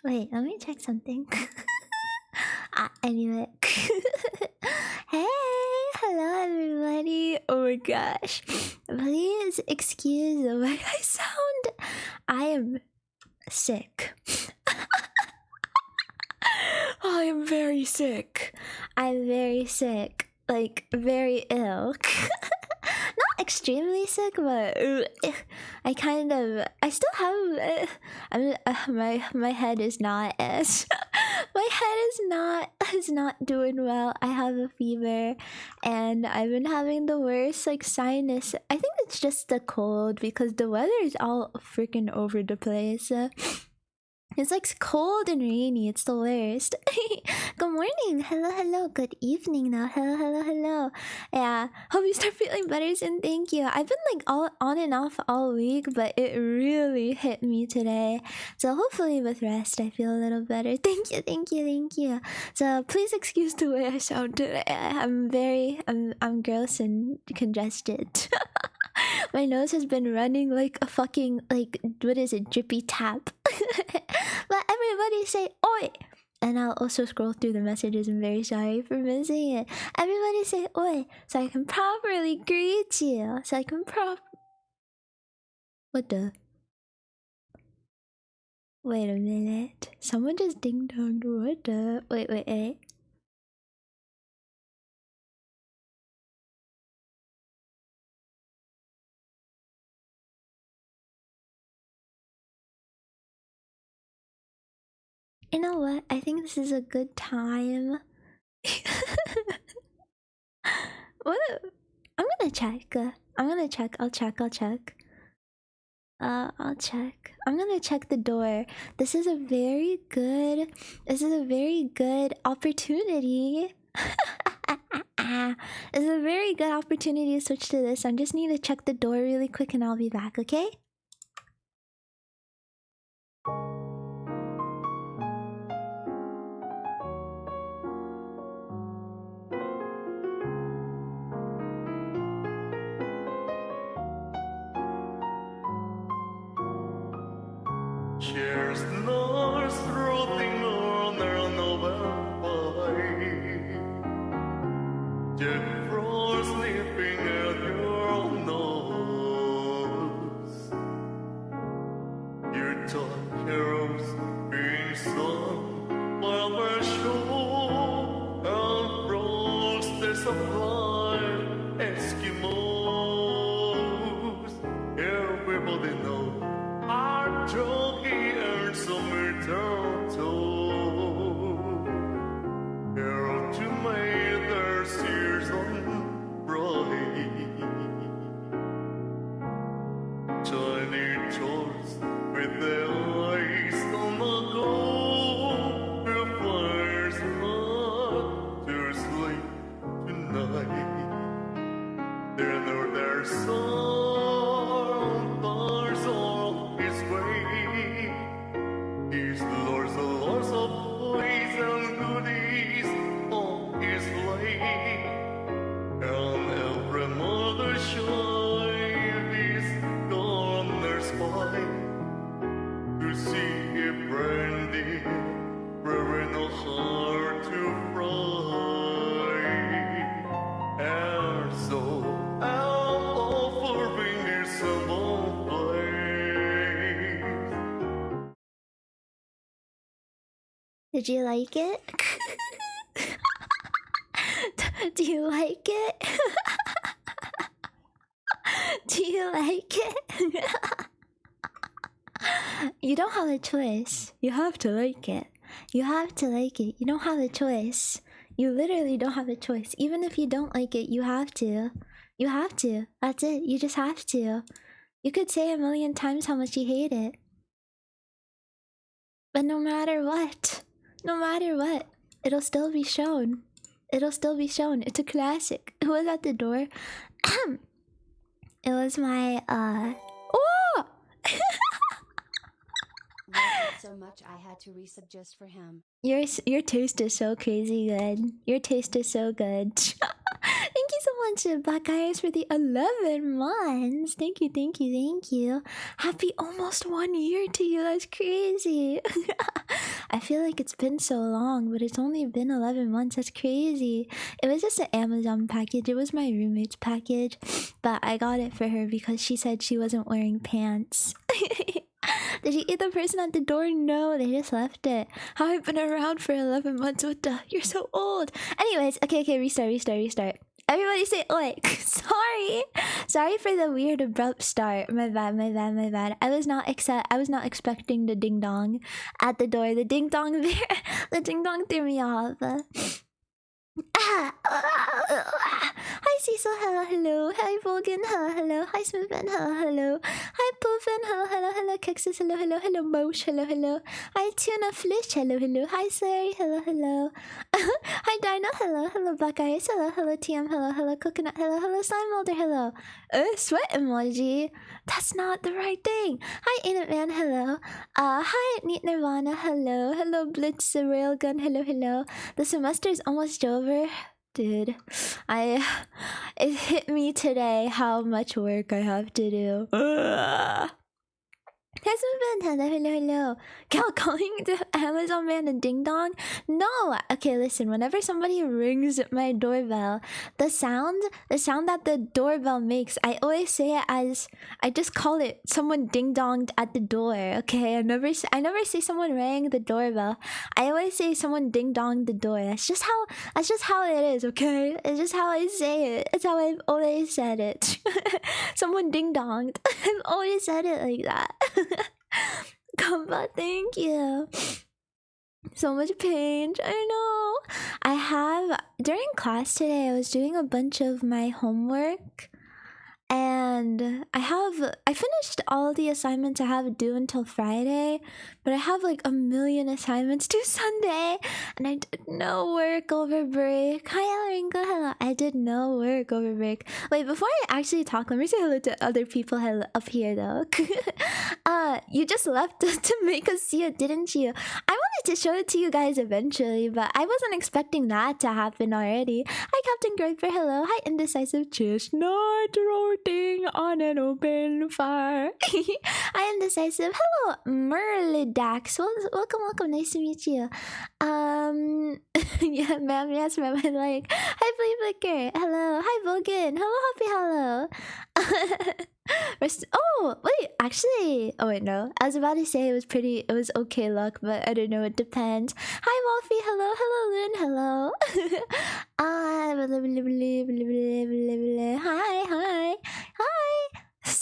Wait, let me check something. Anyway. Hey, hello everybody. Oh my gosh. Please excuse the way I sound. I am sick. I am very sick. I'm very sick. Like, very ill. Not extremely sick, but I still have. My head is not as. My head is not doing well. I have a fever, and I've been having the worst like sinus. I think it's just the cold because the weather is all freaking over the place. It's like cold and rainy. It's the worst. Good morning. Hello, hello. Good evening now. Hello, hello, hello. Yeah. Hope you start feeling better soon. Thank you. I've been like all on and off all week, but it really hit me today. So hopefully with rest I feel a little better. Thank you, thank you, thank you. So please excuse the way I sound today. I'm gross and congested. My nose has been running like a fucking like what is it, drippy tap. But everybody say oi, and I'll also scroll through the messages. I'm very sorry for missing it. Everybody say oi so I can properly greet you. So I can what the? Wait a minute. Someone just ding donged. What the? Wait. You know what? I think this is a good time. What? I'm gonna check. I'll check. I'll check. I'm gonna check the door. This is a very good opportunity. It's a very good opportunity to switch to this. I just need to check the door really quick and I'll be back, okay? Cheers, nurse, rotting on their novel Jack Frost sleeping at your nose. Your dark heroes being sung while we're show and frogs they supply Eskimos. Everybody know our jockey and summer turtle. Hero to make their sears on bright. Tiny toys with their eyes on the go. Their fires hot to sleep tonight. They know their song bars on his way. He's the lords of boys and goodies on his sleigh. And every mother child is on their spine to see if brandy brewing a heart to fry. And so I'll offering this simple place. Did you like it? Do you like it? Do you like it? You don't have a choice. You have to like it. You have to like it. You don't have a choice. You literally don't have a choice. Even if you don't like it, you have to. You have to. That's it. You just have to. You could say a million times how much you hate it. But no matter what, it'll still be shown. It'll still be shown. It's a classic. Who was at the door? It was my Oh! So much I had to resub just for him. Your taste is so crazy good. Your taste is so good. Thank you so much, Black Eyes, for the 11 months. Thank you, thank you, thank you. Happy almost 1 year to you. That's crazy. I feel like it's been so long, but it's only been 11 months. That's crazy. It was just an Amazon package. It was my roommate's package, but I got it for her because she said she wasn't wearing pants. Did you eat the person at the door? No, they just left it. How I've been around for 11 months. What the? You're so old. Anyways, okay, restart. Everybody say like. Sorry for the weird abrupt start. My bad. I was not expecting the ding dong at the door. The ding dong there. The ding dong threw me off. Hi Cecil, hello. Hi Vulcan, hello. Hi Smoothman, hello. Hi Puffin, hello. Kexus, hello. Mosh, hello. Hi Tuna Flish, hello. Hi Sari, hello. Hi Dino, hello. Black Eyes, hello. TM, hello. Coconut, hello. Slime Molder, hello. Sweat emoji. That's not the right thing. Hi Ain't Man, hello. Hi Neat Nirvana, hello. Blitz the Railgun, hello. The semester's almost over. Dude, it hit me today how much work I have to do. Hello. Cal calling the Amazon man a ding dong? No. Okay, listen. Whenever somebody rings my doorbell, the sound that the doorbell makes, I always say it as, I just call it someone ding donged at the door. Okay, I never say someone rang the doorbell. I always say someone ding donged the door. That's just how it is. Okay, it's just how I say it. It's how I've always said it. Someone ding donged. I've always said it like that. Combat, thank you. So much pain. I know. I have during class today. I was doing a bunch of my homework, and I finished all the assignments I have due until Friday, but I have like a million assignments due Sunday, and I did no work over break. Hi Elringo, hello. I did no work over break. Wait, before I actually talk, let me say hello to other people up here though. You just left to make us see it, didn't you? I wanted to show it to you guys eventually, but I wasn't expecting that to happen already. Hi Captain Groper, hello. Hi Indecisive Chestnut roasting on an open fire. Hi Indecisive, hello Merlidax. Welcome, nice to meet you. Yeah, ma'am, yes, ma'am. I like. Hi Flea Flicker, hello. Hi Vulcan, hello, happy hello. Oh wait, actually, oh wait, no, I was about to say it was okay luck, but I don't know, it depends. Hi Wolfie, hello Lynn, hello. Hi.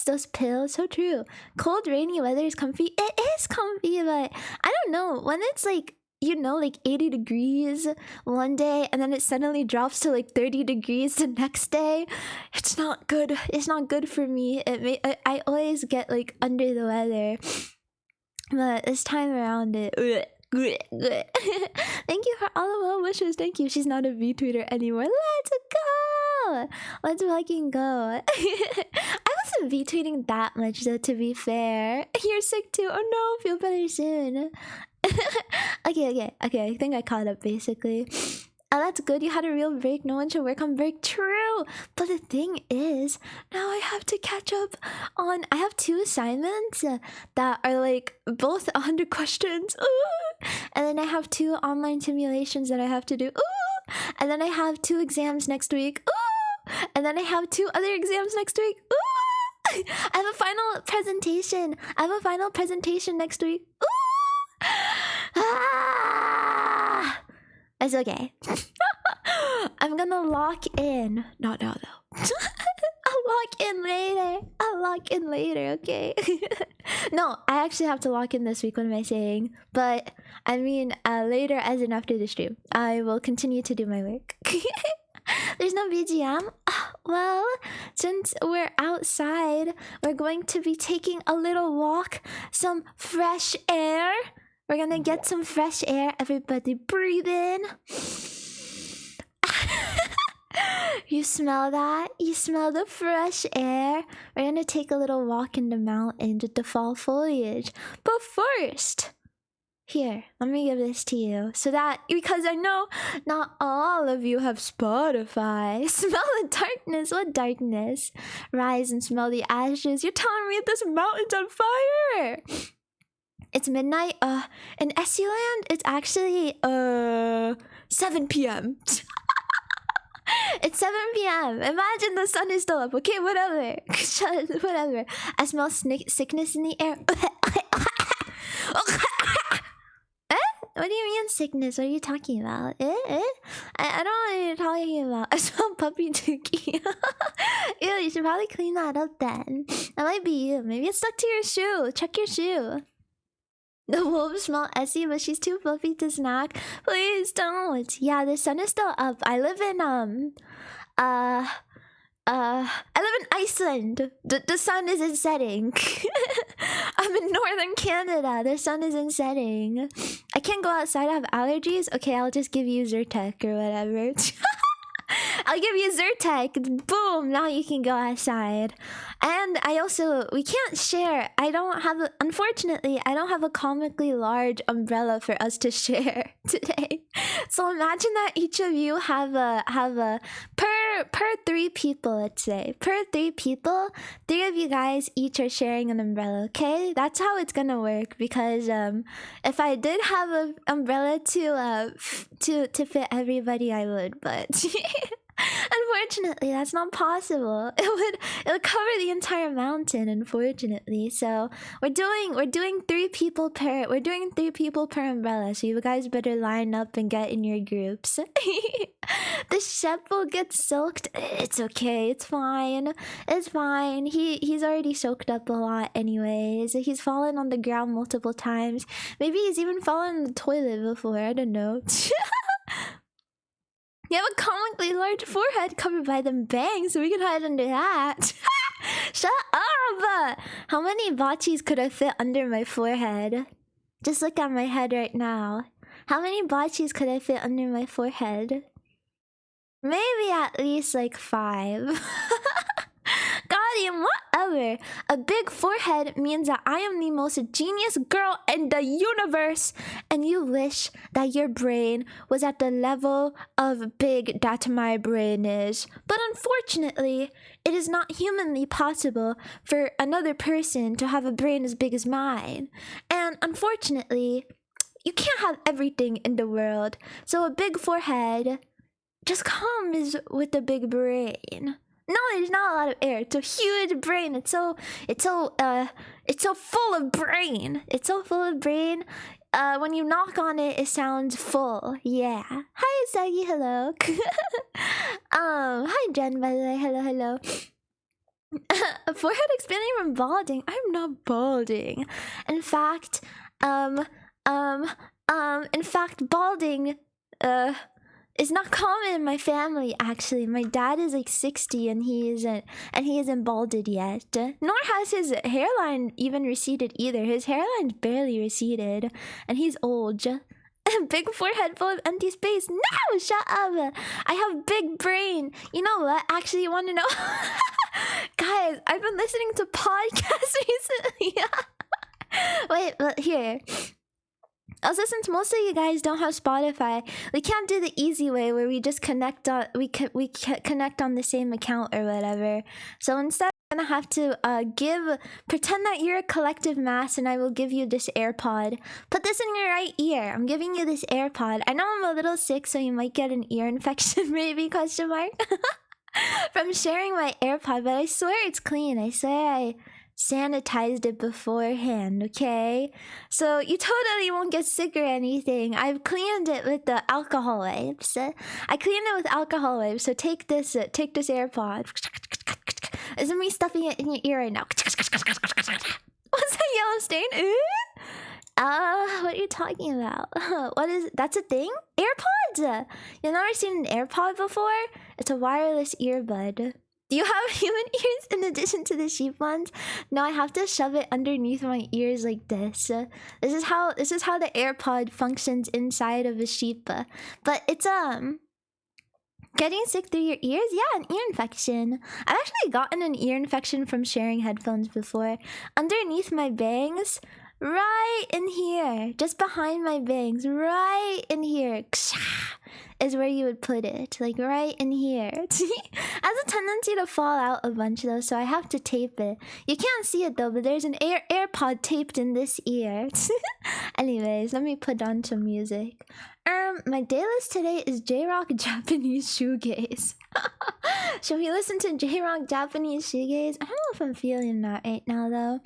Those pills, so true. Cold rainy weather is comfy. It is comfy, but I don't know, when it's like, you know, like 80 degrees one day and then it suddenly drops to like 30 degrees the next day, it's not good. It's not good for me. I always get like under the weather, but this time around it thank you for all the well wishes. Thank you. She's not a V-tweeter anymore. Let's fucking go. I wasn't V-tweeting that much though, to be fair. You're sick too. Oh no, feel better soon. Okay. I think I caught up basically. Oh, that's good. You had a real break. No one should work on break. True. But the thing is, now I have to catch up on. I have 2 assignments that are like both 100 questions. Ooh. And then I have 2 online simulations that I have to do. Ooh. And then I have 2 exams next week. Ooh. And then I have 2 other exams next week. Ooh. I have a final presentation next week. Ooh. It's okay. I'm gonna lock in. Not now though. I'll lock in later, okay? No, I actually have to lock in this week. What am I saying? But I mean later, as in after the stream. I will continue to do my work. There's no BGM? Well, since we're outside, we're going to be taking a little walk, some fresh air. We're gonna get some fresh air. Everybody breathe in. You smell that? You smell the fresh air? We're gonna take a little walk in the mountains with the fall foliage. But first, Here, let me give this to you. So that, because I know not all of you have Spotify. Smell the darkness. What darkness? Rise and smell the ashes. You're telling me this mountain's on fire? It's midnight. In Essuland, it's actually 7 p.m. It's 7 p.m. Imagine the sun is still up. Okay, whatever. Whatever. I smell sickness in the air. What do you mean sickness? What are you talking about? I don't know what you're talking about. I smell puppy dookie. Ew, you should probably clean that up then. That might be you. Maybe it's stuck to your shoe. Check your shoe. The wolves smell Essie, but she's too fluffy to snack. Please don't. Yeah, the sun is still up. I live in I live in Iceland. The sun isn't setting. I'm in northern Canada. The sun isn't setting. I can't go outside. I have allergies. Okay, I'll just give you Zyrtec or whatever. I'll give you Zyrtec. Boom, now you can go outside. And we can't share. Unfortunately, I don't have a comically large umbrella for us to share today. So imagine that each of you have a per 3 people, let's say. Per 3 people, 3 of you guys each are sharing an umbrella, okay? That's how it's gonna work, because if I did have an umbrella to fit everybody, I would, but unfortunately that's not possible. It would cover the entire mountain, unfortunately. So we're doing 3 people per umbrella, so you guys better line up and get in your groups. The chef will get soaked. It's okay, it's fine. He's already soaked up a lot anyways. He's fallen on the ground multiple times. Maybe he's even fallen in the toilet before, I don't know. You have a comically large forehead covered by them bangs, so we can hide under that. Shut up! How many botchis could I fit under my forehead? Just look at my head right now. How many botchis could I fit under my forehead? Maybe at least like 5. Guardian, whatever. A big forehead means that I am the most genius girl in the universe, and you wish that your brain was at the level of big that my brain is. But unfortunately, it is not humanly possible for another person to have a brain as big as mine. And unfortunately, you can't have everything in the world. So a big forehead just comes with a big brain. No, there's not a lot of air. It's a huge brain. It's so full of brain. It's so full of brain. When you knock on it, it sounds full. Yeah. Hi, Sagi. Hello. Hi, Jen. By the way, hello. A forehead expanding from balding. I'm not balding. In fact, balding. It's not common in my family, actually. My dad is like 60 and he isn't balded yet. Nor has his hairline even receded either. His hairline's barely receded, and he's old. Big forehead full of empty space. No, shut up. I have big brain. You know what? Actually, you want to know? Guys, I've been listening to podcasts recently. Wait, but here. Also, since most of you guys don't have Spotify, we can't do the easy way where we just connect on connect on the same account or whatever. So instead, I'm gonna have to pretend that you're a collective mass, and I will give you this AirPod. Put this in your right ear. I'm giving you this AirPod. I know I'm a little sick, so you might get an ear infection, maybe ? From sharing my AirPod, but I swear it's clean. I swear I sanitized it beforehand, okay? So you totally won't get sick or anything. I've cleaned it with the alcohol wipes. I cleaned it with alcohol wipes. So take this AirPod. Isn't me stuffing it in your ear right now? What's that yellow stain? What are you talking about? That's a thing? AirPods! You've never seen an AirPod before? It's a wireless earbud. Do you have human ears in addition to the sheep ones? No, I have to shove it underneath my ears like this. This is how the AirPod functions inside of a sheep. But it's getting sick through your ears? Yeah, an ear infection. I've actually gotten an ear infection from sharing headphones before. Underneath my bangs, right in here, just behind my bangs, right in here. Is where you would put it, like right in here. It has a tendency to fall out a bunch though, so I have to tape it. You can't see it though, but there's an AirPod taped in this ear. Anyways, let me put on some music. My day list today is J-Rock Japanese shoegaze. Should we listen to J-Rock Japanese shoegaze? I don't know if I'm feeling that right now though.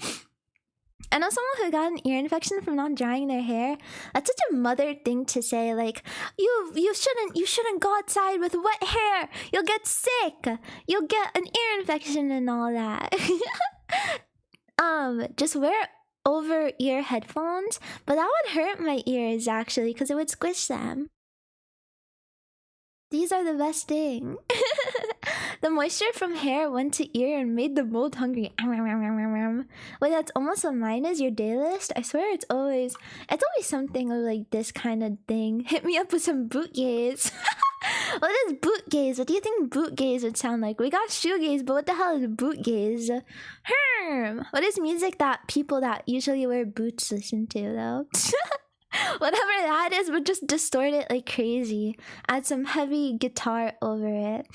I know someone who got an ear infection from not drying their hair. That's such a mother thing to say. Like, you shouldn't go outside with wet hair. You'll get sick. You'll get an ear infection and all that. Just wear over ear headphones, but that would hurt my ears actually because it would squish them. These are the best thing. The moisture from hair went to ear and made the mold hungry. Wait, that's almost what mine is, your day list? I swear it's always something of like this kind of thing. Hit me up with some boot gaze. What is boot gaze? What do you think boot gaze would sound like? We got shoegaze, but what the hell is boot gaze? What is music that people that usually wear boots listen to though? Whatever that is, but just distort it like crazy. Add some heavy guitar over it.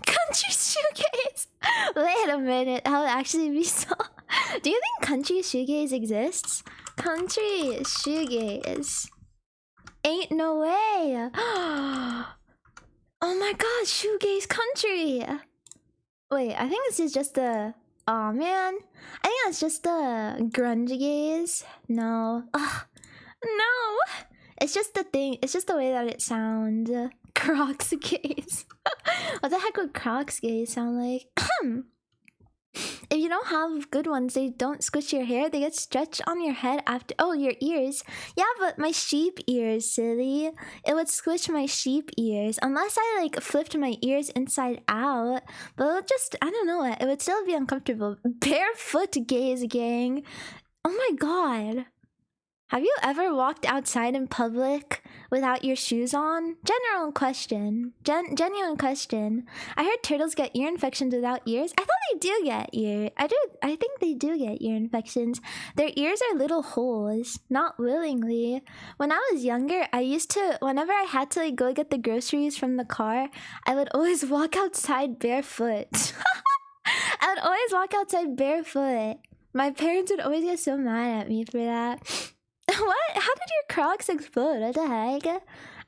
Country shoegaze! Wait a minute, that would actually be so... Do you think country shoegaze exists? Country shoegaze. Ain't no way! Oh my god, shoegaze country! Wait, I think this is just the... Oh man, I think that's just the grunge gaze. No. Ugh. No! It's just the thing, it's just the way that it sounds. Crocs gaze. What the heck would Crocs gaze sound like? If you don't have good ones, they don't squish your hair. They get stretched on your head after... Oh, your ears. Yeah, but my sheep ears, silly. It would squish my sheep ears. Unless I, like, flipped my ears inside out. But it would just... I don't know. It would still be uncomfortable. Barefoot gaze, gang. Oh my god. Have you ever walked outside in public without your shoes on? Genuine question. Genuine question. I heard turtles get ear infections without ears. I thought they do get ear. I think they do get ear infections. Their ears are little holes. Not willingly. When I was younger, I used to, whenever I had to like go get the groceries from the car, I would always walk outside barefoot. I would always walk outside barefoot. My parents would always get so mad at me for that. What? How did your Crocs explode? What the heck?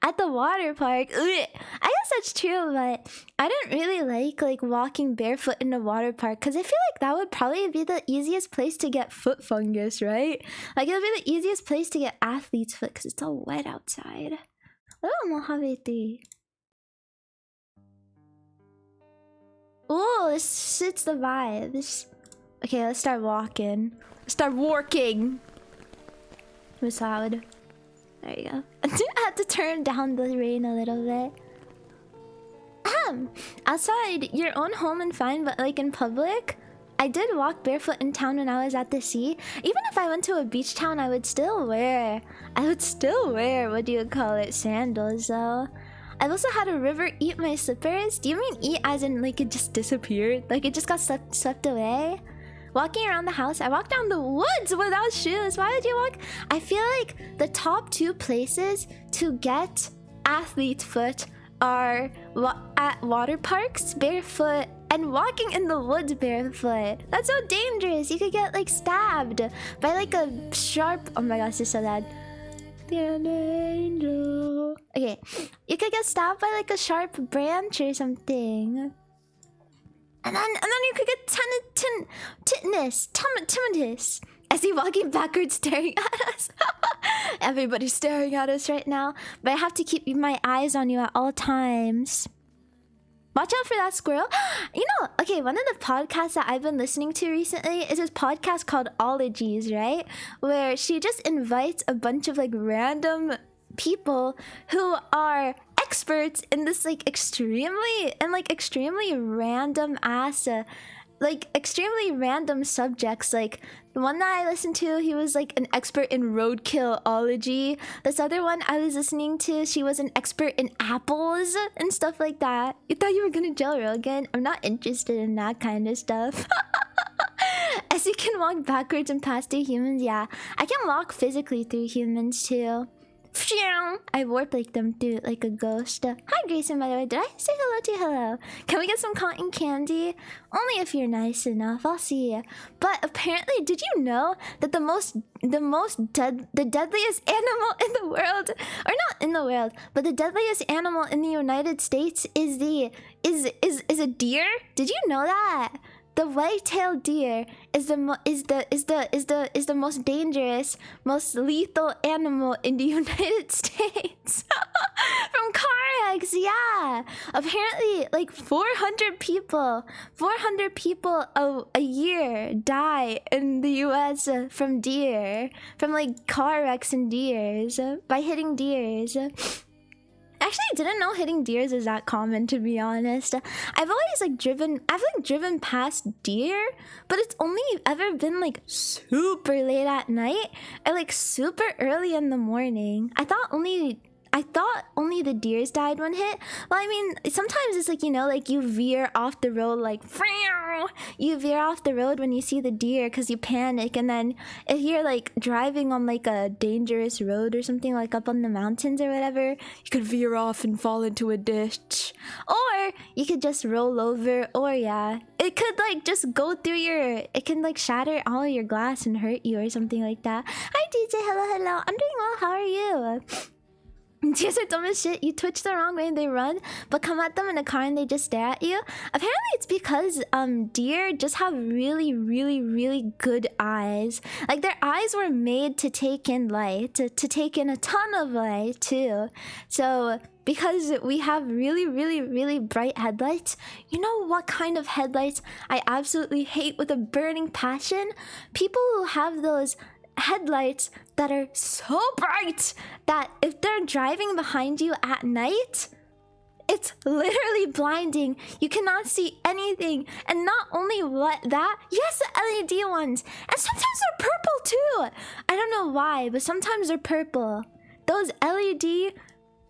At the water park? Ugh. I guess that's true, but I didn't really like walking barefoot in the water park because I feel like that would probably be the easiest place to get foot fungus, right? Like it would be the easiest place to get athlete's foot because it's all wet outside. What about Mojave 3? Ooh, this suits the vibes. Okay, let's start walking. Let's start walking. It was loud. There you go. I had to turn down the rain a little bit. Outside your own home and fine, but like in public, I did walk barefoot in town when I was at the sea. Even if I went to a beach town, I would still wear what do you call it, sandals though. I've also had a river eat my slippers. Do you mean eat as in like it just disappeared? Like it just got swept away? Walking around the house, I walked down the woods without shoes. Why would you walk? I feel like the top two places to get athlete foot are at water parks barefoot and walking in the woods barefoot. That's so dangerous. You could get like stabbed by like a sharp... Oh my gosh, this is so loud. Okay, you could get stabbed by like a sharp branch or something. And then you could get tinnitus. I see walking backwards staring at us. Everybody's staring at us right now. But I have to keep my eyes on you at all times. Watch out for that squirrel. You know, okay, one of the podcasts that I've been listening to recently is this podcast called Ologies, right? Where she just invites a bunch of like random people who are experts in this like extremely random ass extremely random subjects. Like the one that I listened to, he was like an expert in roadkillology. This other one I was listening to, she was an expert in apples and stuff like that. You thought you were gonna Joe Rogan? I'm not interested in that kind of stuff. Yes, you can walk backwards and past through humans. Yeah, I can walk physically through humans too. I warp like them through like a ghost. Hi Grayson, by the way. Did I say hello to you? Hello. Can we get some cotton candy? Only if you're nice enough. I'll see you. But apparently, did you know that the deadliest animal in the world, or not in the world, but the deadliest animal in the United States is a deer? Did you know that? The white-tailed deer is the most dangerous, most lethal animal in the United States. From car wrecks, yeah. Apparently, like 400 people a year die in the U.S. From like car wrecks and deers by hitting deers. Actually, I didn't know hitting deers is that common, to be honest. I've driven past deer, but it's only ever been like super late at night or like super early in the morning. I thought only the deers died when hit. Well, I mean, sometimes it's like, you know, like you veer off the road, like you veer off the road when you see the deer because you panic, and then if you're like driving on like a dangerous road or something, like up on the mountains or whatever, you could veer off and fall into a ditch, or you could just roll over, or yeah, it could like just go through it can like shatter all your glass and hurt you or something like that. Hi DJ, hello. I'm doing well. How are you? Deers are dumb as shit. You twitch the wrong way and they run, but come at them in a car and they just stare at you. Apparently it's because deer just have really, really, really good eyes. Like their eyes were made to take in light, to take in a ton of light too. So because we have really, really, really bright headlights, you know what kind of headlights I absolutely hate with a burning passion? People who have those headlights that are so bright that if they're driving behind you at night, it's literally blinding. You cannot see anything. And not only that, yes, the LED ones, and sometimes they're purple too. I don't know why, but sometimes they're purple. Those LED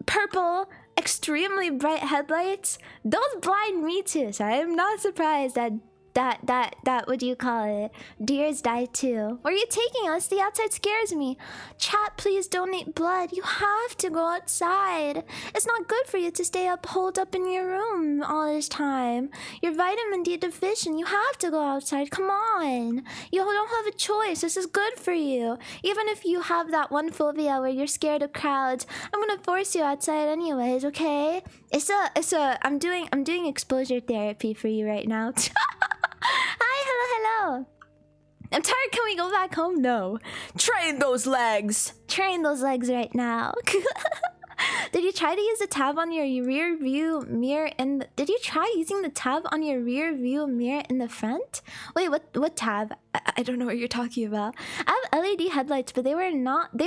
purple extremely bright headlights, those blind me too. So I'm not surprised that what do you call it? Deers die too. Where are you taking us? The outside scares me. Chat, please donate blood. You have to go outside. It's not good for you to stay holed up in your room all this time. You're vitamin D deficient. You have to go outside. Come on. You don't have a choice. This is good for you. Even if you have that one phobia where you're scared of crowds, I'm gonna force you outside anyways, okay? I'm doing exposure therapy for you right now. Hi, hello. I'm tired. Can we go back home? No. Train those legs. Train those legs right now. Did you try to use the tab on your rear view mirror did you try using the tab on your rear view mirror in the front? Wait, what tab? I don't know what you're talking about. I have LED headlights, but they were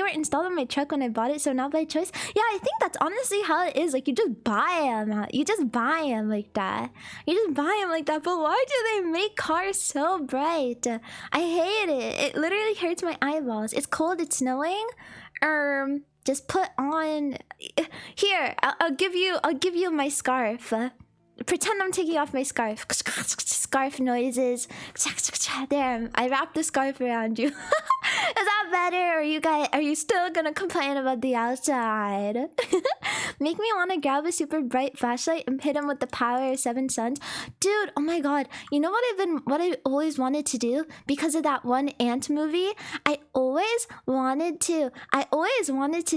installed on my truck when I bought it, so not by choice. Yeah, I think that's honestly how it is. Like, you just buy them. You just buy them like that. But why do they make cars so bright? I hate it. It literally hurts my eyeballs. It's cold, it's snowing. Just put on here. I'll give you my scarf. Pretend I'm taking off my scarf. Scarf noises. There, I wrapped the scarf around you. Is that better? Or are you still gonna complain about the outside? Make me want to grab a super bright flashlight and hit him with the power of 7 suns. Dude, oh my god. You know what I always wanted to do? Because of that one ant movie, I always wanted to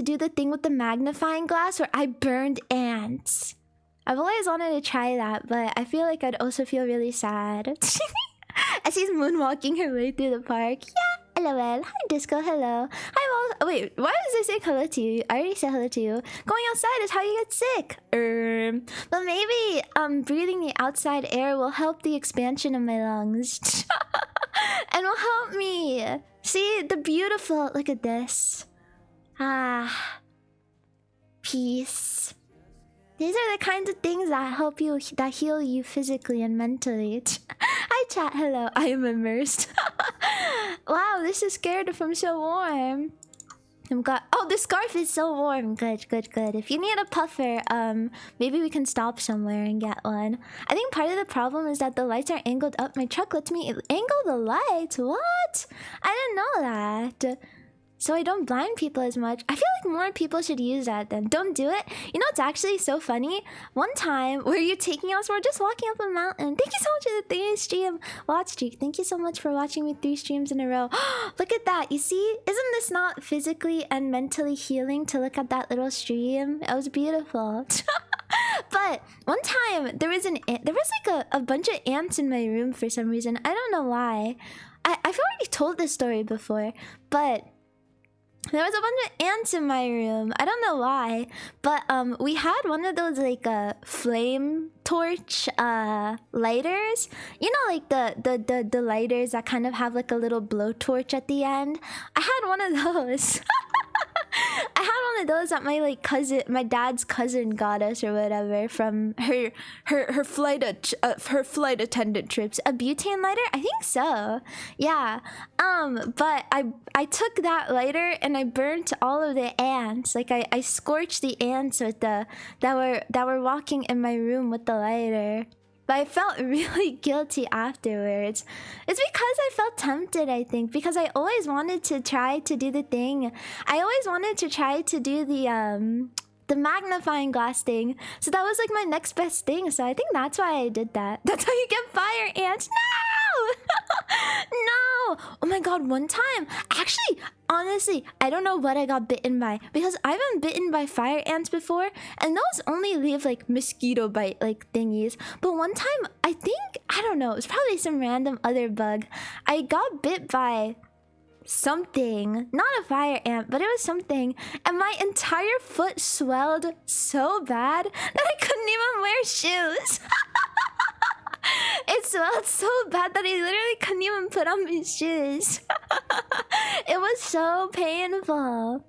do the thing with the magnifying glass where I burned ants. I've always wanted to try that, but I feel like I'd also feel really sad. As she's moonwalking her way through the park. Yeah, LOL. Hi, Disco. Hello. Hi, Wall. Wait, why was I saying hello to you? I already said hello to you. Going outside is how you get sick. But maybe breathing the outside air will help the expansion of my lungs. And will help me see the beautiful. Look at this. Peace. These are the kinds of things that heal you physically and mentally. Hi chat, hello. I am immersed. Wow, this is scared if I'm so warm. I'm glad. Oh, the scarf is so warm. Good, good, good. If you need a puffer, maybe we can stop somewhere and get one. I think part of the problem is that the lights are angled up. My truck lets me angle the lights. What? I didn't know that. So I don't blind people as much. I feel like more people should use that then. Don't do it. You know, it's actually so funny. One time, were you taking us? We're just walking up a mountain. Thank you so much for the 3 stream watch streak. Thank you so much for watching me 3 streams in a row. Look at that. You see? Isn't this not physically and mentally healing to look at that little stream? It was beautiful. But one time, there was like a bunch of ants in my room for some reason. I don't know why. I've already told this story before, but there was a bunch of ants in my room. I don't know why, but we had one of those like flame torch lighters. You know, like the lighters that kind of have like a little blowtorch at the end. I had one of those. I had one of those that my dad's cousin got us or whatever from her flight attendant trips. A butane lighter, I think so. Yeah. But I took that lighter and I burnt all of the ants. Like I scorched the ants with that were walking in my room with the lighter. But I felt really guilty afterwards. It's because I felt tempted, I think. Because I always wanted to try to do the thing. I always wanted to try to do the magnifying glass thing. So that was like my next best thing. So I think that's why I did that. That's how you get fire ants. No! No! Oh my god, one time. Actually, honestly, I don't know what I got bitten by. Because I've been bitten by fire ants before. And those only leave like mosquito bite like thingies. But one time, I don't know. It was probably some random other bug. I got bit by something, not a fire ant, but it was something, and my entire foot swelled so bad that I couldn't even wear shoes. It swelled so bad that I literally couldn't even put on my shoes. It was so painful.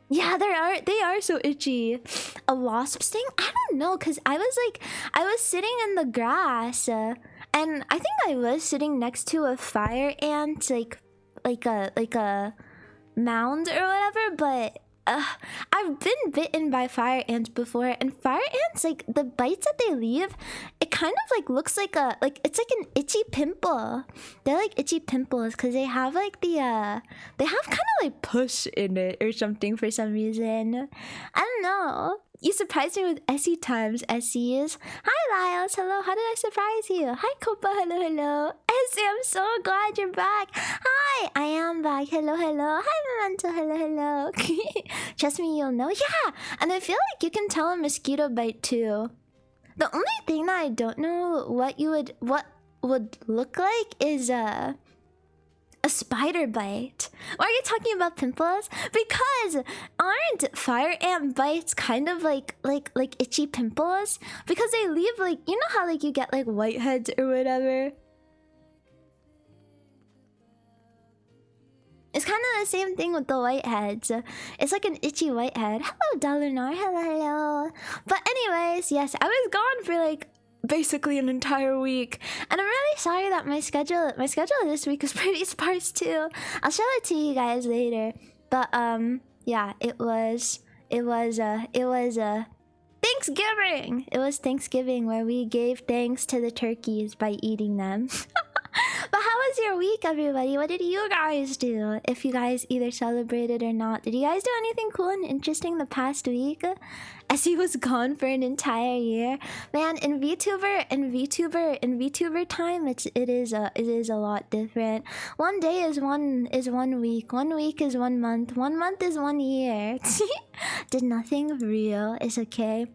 Yeah, they are so itchy. A wasp sting? I don't know, cause I was sitting in the grass, and I think I was sitting next to a fire ant, like a mound or whatever, but I've been bitten by fire ants before, and fire ants, like the bites that they leave, it kind of like looks like it's like an itchy pimple. They're like itchy pimples because they have like they have kind of like pus in it or something for some reason. I don't know. You surprised me with Essie times, Essies. Hi, Lyles. Hello. How did I surprise you? Hi, Copa. Hello, hello. Essie, I'm so glad you're back. Hi, I am back. Hello, hello. Hi, Memento. Hello, hello. Trust me, you'll know. Yeah, and I feel like you can tell a mosquito bite too. The only thing that I don't know what would look like is a spider bite. Why are you talking about pimples? Because aren't fire ant bites kind of like itchy pimples? Because they leave like, you know how like you get like whiteheads or whatever? It's kind of the same thing with the whiteheads. It's like an itchy whitehead. Hello, Dalinar. Hello, hello. But anyways, yes, I was gone for like basically an entire week, and I'm really sorry that my schedule this week is pretty sparse too. I'll show it to you guys later. But yeah, it was Thanksgiving. It was Thanksgiving where we gave thanks to the turkeys by eating them. But how was your week, everybody? What did you guys do? If you guys either celebrated or not, did you guys do anything cool and interesting the past week? Essie was gone for an entire year. Man, in VTuber time, it is a lot different. One day is one week. 1 week is 1 month. 1 month is 1 year. Did nothing real. It's okay.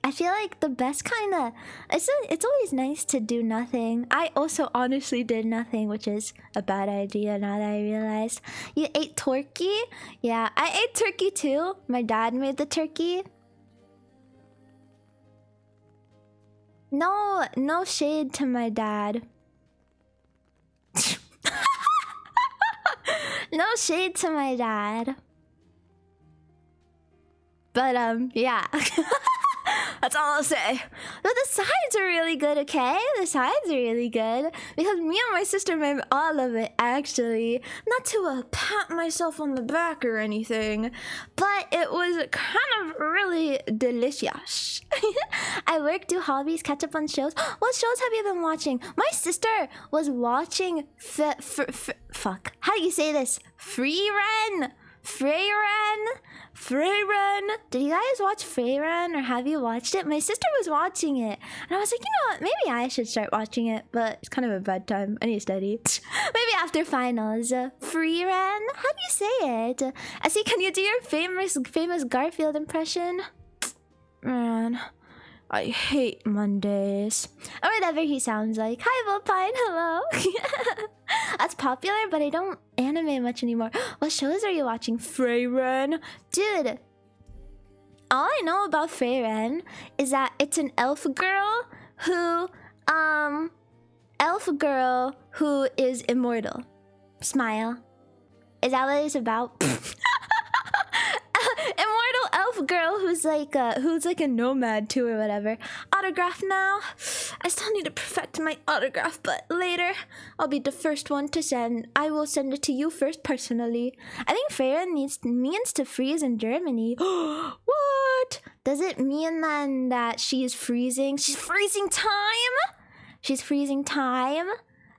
I feel like the best kind of... It's always nice to do nothing. I also honestly did nothing, which is a bad idea now that I realized. You ate turkey? Yeah, I ate turkey too. My dad made the turkey. No shade to my dad. No shade to my dad. But yeah. That's all I'll say. But the sides are really good, okay? The sides are really good. Because me and my sister made all of it, actually. Not to pat myself on the back or anything, but it was kind of really delicious. I work, do hobbies, catch up on shows. What shows have you been watching? My sister was watching fuck. How do you say this? Freyren. Did you guys watch Freyren, or have you watched it? My sister was watching it, and I was like, you know what? Maybe I should start watching it, but it's kind of a bad time. I need to study. Maybe after finals. Freyren? How do you say it? Essie, can you do your famous Garfield impression? Man, I hate Mondays. Or whatever he sounds like. Hi, Vulpine. Hello. That's popular, but I don't anime much anymore. What shows are you watching? Freyren? Dude, all I know about Freyren is that it's an elf girl who is immortal. Smile. Is that what it's about? Immortal elf girl who's like a nomad too or whatever. Autograph now. I still need to perfect my autograph, but later I'll be the first one to send. I will send it to you first personally. I think Freyren means to freeze in Germany. What? Does it mean then that she's freezing? She's freezing time? She's freezing time?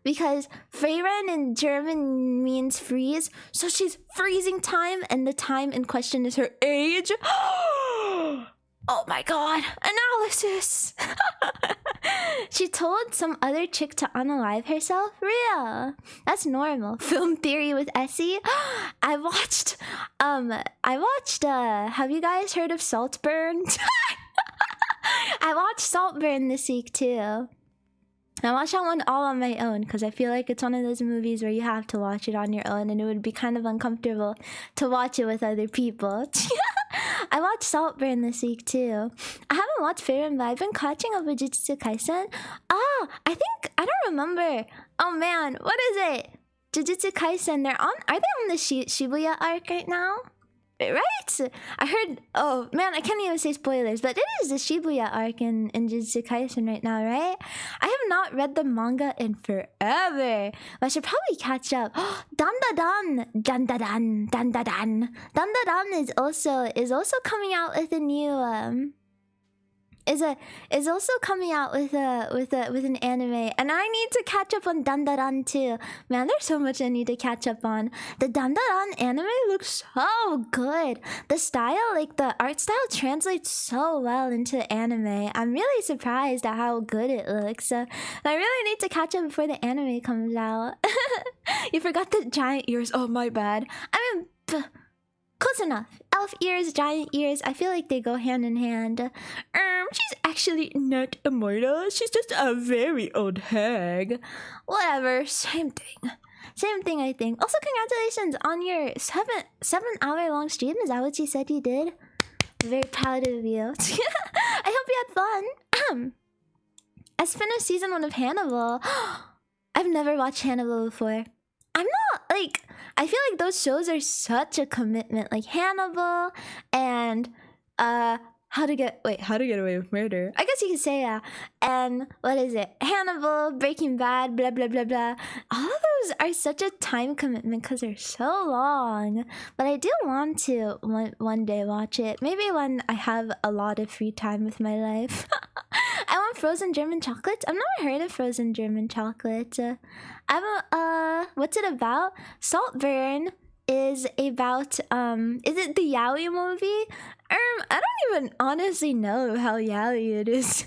Because Freyren in German means freeze, so she's freezing time, and the time in question is her age. Oh my god, analysis! She told some other chick to unalive herself? Real. That's normal. Film theory with Essie? I watched, have you guys heard of Saltburn? I watched Saltburn this week too. I watched that one all on my own because I feel like it's one of those movies where you have to watch it on your own, and it would be kind of uncomfortable to watch it with other people. I watched Saltburn this week too. I haven't watched Freyren, but I've been catching up with Jujutsu Kaisen. I don't remember. Oh man, what is it? Jujutsu Kaisen. Are they on the Shibuya arc right now? Right? I heard. Oh man, I can't even say spoilers, but it is the Shibuya arc in Jujutsu Kaisen right now, right? I have not read the manga in forever, but I should probably catch up. Dandadan is also coming out with a new is also coming out with an anime, and I need to catch up on Dandadan too. Man, there's so much I need to catch up on. The Dandadan anime looks so good. The style, like the art style, translates so well into anime. I'm really surprised at how good it looks. I really need to catch up before the anime comes out. You forgot the giant ears. Oh, my bad. I mean, close enough. Elf ears, giant ears. I feel like they go hand in hand. She's actually not immortal. She's just a very old hag. Whatever. Same thing. Same thing, I think. Also, congratulations on your 7-hour long stream. Is that what you said you did? I'm very proud of you. I hope you had fun. I finished season 1 of Hannibal. I've never watched Hannibal before. I'm not like, I feel like those shows are such a commitment, like Hannibal and How to Get Away with Murder. I guess you could say that. And what is it? Hannibal, Breaking Bad, blah blah blah blah. All of those are such a time commitment because they're so long. But I do want to one day watch it. Maybe when I have a lot of free time with my life. I want frozen German chocolate. I've never heard of frozen German chocolate. What's it about? Saltburn is about is it the Yaoi movie? I don't even honestly know how Yaoi it is.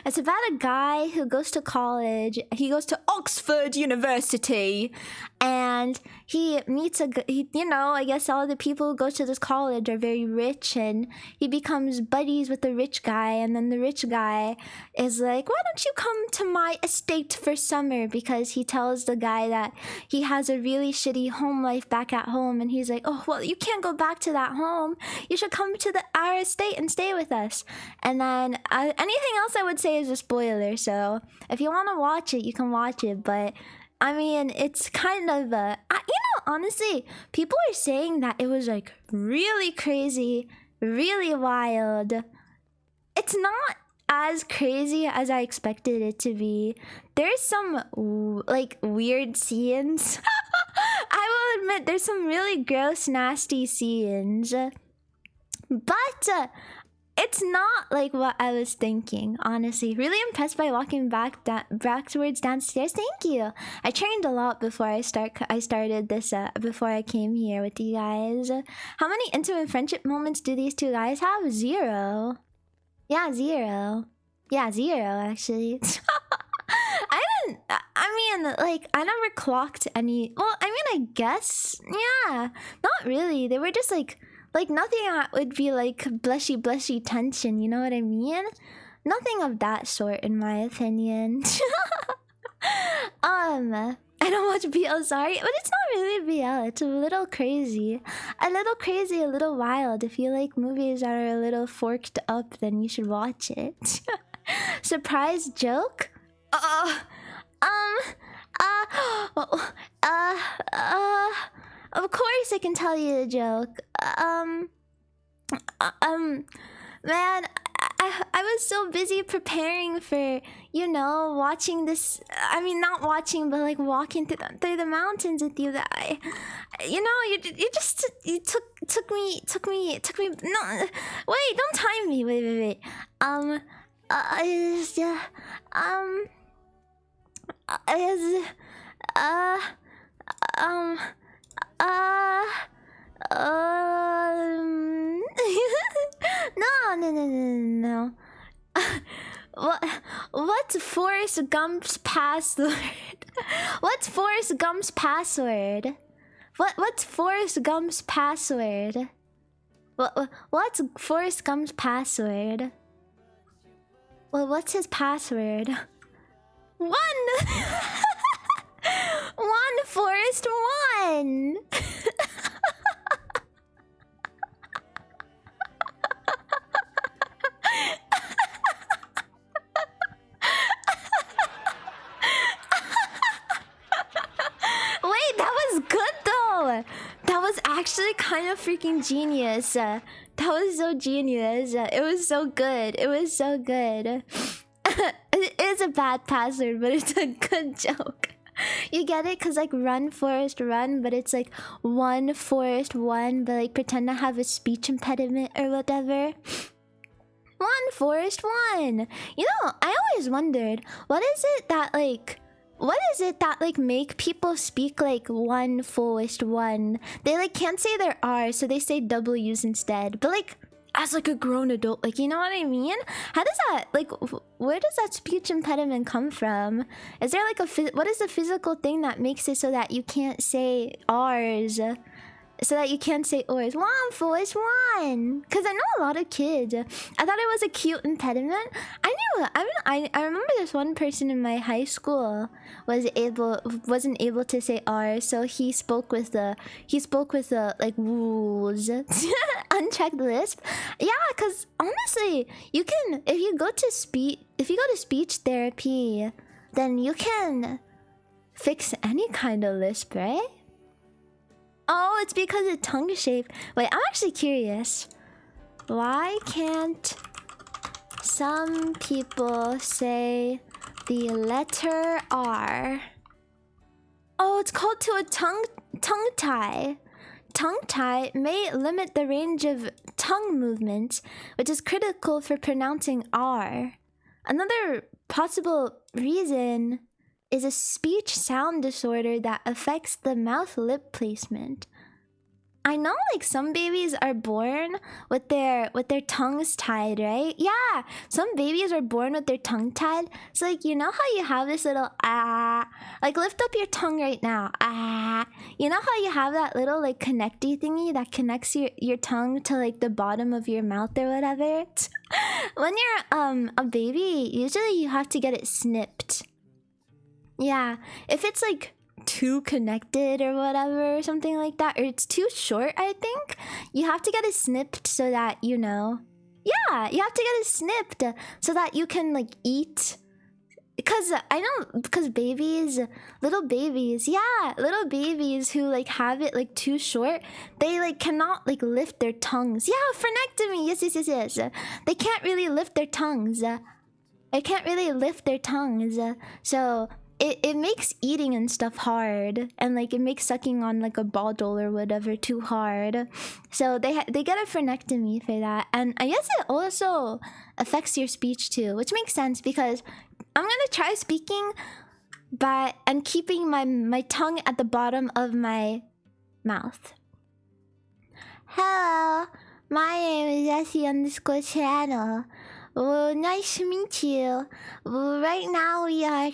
It's about a guy who goes to college. He goes to Oxford University, and he meets I guess all the people who go to this college are very rich, and he becomes buddies with the rich guy, and then the rich guy is like, why don't you come to my estate for summer? Because he tells the guy that he has a really shitty home life back at home, and he's like, oh, well, you can't go back to that home. You should come to our estate and stay with us. And then anything else I would say is a spoiler, so if you want to watch it, you can watch it, but I mean, it's kind of honestly, people are saying that it was like really crazy, really wild, it's not as crazy as I expected it to be. There's some like weird scenes. I will admit there's some really gross, nasty scenes. But it's not like what I was thinking, honestly. Really impressed by walking back towards downstairs. Thank you. I trained a lot before I started this before I came here with you guys. How many intimate friendship moments do these two guys have? 0. Yeah, 0. Yeah, 0 actually. I mean, like, I never clocked any. Well, I mean, I guess, yeah, not really. They were just like nothing that would be like blushy tension. You know what I mean? Nothing of that sort, in my opinion. I don't watch BL, sorry, but it's not really BL. It's a little crazy, a little wild. If you like movies that are a little forked up, then you should watch it. Surprise joke? Of course I can tell you the joke. Man, I was so busy preparing for, you know, watching this. I mean, not watching, but like walking through the mountains with you. That you know, you took me. No, wait, don't time me. Wait. No. What's Forrest Gump's password? What's Forrest Gump's password? What's Forrest Gump's password? What's Forrest Gump's password? Well, what's his password? 1. 1, Forrest, 1. Wait, that was good though. That was actually kind of freaking genius. That was so genius. It was so good. It was so good. It is a bad password, but it's a good joke. You get it? Cause like run Forrest run, but it's like 1 Forrest 1, but like pretend to have a speech impediment or whatever. 1 Forrest 1. You know, I always wondered, what is it that make people speak like 1 Forrest 1? They like can't say their R's, so they say W's instead. But like as like a grown adult, like, you know what I mean? How does that, like, where does that speech impediment come from? Is there like what is the physical thing that makes it so that you can't say R's? So that you can't say R's? 1 Forrest 1. Because I know a lot of kids. I thought it was a cute impediment. I remember this one person in my high school wasn't able to say R, so he spoke with the like rules. Unchecked lisp. Yeah, because honestly, you can, if you go to speech therapy, then you can fix any kind of lisp, right? Oh, it's because of tongue shape. Wait, I'm actually curious. Why can't some people say the letter R? Oh, it's called to a tongue tie. Tongue tie may limit the range of tongue movements, which is critical for pronouncing R. Another possible reason is a speech sound disorder that affects the mouth-lip placement. I know, like, some babies are born with their tongues tied, right? Yeah, some babies are born with their tongue tied. So, like, you know how you have this little ah, like, lift up your tongue right now, ah. You know how you have that little like connecty thingy that connects your tongue to like the bottom of your mouth or whatever? When you're a baby, usually you have to get it snipped. Yeah, if it's like too connected or whatever, or something like that, or it's too short, I think you have to get it snipped so that, you know, yeah, you have to get it snipped so that you can like eat because I know, because little babies who like have it like too short, they like cannot like lift their tongues. Yeah, frenectomy. Yes. They can't really lift their tongues. So it makes eating and stuff hard, and like it makes sucking on like a bottle or whatever too hard. So they get a frenectomy for that, and I guess it also affects your speech too, which makes sense because I'm gonna try speaking and keeping my tongue at the bottom of my mouth. Hello, my name is Essie_channel. Well, nice to meet you. Right now we are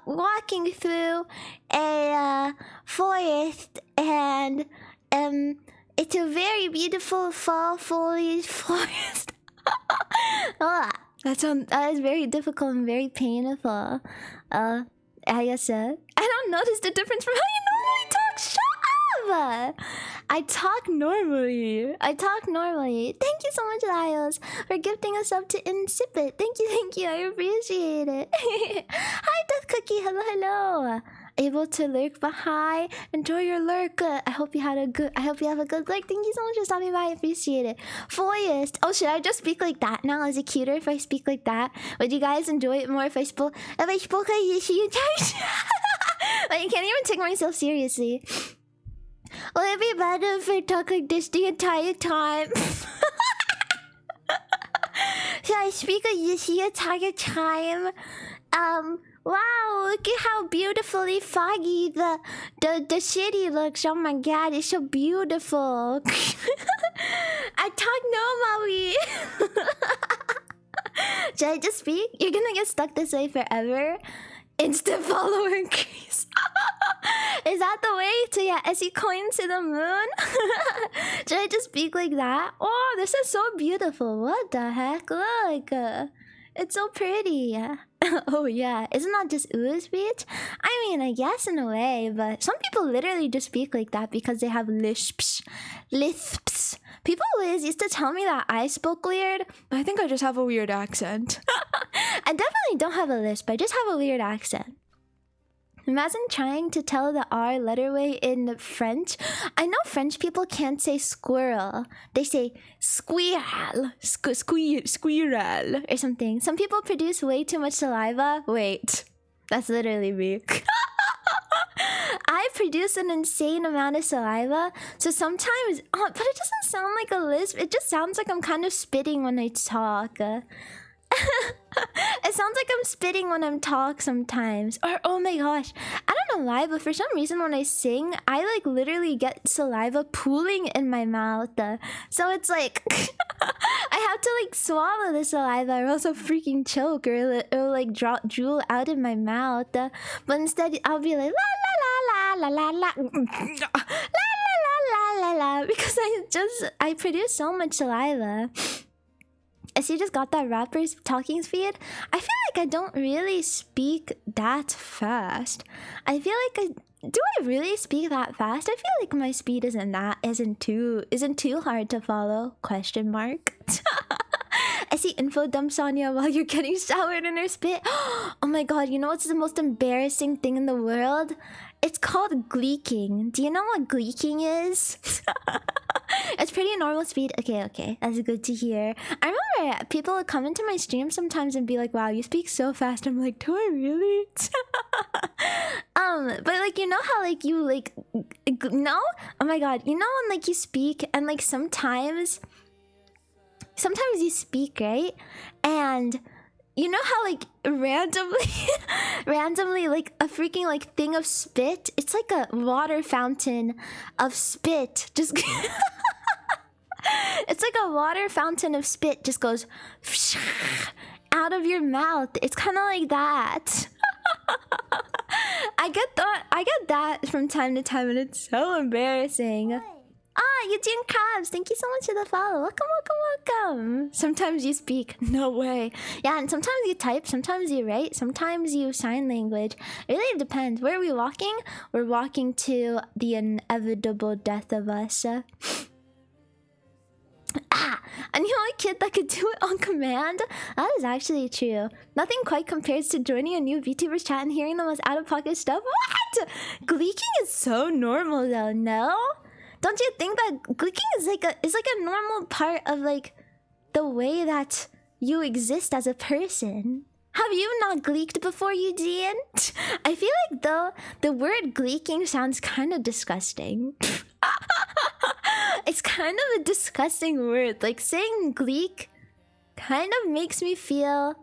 walking through a forest, and it's a very beautiful fall foliage forest. That is very difficult and very painful. I guess I don't notice the difference from how you normally talk. Shut up! I talk normally. Thank you so much, Lyles, for gifting us up to Insipid. Thank you. I appreciate it. Hi, Death Cookie. Hello. Able to lurk, but hi. Enjoy your lurk. I hope you have a good lurk. Thank you so much for stopping by. I appreciate it. Forest. Oh, should I just speak like that now? Is it cuter if I speak like that? Would you guys enjoy it more if I spoke like you? Like, I can't even take myself seriously. Will it be better if I talk like this the entire time? Should I speak like this the entire time? Wow, look at how beautifully foggy the city looks. Oh my god, it's so beautiful. I talk normally. Should I just speak? You're gonna get stuck this way forever. Instant follower increase. Is that the way to get SE coins to the moon? Should I just speak like that? Oh, this is so beautiful. What the heck? Look. It's so pretty. Oh yeah, isn't that just ooze speech? I mean, I guess in a way, but some people literally just speak like that because they have lisps. People always used to tell me that I spoke weird, but I think I just have a weird accent. I definitely don't have a lisp, I just have a weird accent. Imagine trying to tell the R letterway in French. I know French people can't say squirrel. They say squirrel, squirrel or something. Some people produce way too much saliva. Wait, that's literally me. I produce an insane amount of saliva, so sometimes, but it doesn't sound like a lisp. It just sounds like I'm kind of spitting when I talk. It sounds like I'm spitting when I'm talk sometimes. Or oh my gosh, I don't know why, but for some reason when I sing, I like literally get saliva pooling in my mouth. So it's like I have to like swallow the saliva or else I'll freaking choke, or it'll like drool out of my mouth. But instead I'll be like la la la la la la la la la la, because I produce so much saliva. As you just got that rapper's talking speed, I feel like I don't really speak that fast. I feel like do I really speak that fast? I feel like my speed isn't too hard to follow. Question mark. I see info dump Sonia while you're getting showered in her spit. Oh my god, you know what's the most embarrassing thing in the world? It's called gleeking. Do you know what gleeking is? It's pretty normal speed. Okay. That's good to hear. I remember people would come into my stream sometimes and be like, wow, you speak so fast. I'm like, do I really? But like, you know how like you like, no? Oh my god, you know when like you speak and like sometimes you speak, right? And you know how like randomly like a freaking like thing of spit, it's like a water fountain of spit just it's like a water fountain of spit just goes out of your mouth. It's kind of like that. I get that from time to time, and it's so embarrassing. Eugene Krabs, thank you so much for the follow. Welcome. Sometimes you speak. No way. Yeah, and sometimes you type, sometimes you write, sometimes you sign language. It really depends. Where are we walking? We're walking to the inevitable death of us. And the only kid that could do it on command? That is actually true. Nothing quite compares to joining a new VTuber's chat and hearing the most out-of-pocket stuff. What? Gleeking is so normal though, no? Don't you think that gleeking is like a normal part of like the way that you exist as a person? Have you not gleeked before, Eugene? I feel like the word gleeking sounds kind of disgusting. It's kind of a disgusting word. Like saying gleek kind of makes me feel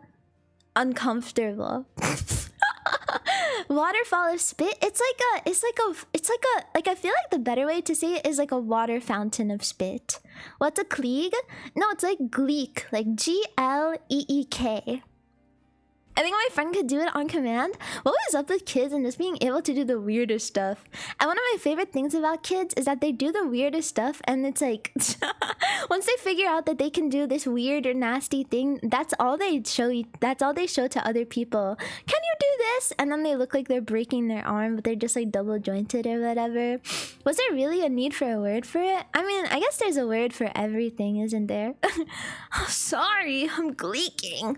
uncomfortable. Waterfall of spit. It's like I feel like the better way to say it is like a water fountain of spit. What's a Kleeg? No, it's like gleek, like Gleek. I think my friend could do it on command. What was up with kids and just being able to do the weirdest stuff? And one of my favorite things about kids is that they do the weirdest stuff, and it's like once they figure out that they can do this weird or nasty thing, that's all they show you. That's all they show to other people. Can you do this? And then they look like they're breaking their arm, but they're just like double jointed or whatever. Was there really a need for a word for it? I mean, I guess there's a word for everything, isn't there? Oh, sorry, I'm gleeking.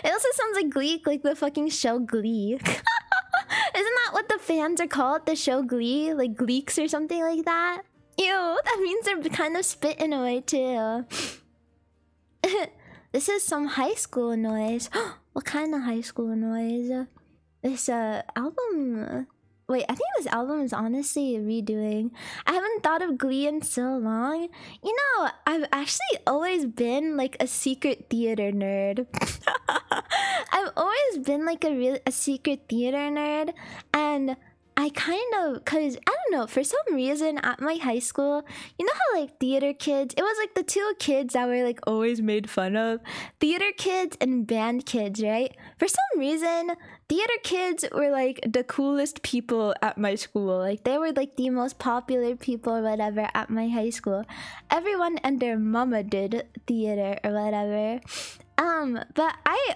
It also sounds like Gleek, like the fucking show Glee. Isn't that what the fans are called? The show Glee? Like Gleeks or something like that? Ew, that means they're kind of spit in a way too. This is some high school noise. What kind of high school noise? This album... Wait, I think this album is honestly redoing. I haven't thought of Glee in so long. You know, I've actually always been like a secret theater nerd. I've always been like a secret theater nerd, and I kind of, cause I don't know, for some reason at my high school, you know how like theater kids, it was like the two kids that were like always made fun of, theater kids and band kids, right? For some reason, theater kids were like the coolest people at my school. Like they were like the most popular people or whatever at my high school. Everyone and their mama did theater or whatever. But I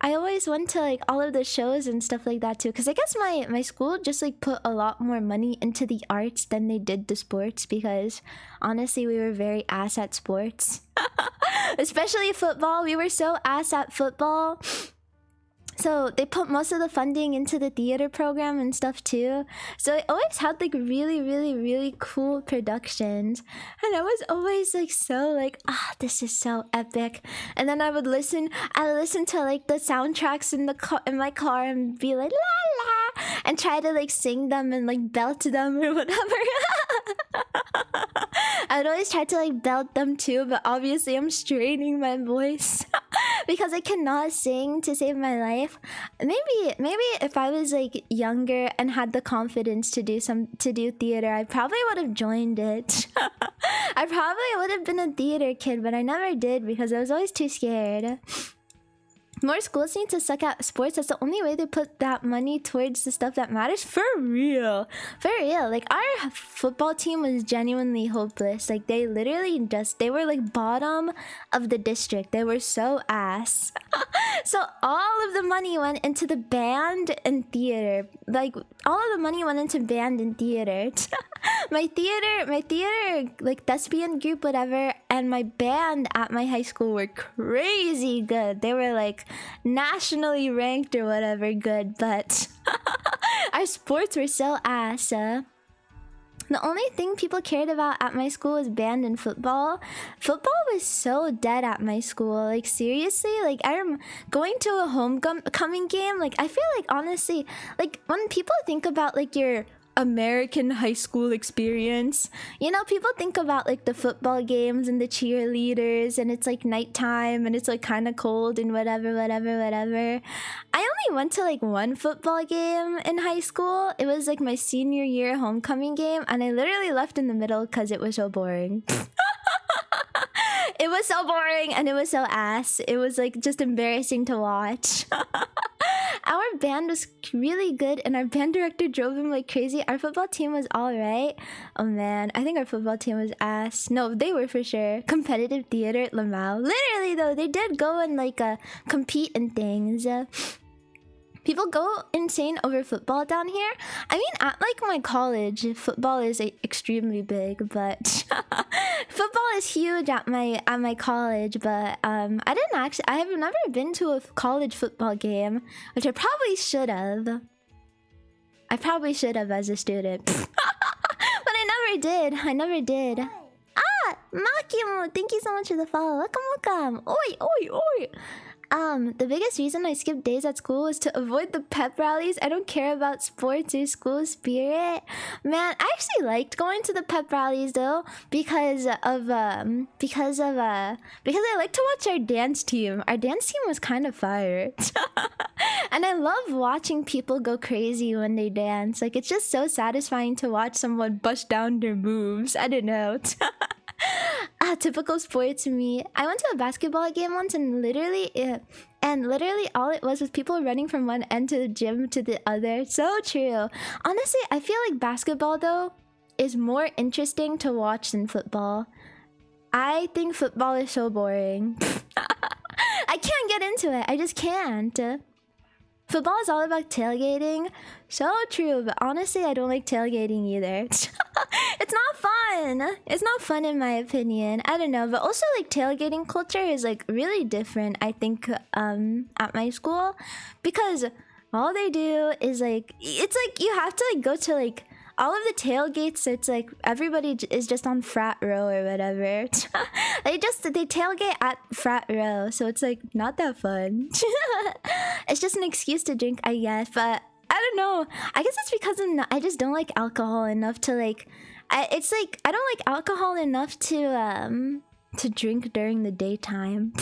always went to like all of the shows and stuff like that too, because I guess my school just like put a lot more money into the arts than they did the sports, because honestly we were very ass at sports. Especially football. We were so ass at football. So they put most of the funding into the theater program and stuff too. So I always had like really cool productions. And I was always like so like, this is so epic. And then I would listen to like the soundtracks in my car and be like la la, and try to like sing them and like belt them or whatever. I would always try to like belt them too, but obviously I'm straining my voice because I cannot sing to save my life. Maybe if I was like younger and had the confidence to do theater, I probably would have joined it. I probably would have been a theater kid, but I never did because I was always too scared. More schools need to suck at sports. That's the only way they put that money towards the stuff that matters. For real. Like our football team was genuinely hopeless. Like they literally they were like bottom of the district. They were so ass. So all of the money went into the band and theater. Like all of the money went into band and theater. my theater like thespian group, whatever, and my band at my high school were crazy good. They were like nationally ranked or whatever good, but our sports were so ass. The only thing people cared about at my school was band and football. Football was so dead at my school. Like seriously, like I'm going to a homecoming game. Like I feel like honestly, like when people think about like your American high school experience, you know, people think about like the football games and the cheerleaders, and it's like nighttime and it's like kind of cold and whatever. I only went to like one football game in high school. It was like my senior year homecoming game, and I literally left in the middle because it was so boring. It was so boring and it was so ass. It was like just embarrassing to watch. Our band was really good and our band director drove him like crazy. Our football team was alright. Oh man, I think our football team was ass. No, they were for sure. Competitive theater at Lamau. Literally though, they did go and like compete in things. People go insane over football down here. I mean, at like my college, football is extremely big, but football is huge at my college. But I have never been to a college football game, which I probably should have. I probably should have as a student, but I never did. I never did. Ah, Makimo, thank you so much for the follow. Welcome. Oi, oi, oi. The biggest reason I skipped days at school was to avoid the pep rallies. I don't care about sports or school spirit. Man, I actually liked going to the pep rallies though because I like to watch our dance team. Our dance team was kind of fire. And I love watching people go crazy when they dance. Like, it's just so satisfying to watch someone bust down their moves. I don't know. Typical sport to me. I went to a basketball game once and literally all it was people running from one end to the gym to the other. So true. Honestly, I feel like basketball though is more interesting to watch than football. I think football is so boring. I can't get into it. I just can't. Football is all about tailgating. So true, but honestly, I don't like tailgating either. It's not fun. It's not fun in my opinion. I don't know, but also like tailgating culture is like really different, I think, at my school, because all they do is like, it's like you have to like go to like all of the tailgates. It's like everybody is just on frat row or whatever. they tailgate at frat row, so it's like not that fun. It's just an excuse to drink, I guess. But I don't know. I guess it's because I just don't like alcohol enough to like. It's like I don't like alcohol enough to drink during the daytime.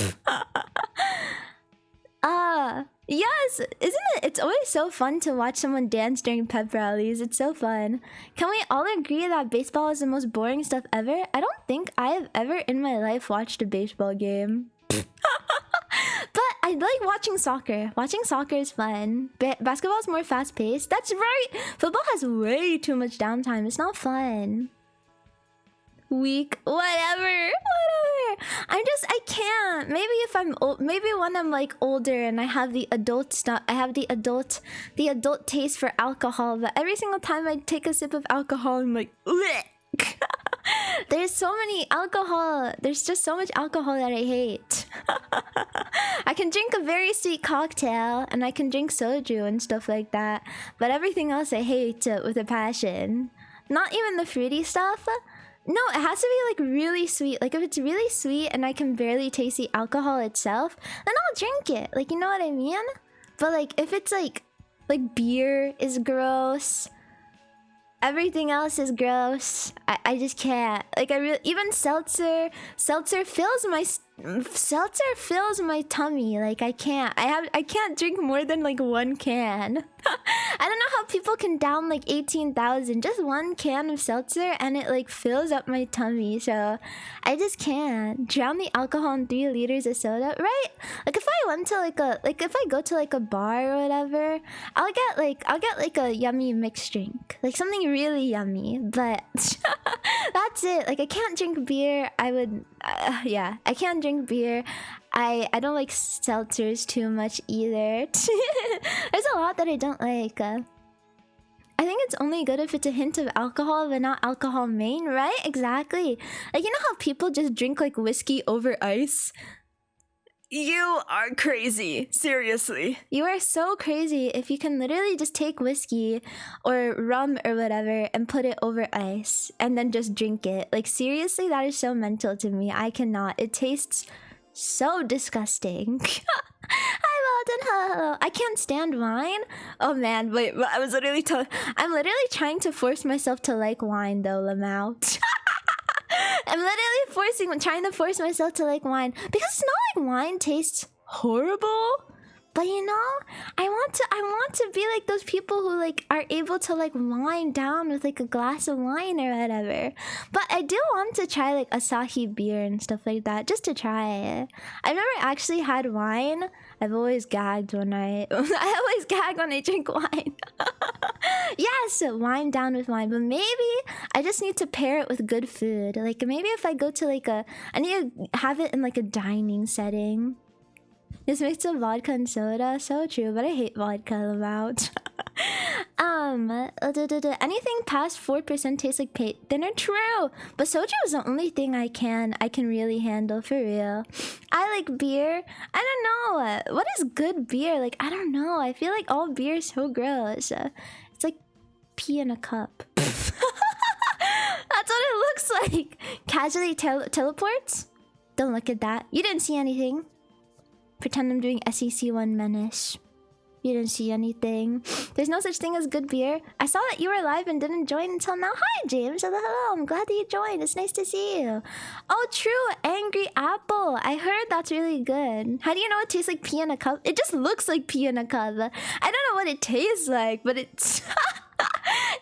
Yes, isn't it? It's always so fun to watch someone dance during pep rallies. It's so fun. Can we all agree that baseball is the most boring stuff ever? I don't think I have ever in my life watched a baseball game. But I like watching soccer. Watching soccer is fun. Basketball is more fast-paced. That's right. Football has way too much downtime. It's not fun. Weak, whatever. I can't. Maybe if I'm old, maybe when I'm like older and I have the adult stuff, I have the adult taste for alcohol. But every single time I take a sip of alcohol, I'm like, bleh. There's so many alcohol. There's just so much alcohol that I hate. I can drink a very sweet cocktail and I can drink soju and stuff like that, but everything else I hate with a passion. Not even the fruity stuff. No, it has to be like really sweet. Like if it's really sweet and I can barely taste the alcohol itself, then I'll drink it. Like, you know what I mean? But like if it's like beer is gross, everything else is gross. I just can't. Like even seltzer fills my tummy. Like I can't drink more than like one can. I don't know how people can down like 18,000 just one can of seltzer and it like fills up my tummy. So I just can't drown the alcohol in 3 liters of soda, right? Like if I went to if I go to like a bar or whatever, I'll get like a yummy mixed drink, like something really yummy. But that's it. Like I can't drink beer. I can't drink beer. I don't like seltzers too much either. There's a lot that I don't like. I think it's only good if it's a hint of alcohol, but not alcohol main, right? Exactly. Like, you know how people just drink like whiskey over ice? You are crazy. Seriously. You are so crazy if you can literally just take whiskey or rum or whatever and put it over ice and then just drink it. Like, seriously, that is so mental to me. I cannot. It tastes so disgusting. Hi, Walden. Hello. I can't stand wine. Oh man, wait. I'm literally trying to force myself to like wine though, Lamau. I'm literally trying to force myself to like wine because it's not like wine tastes horrible. But you know, I want to be like those people who like are able to like wind down with like a glass of wine or whatever. But I do want to try like Asahi beer and stuff like that just to try it. I've never actually had wine. I've always gagged when I always gag when I drink wine. Yes, wind down with wine, but maybe I just need to pair it with good food. Like maybe if I go to like I need to have it in like a dining setting. It's mixed with vodka and soda. So true, but I hate vodka about. Anything past 4% tastes like dinner. True, but soju is the only thing I can really handle for real. I like beer. I don't know what is good beer. Like I don't know. I feel like all beer is so gross. It's like pee in a cup. That's what it looks like. Casually teleports. Don't look at that. You didn't see anything. Pretend I'm doing SEC1 Menace. You didn't see anything. There's no such thing as good beer. I saw that you were live and didn't join until now. Hi, James. Hello. I'm glad that you joined. It's nice to see you. Oh, true. Angry Apple. I heard that's really good. How do you know it tastes like pee in a cup? It just looks like pee in a cup. I don't know what it tastes like, but it's...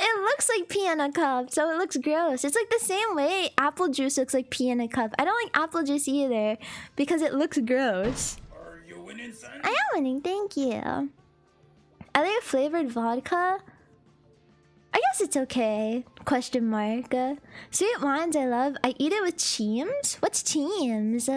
It looks like pee in a cup, so it looks gross. It's like the same way apple juice looks like pee in a cup. I don't like apple juice either because it looks gross. Are you winning, son? I am winning, thank you. I like flavored vodka. I guess it's okay. Question mark. Sweet wines I love. I eat it with Teams. What's Teams?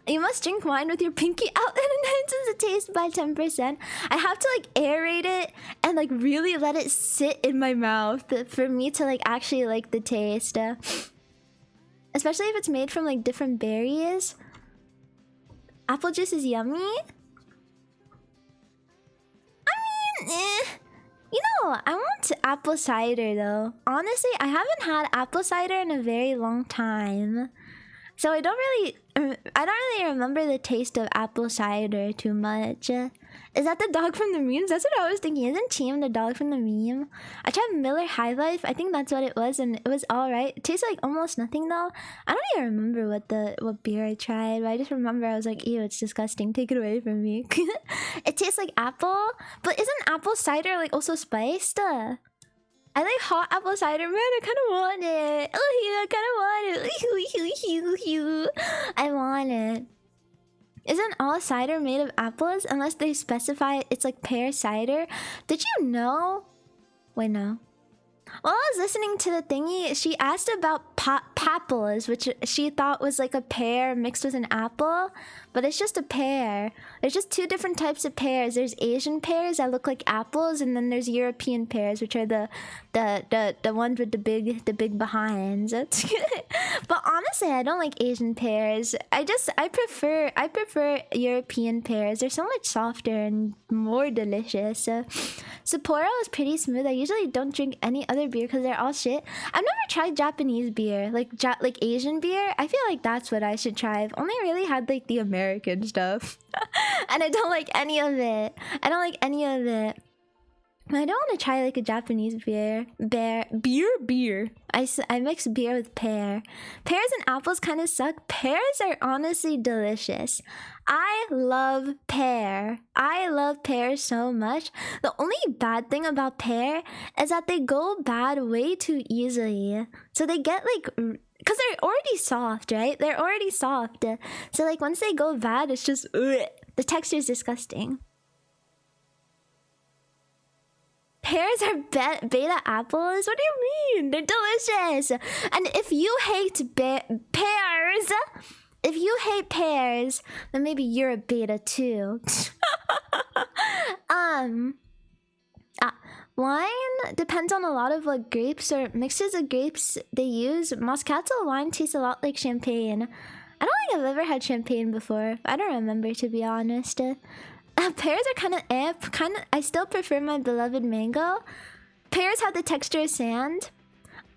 You must drink wine with your pinky out. It enhances the taste by 10%. I have to like aerate it and like really let it sit in my mouth for me to like actually like the taste. Especially if it's made from like different berries. Apple juice is yummy. I mean, you know, I want apple cider though. Honestly, I haven't had apple cider in a very long time. So I don't really remember the taste of apple cider too much. Is that the dog from the memes? That's what I was thinking. Isn't Team the dog from the meme? I tried Miller High Life. I think that's what it was, and it was alright. It tastes like almost nothing though. I don't even remember what beer I tried, but I just remember I was like, ew, it's disgusting. Take it away from me. It tastes like apple, but isn't apple cider like also spiced? I like hot apple cider, man. I kind of want it. Oh, I kind of want it. I want it. Isn't all cider made of apples unless they specify it's like pear cider? Did you know? Wait, no. While I was listening to the thingy, she asked about papples, which she thought was like a pear mixed with an apple, but it's just a pear. There's just two different types of pears. There's Asian pears that look like apples, and then there's European pears, which are the ones with the big behinds. But honestly, I don't like Asian pears. I prefer European pears. They're so much softer and more delicious. Sapporo is pretty smooth. I usually don't drink any other beer because they're all shit. I've never tried Japanese beer, like Asian beer. I feel like that's what I should try. I've only really had like the American stuff, and I don't like any of it. I don't want to try like a Japanese beer. I mix beer with pear. Pears and apples kind of suck. Pears are honestly delicious. I love pear. I love pear so much. The only bad thing about pear is that they go bad way too easily. So they get like... Because they're already soft, right? They're already soft. So like once they go bad, it's just... Ugh. The texture is disgusting. Pears are beta apples? What do you mean? They're delicious. And if you hate pears, then maybe you're a beta too. Wine depends on a lot of like grapes or mixes of grapes they use. Moscato wine tastes a lot like champagne. I don't think I've ever had champagne before. I don't remember, to be honest. Pears are kind of I still prefer my beloved mango. Pears have the texture of sand.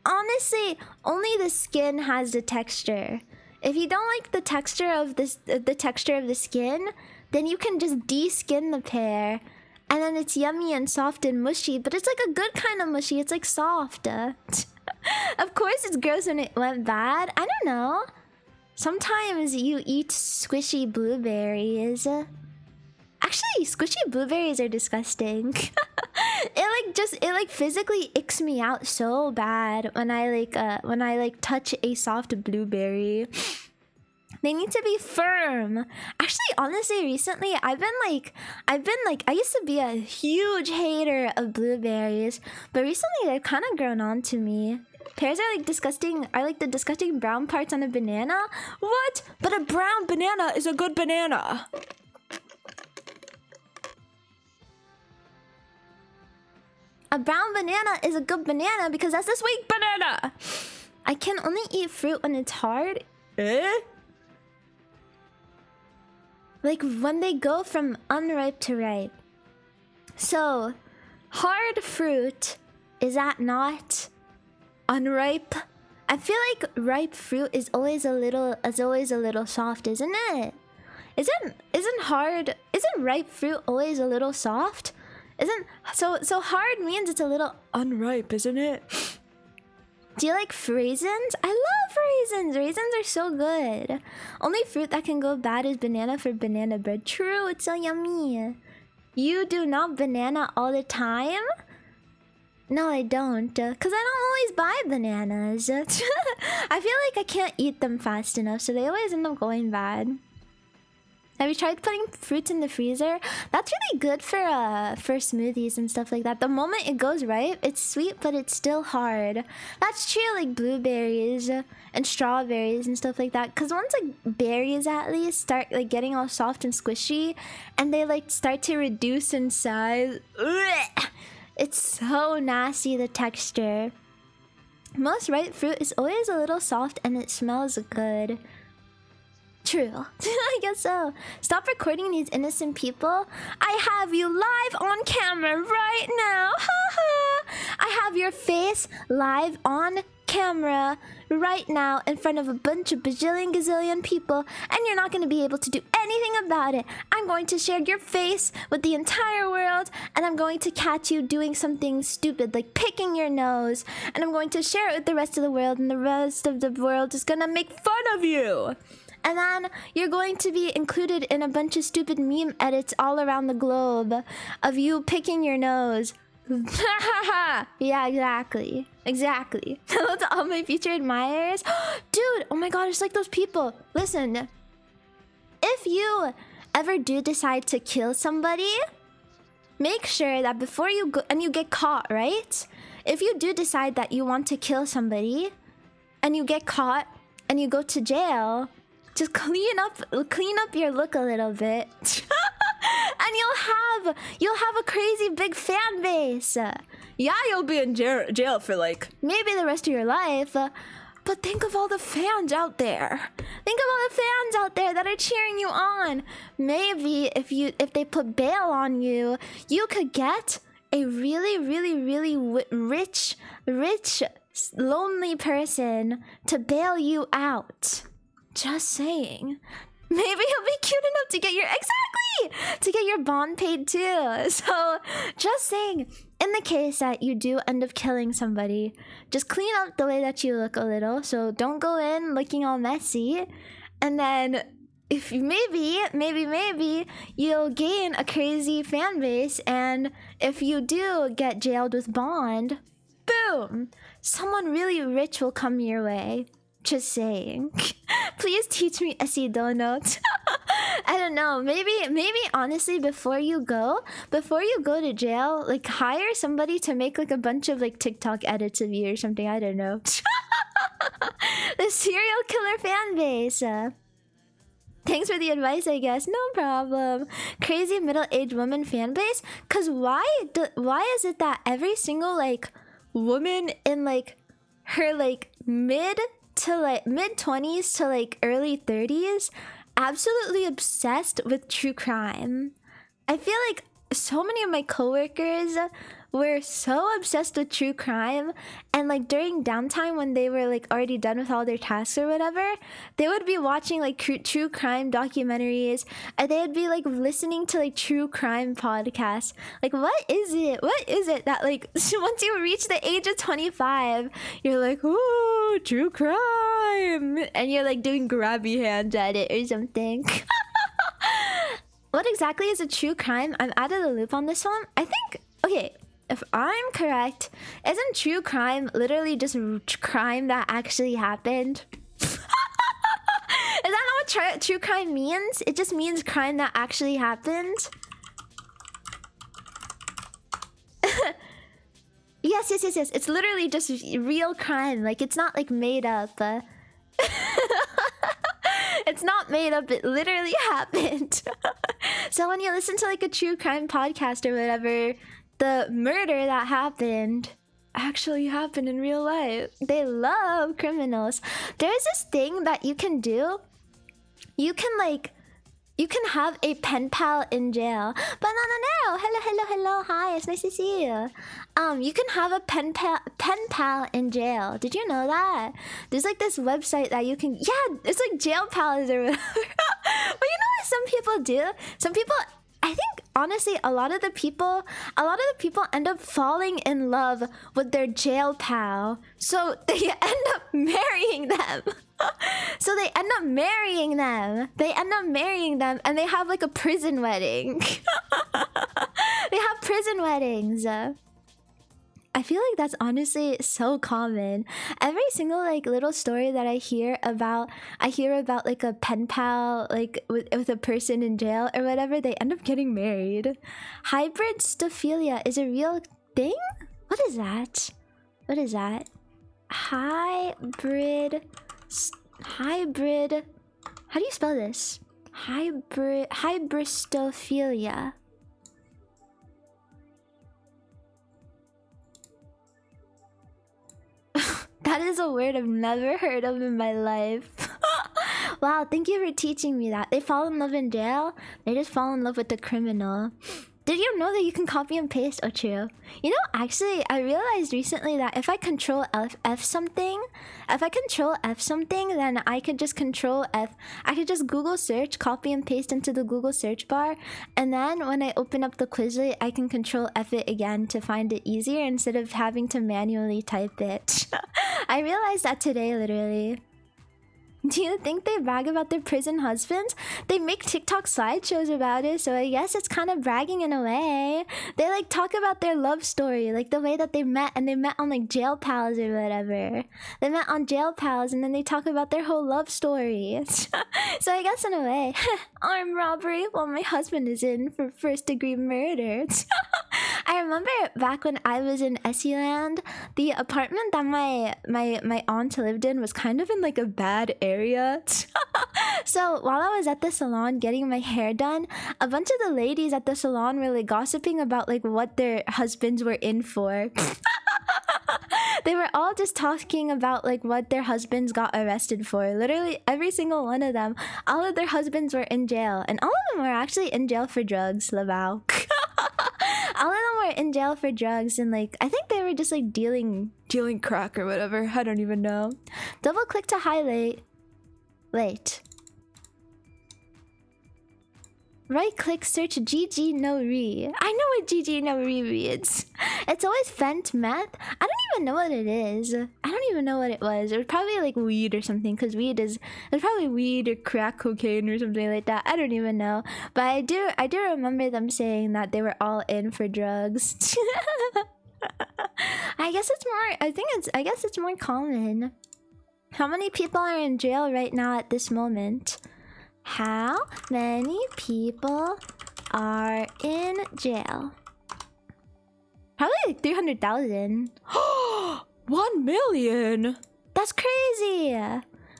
Honestly, only the skin has the texture. If you don't like the texture of the skin, then you can just de-skin the pear, and then it's yummy and soft and mushy. But it's like a good kind of mushy. It's like soft. Of course, it's gross when it went bad. I don't know. Sometimes you eat squishy blueberries. Actually, squishy blueberries are disgusting. it physically icks me out so bad when I touch a soft blueberry. They need to be firm. Actually, honestly, recently I used to be a huge hater of blueberries, but recently they've kind of grown on to me. Pears are like disgusting. Are like the disgusting brown parts on a banana. What? But a brown banana is a good banana. A brown banana is a good banana because that's the sweet banana. I can only eat fruit when it's hard. Like when they go from unripe to ripe. So, hard fruit, is that not unripe? I feel like ripe fruit is always a little soft, isn't it? Isn't ripe fruit always a little soft? So hard means it's a little unripe, isn't it? Do you like raisins? I love raisins. Raisins are so good. Only fruit that can go bad is banana for banana bread. True, it's so yummy. You do not banana all the time? No, I don't. Because I don't always buy bananas. I feel like I can't eat them fast enough, so they always end up going bad. Have you tried putting fruits in the freezer? That's really good for smoothies and stuff like that. The moment it goes ripe, it's sweet, but it's still hard. That's true, like blueberries and strawberries and stuff like that. Because once like berries at least start like getting all soft and squishy, and they like start to reduce in size, it's so nasty, the texture. Most ripe fruit is always a little soft and it smells good. True. I guess so. Stop recording these innocent people. I have you live on camera right now. I have your face live on camera right now in front of a bunch of bajillion gazillion people, and you're not going to be able to do anything about it. I'm going to share your face with the entire world, and I'm going to catch you doing something stupid like picking your nose, and I'm going to share it with the rest of the world, and the rest of the world is going to make fun of you. And then you're going to be included in a bunch of stupid meme edits all around the globe of you picking your nose. Yeah, exactly. Exactly. Hello to all my future admirers. Dude, oh my god, it's like those people. Listen, if you ever do decide to kill somebody, make sure that before you go, and you get caught, right? If you do decide that you want to kill somebody, and you get caught, and you go to jail, just clean up your look a little bit. And you'll have a crazy big fan base. Yeah, you'll be in jail for like maybe the rest of your life. But think of all the fans out there. Think of all the fans out there that are cheering you on. Maybe if they put bail on you, you could get a really rich lonely person to bail you out. Just saying. Maybe he'll be cute enough to get your bond paid too. So, just saying, in the case that you do end up killing somebody, just clean up the way that you look a little. So don't go in looking all messy. And then if maybe you'll gain a crazy fan base, and if you do get jailed with bond, boom, someone really rich will come your way. Just saying. Please teach me SE donuts. I don't know. Maybe honestly, before you go to jail, like hire somebody to make like a bunch of like TikTok edits of you or something. I don't know. The serial killer fan base. Thanks for the advice, I guess. No problem. Crazy middle-aged woman fan base. Cause why is it that every single like woman in like her like mid 20s to like early 30s absolutely obsessed with true crime? I feel like so many of my coworkers were so obsessed with true crime, and like during downtime when they were like already done with all their tasks or whatever, they would be watching like true crime documentaries, and they would be like listening to like true crime podcasts. Like what is it that like once you reach the age of 25 you're like, oh, true crime, and you're like doing grabby hands at it or something. What exactly is a true crime? I'm out of the loop on this one. I think, okay, if I'm correct, isn't true crime literally just crime that actually happened? Is that not what true crime means? It just means crime that actually happened? Yeah, Yes. It's literally just real crime. Like, it's not like made up. It's not made up. It literally happened. So when you listen to like a true crime podcast or whatever, the murder that happened actually happened in real life. They love criminals. There's this thing that you can do. You can have a pen pal in jail. Banana Nero, hello, hi, it's nice to see you. You can have a pen pal in jail. Did you know that? There's like this website that you can, yeah, it's like jail pals or whatever. But you know what some people do? Some people, I think honestly, a lot of the people end up falling in love with their jail pal. So they end up marrying them. So they end up marrying them. And they have like a prison wedding. They have prison weddings. I feel like that's honestly so common. Every single like little story that I hear about like a pen pal like with a person in jail or whatever, they end up getting married. Hybrid stophilia is a real thing? What is that? Hybrid. How do you spell this? Hybristophilia. That is a word I've never heard of in my life. Wow, thank you for teaching me that. They fall in love in jail. They just fall in love with the criminal. Did you know that you can copy and paste? Oh, true. You know, actually, I realized recently that if I control F something, then I could just control F. I could just Google search, copy and paste into the Google search bar. And then when I open up the Quizlet, I can control F it again to find it easier instead of having to manually type it. I realized that today, literally. Do you think they brag about their prison husbands? They make TikTok slideshows about it, so I guess it's kind of bragging in a way. They like talk about their love story, like the way that they met, and they met on like Jail Pals or whatever. They met on Jail Pals, and then they talk about their whole love story. So I guess in a way, armed robbery while my husband is in for first-degree murder. I remember back when I was in Essieland, the apartment that my aunt lived in was kind of in like a bad area. So while I was at the salon getting my hair done, a bunch of the ladies at the salon were like gossiping about like what their husbands were in for. They were all just talking about like what their husbands got arrested for. Literally every single one of them, all of their husbands were in jail, and all of them were actually in jail for drugs, Lavau. All of them were in jail for drugs, and like I think they were just like dealing crack or whatever. I don't even know. Double click to highlight. Late. Right click, search GG no re. I know what GG no re reads. It's always Fent meth. I don't even know what it is. I don't even know what it was. It was probably like weed or something, because it's probably weed or crack cocaine or something like that. I don't even know. But I do remember them saying that they were all in for drugs. I guess it's more common. How many people are in jail right now at this moment? How many people are in jail? Probably like 300,000. 1 million? That's crazy.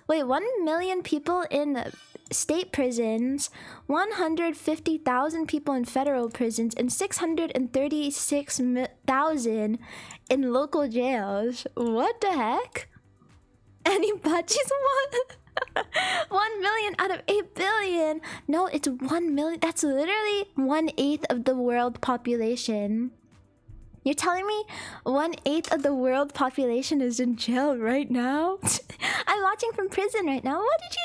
Wait, 1 million people in state prisons, 150,000 people in federal prisons, and 636,000 in local jails. What the heck? Any budgies? 1 million out of 8 billion. No, it's 1 million. That's literally 1/8 of the world population. You're telling me 1/8 of the world population is in jail right now? I'm watching from prison right now. What did you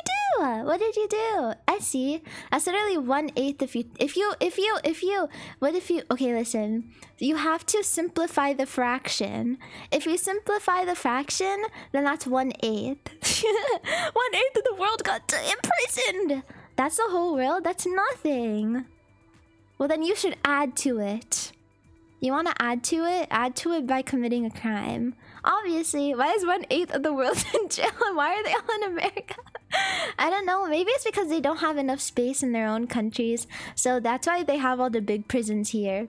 do? I see. That's literally 1/8. Okay, listen. You have to simplify the fraction. If you simplify the fraction, then that's 1/8. 1/8 of the world got imprisoned. That's the whole world? That's nothing. Well, then you should add to it. You want to add to it? Add to it by committing a crime. Obviously, why is 1/8 of the world in jail and why are they all in America? I don't know. Maybe it's because they don't have enough space in their own countries. So that's why they have all the big prisons here.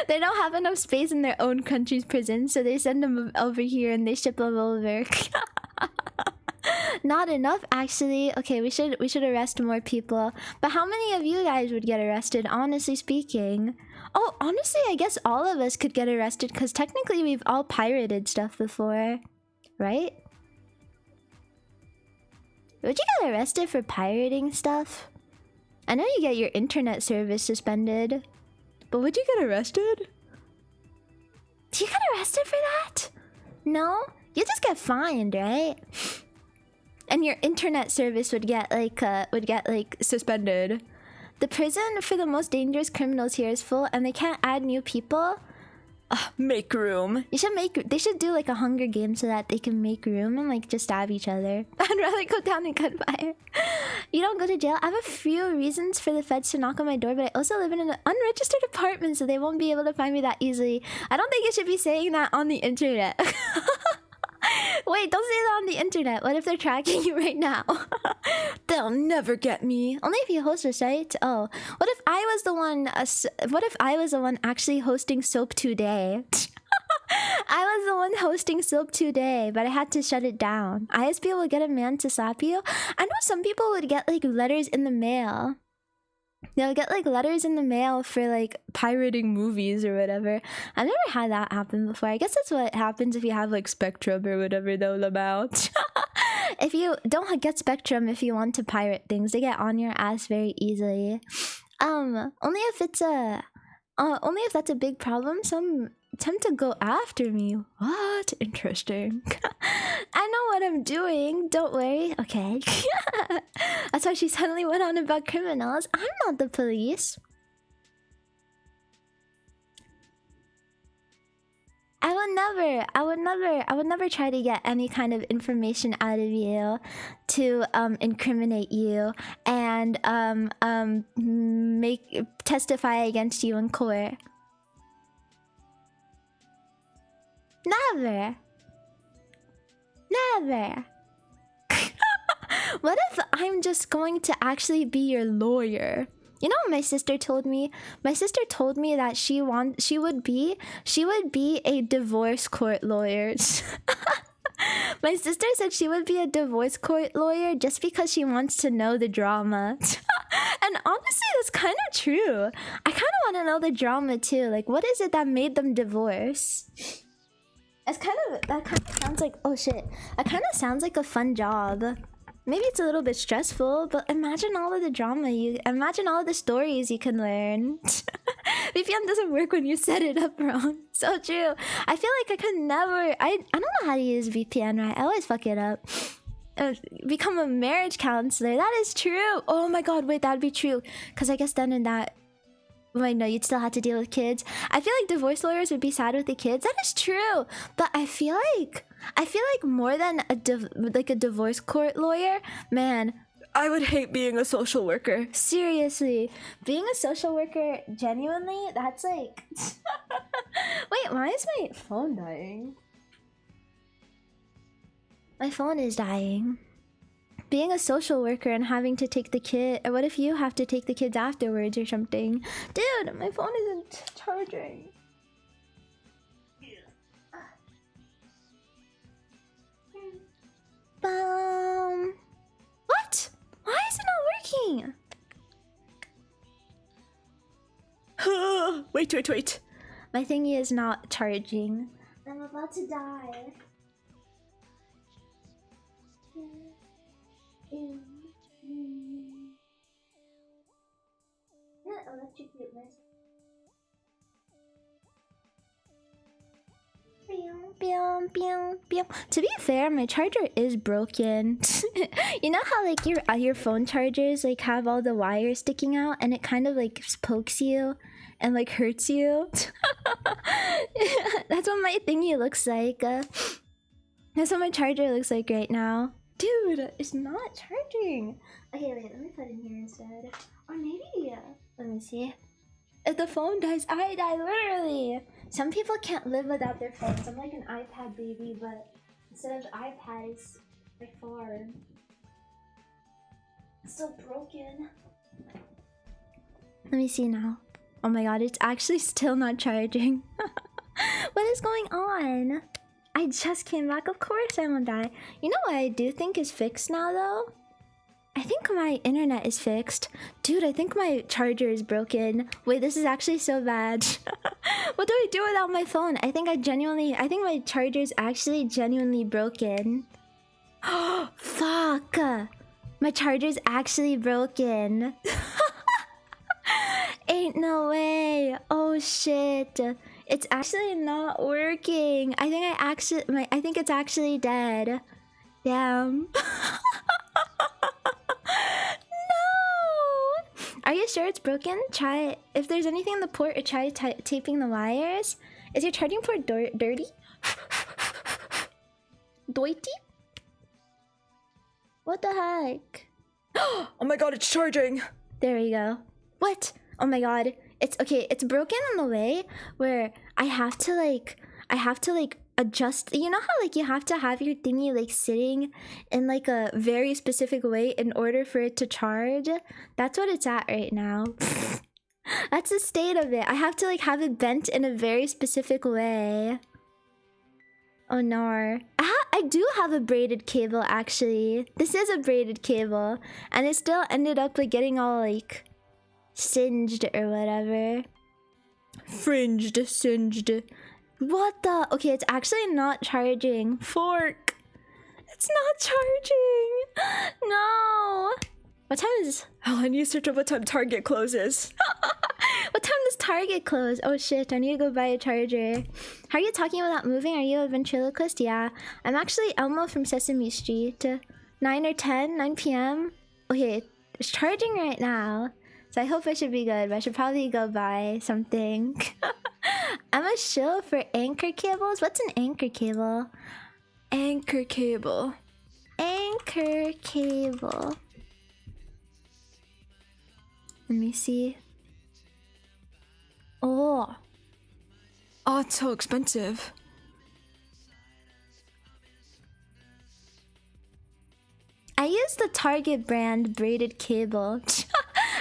They don't have enough space in their own country's prisons. So they send them over here and they ship them over. Not enough, actually. Okay, we should arrest more people. But how many of you guys would get arrested, honestly speaking? Oh, honestly, I guess all of us could get arrested because technically we've all pirated stuff before, right? Would you get arrested for pirating stuff? I know you get your internet service suspended, but would you get arrested? Do you get arrested for that? No? You just get fined, right? And your internet service would get like suspended. The prison for the most dangerous criminals here is full and they can't add new people. Make room. They should do like a Hunger Game so that they can make room and like just stab each other. I'd rather go down and gunfire. You don't go to jail. I have a few reasons for the feds to knock on my door, but I also live in an unregistered apartment, so they won't be able to find me that easily. I don't think you should be saying that on the internet. Wait, don't say that on the internet. What if they're tracking you right now? They'll never get me. Only if you host a site. Oh, what if I was the one? What if I was the one actually hosting Soap Today? I was the one hosting Soap Today, but I had to shut it down. ISP will get a man to slap you. I know some people would get like letters in the mail. They'll get like letters in the mail for like pirating movies or whatever. I've never had that happen before. I guess that's what happens if you have like Spectrum or whatever though, Lamount. If you don't get Spectrum, if you want to pirate things, they get on your ass very easily. Only if that's a big problem, some tend to go after me. What? Interesting. I know what I'm doing. Don't worry. Okay. That's why she suddenly went on about criminals. I'm not the police. I would never try to get any kind of information out of you to incriminate you and testify against you in court. Never. What if I'm just going to actually be your lawyer? You know what my sister told me? My sister told me that she would be a divorce court lawyer. My sister said she would be a divorce court lawyer just because she wants to know the drama. And honestly, that's kind of true. I kind of want to know the drama too. Like, what is it that made them divorce? That kind of sounds like, oh shit. That kind of sounds like a fun job. Maybe it's a little bit stressful, but imagine all of the drama imagine all of the stories you can learn. VPN doesn't work when you set it up wrong. So true. I feel like I could never. I don't know how to use VPN right. I always fuck it up. Become a marriage counselor. That is true. Oh my god, wait, that'd be true. Because I guess then in that. Wait, no, you'd still have to deal with kids. I feel like divorce lawyers would be sad with the kids. That is true. But I feel like more than a divorce court lawyer, man, I would hate being a social worker. Seriously. Being a social worker, genuinely, that's like... Wait, why is my phone dying? My phone is dying. Being a social worker and having to take the kid... What if you have to take the kids afterwards or something? Dude, my phone isn't charging. What? Why is it not working? Wait. My thingy is not charging. I'm about to die. Electrocute myself. To be fair, my charger is broken. You know how like your phone chargers like have all the wires sticking out and it kind of like pokes you and like hurts you? That's what my thingy looks like. That's what my charger looks like right now. Dude, it's not charging. Okay, wait, let me put it in here instead. Or maybe, let me see. If the phone dies, I die, literally. Some people can't live without their phones. I'm like an iPad baby, but instead of iPad, it's my phone. So broken. Let me see now. Oh my god, it's actually still not charging. What is going on? I just came back. Of course I won't die. You know what I do think is fixed now though? I think my internet is fixed. Dude, I think my charger is broken. Wait, this is actually so bad. What do I do without my phone? I think my charger is actually genuinely broken. Fuck. My charger's actually broken. Ain't no way. Oh shit. It's actually not working. I think it's actually dead. Damn. No. Are you sure it's broken? Try if there's anything in the port, try taping the wires. Is your charging port dirty? Doity? What the heck? Oh my god, it's charging! There we go. What? Oh my god. It's okay, it's broken in the way where I have to adjust. You know how like you have to have your thingy like sitting in like a very specific way in order for it to charge? That's what it's at right now. That's the state of it. I have to like have it bent in a very specific way. Oh no. I do have a braided cable actually. This is a braided cable. And it still ended up like getting all like singed or whatever. Fringed, singed. What the? Okay, it's actually not charging. Fork. It's not charging. No. What time is... Oh, I need to search up what time Target closes. What time does Target close? Oh shit, I need to go buy a charger. How are you talking without moving? Are you a ventriloquist? Yeah. I'm actually Elmo from Sesame Street. 9 or 10? 9 p.m.? Okay, it's charging right now. So I hope I should be good, but I should probably go buy something. I'm a shill for anchor cables. What's an anchor cable? Anchor cable. Anchor cable. Let me see. Oh. Oh, it's so expensive. I use the Target brand braided cable.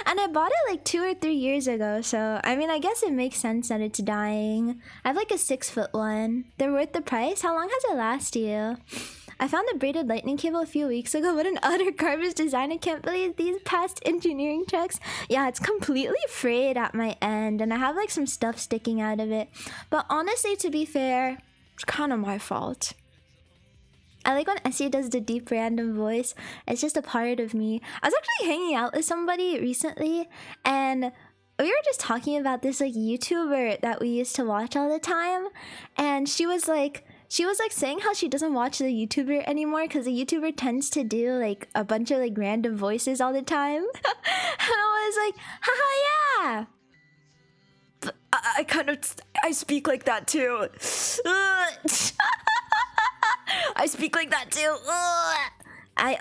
And I bought it like 2 or 3 years ago, so I mean, I guess it makes sense that it's dying. I have like a 6-foot one. They're worth the price? How long has it last you? I found a braided lightning cable a few weeks ago. What an utter garbage design. I can't believe these past engineering checks. Yeah, it's completely frayed at my end, and I have like some stuff sticking out of it. But honestly, to be fair, It's kind of my fault. I like when Essie does the deep random voice. It's just a part of me. I was actually hanging out with somebody recently, and we were just talking about this like YouTuber that we used to watch all the time, and she was like saying how she doesn't watch the YouTuber anymore because the YouTuber tends to do like a bunch of like random voices all the time. And I was like, haha, yeah. I speak like that too. I speak like that too. I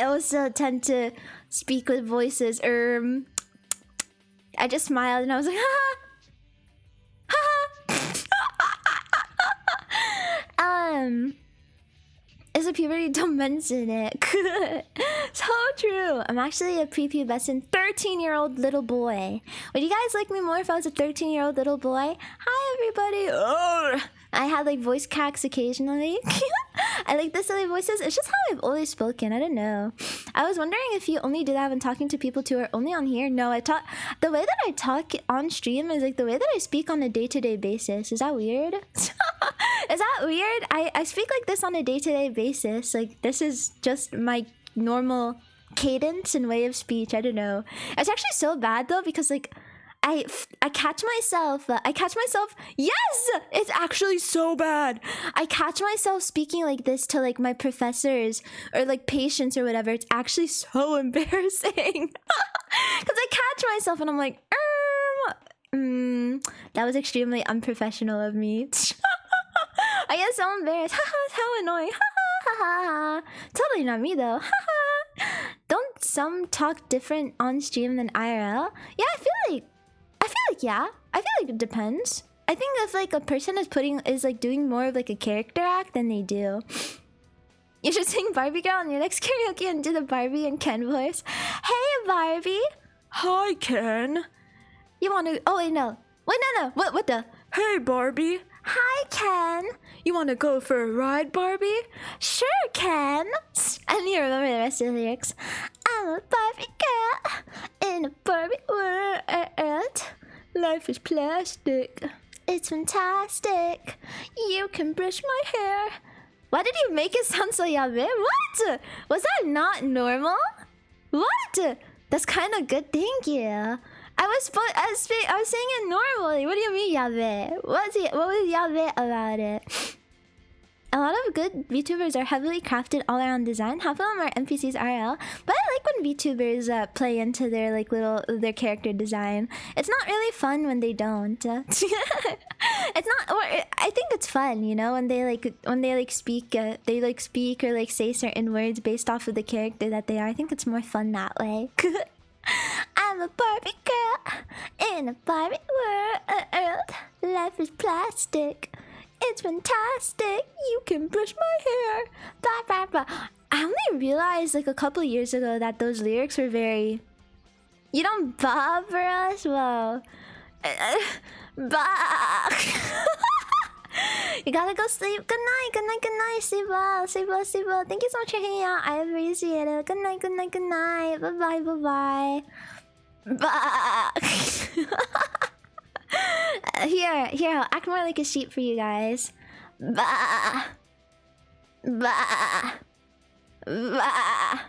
also tend to speak with voices. I just smiled and I was like, ha ha. It's a puberty, don't mention it. So true. I'm actually a prepubescent 13-year-old little boy. Would you guys like me more if I was a 13-year-old little boy? Hi, everybody. Oh, I had like voice cracks occasionally. I like the silly voices. It's just how I've always spoken. I don't know. I was wondering if you only do that when talking to people who are only on here. No, the way that I talk on stream is like the way that I speak on a day-to-day basis. Is that weird? Is that weird? I speak like this on a day-to-day basis. Like this is just my normal cadence and way of speech. I don't know. It's actually so bad though because like I catch myself. Yes, it's actually so bad. I catch myself speaking like this to like my professors or like patients or whatever. It's actually so embarrassing because I catch myself and I'm like, that was extremely unprofessional of me. I get so embarrassed. How annoying. Totally not me though. Don't some talk different on stream than IRL? Yeah, I feel like it depends. I think if like a person is like doing more of like a character act, then they do. You should sing Barbie Girl in your next karaoke and do the Barbie and Ken voice. Hey, Barbie. Hi, Ken. You want to... Oh, wait, no. Wait, no. What the... Hey, Barbie. Hi, Ken. You want to go for a ride, Barbie? Sure, Ken. I need to remember the rest of the lyrics. I'm a Barbie girl in a Barbie world. Life is plastic. It's fantastic. You can brush my hair. Why did you make it sound so yabe? What? Was that not normal? What? That's kind of good. Thank you. I was saying it normally. What do you mean yabe? What was yabe about it? A lot of good VTubers are heavily crafted all-around design. Half of them are NPCs RL, but I like when VTubers play into their their character design. It's not really fun when they don't. It's not. Or I think it's fun, you know, when they speak or like say certain words based off of the character that they are. I think it's more fun that way. I'm a Barbie girl in a Barbie world. Life is plastic. It's fantastic. You can brush my hair. Blah, blah, blah. I only realized like a couple years ago that those lyrics were very... You don't bother us? Whoa. Bah. You gotta go sleep. Good night, good night, good night. Sleep well, sleep well, sleep well. Thank you so much for hanging out. I appreciate it. Good night, good night, good night. Bye-bye, bye-bye. Bah. Here, I'll act more like a sheep for you guys. Bah. Bah. Bah.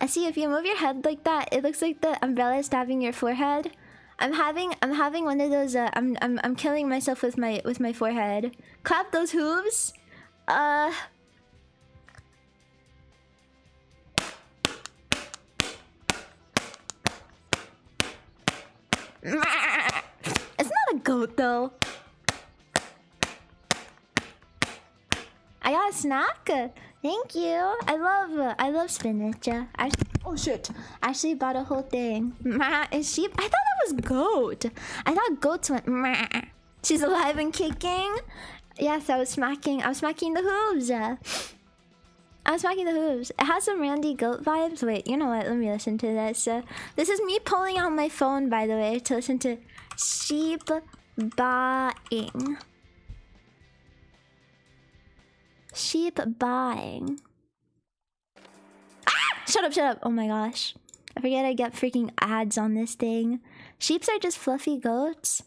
I see if you move your head like that, it looks like the umbrella is stabbing your forehead. I'm having one of those I'm killing myself with my forehead. Clap those hooves. It's not a goat though. I got a snack. Thank you. I love spinach. Oh shit! Actually bought a whole thing. Is sheep? I thought that was goat. I thought goats went. She's alive and kicking. Yes, I was smacking the hooves. I was smacking the hooves. It has some Randy Goat vibes. Wait, you know what? Let me listen to this. This is me pulling out my phone, by the way, to listen to sheep buying. Sheep buying. Ah! Shut up. Oh my gosh. I forget I get freaking ads on this thing. Sheeps are just fluffy goats.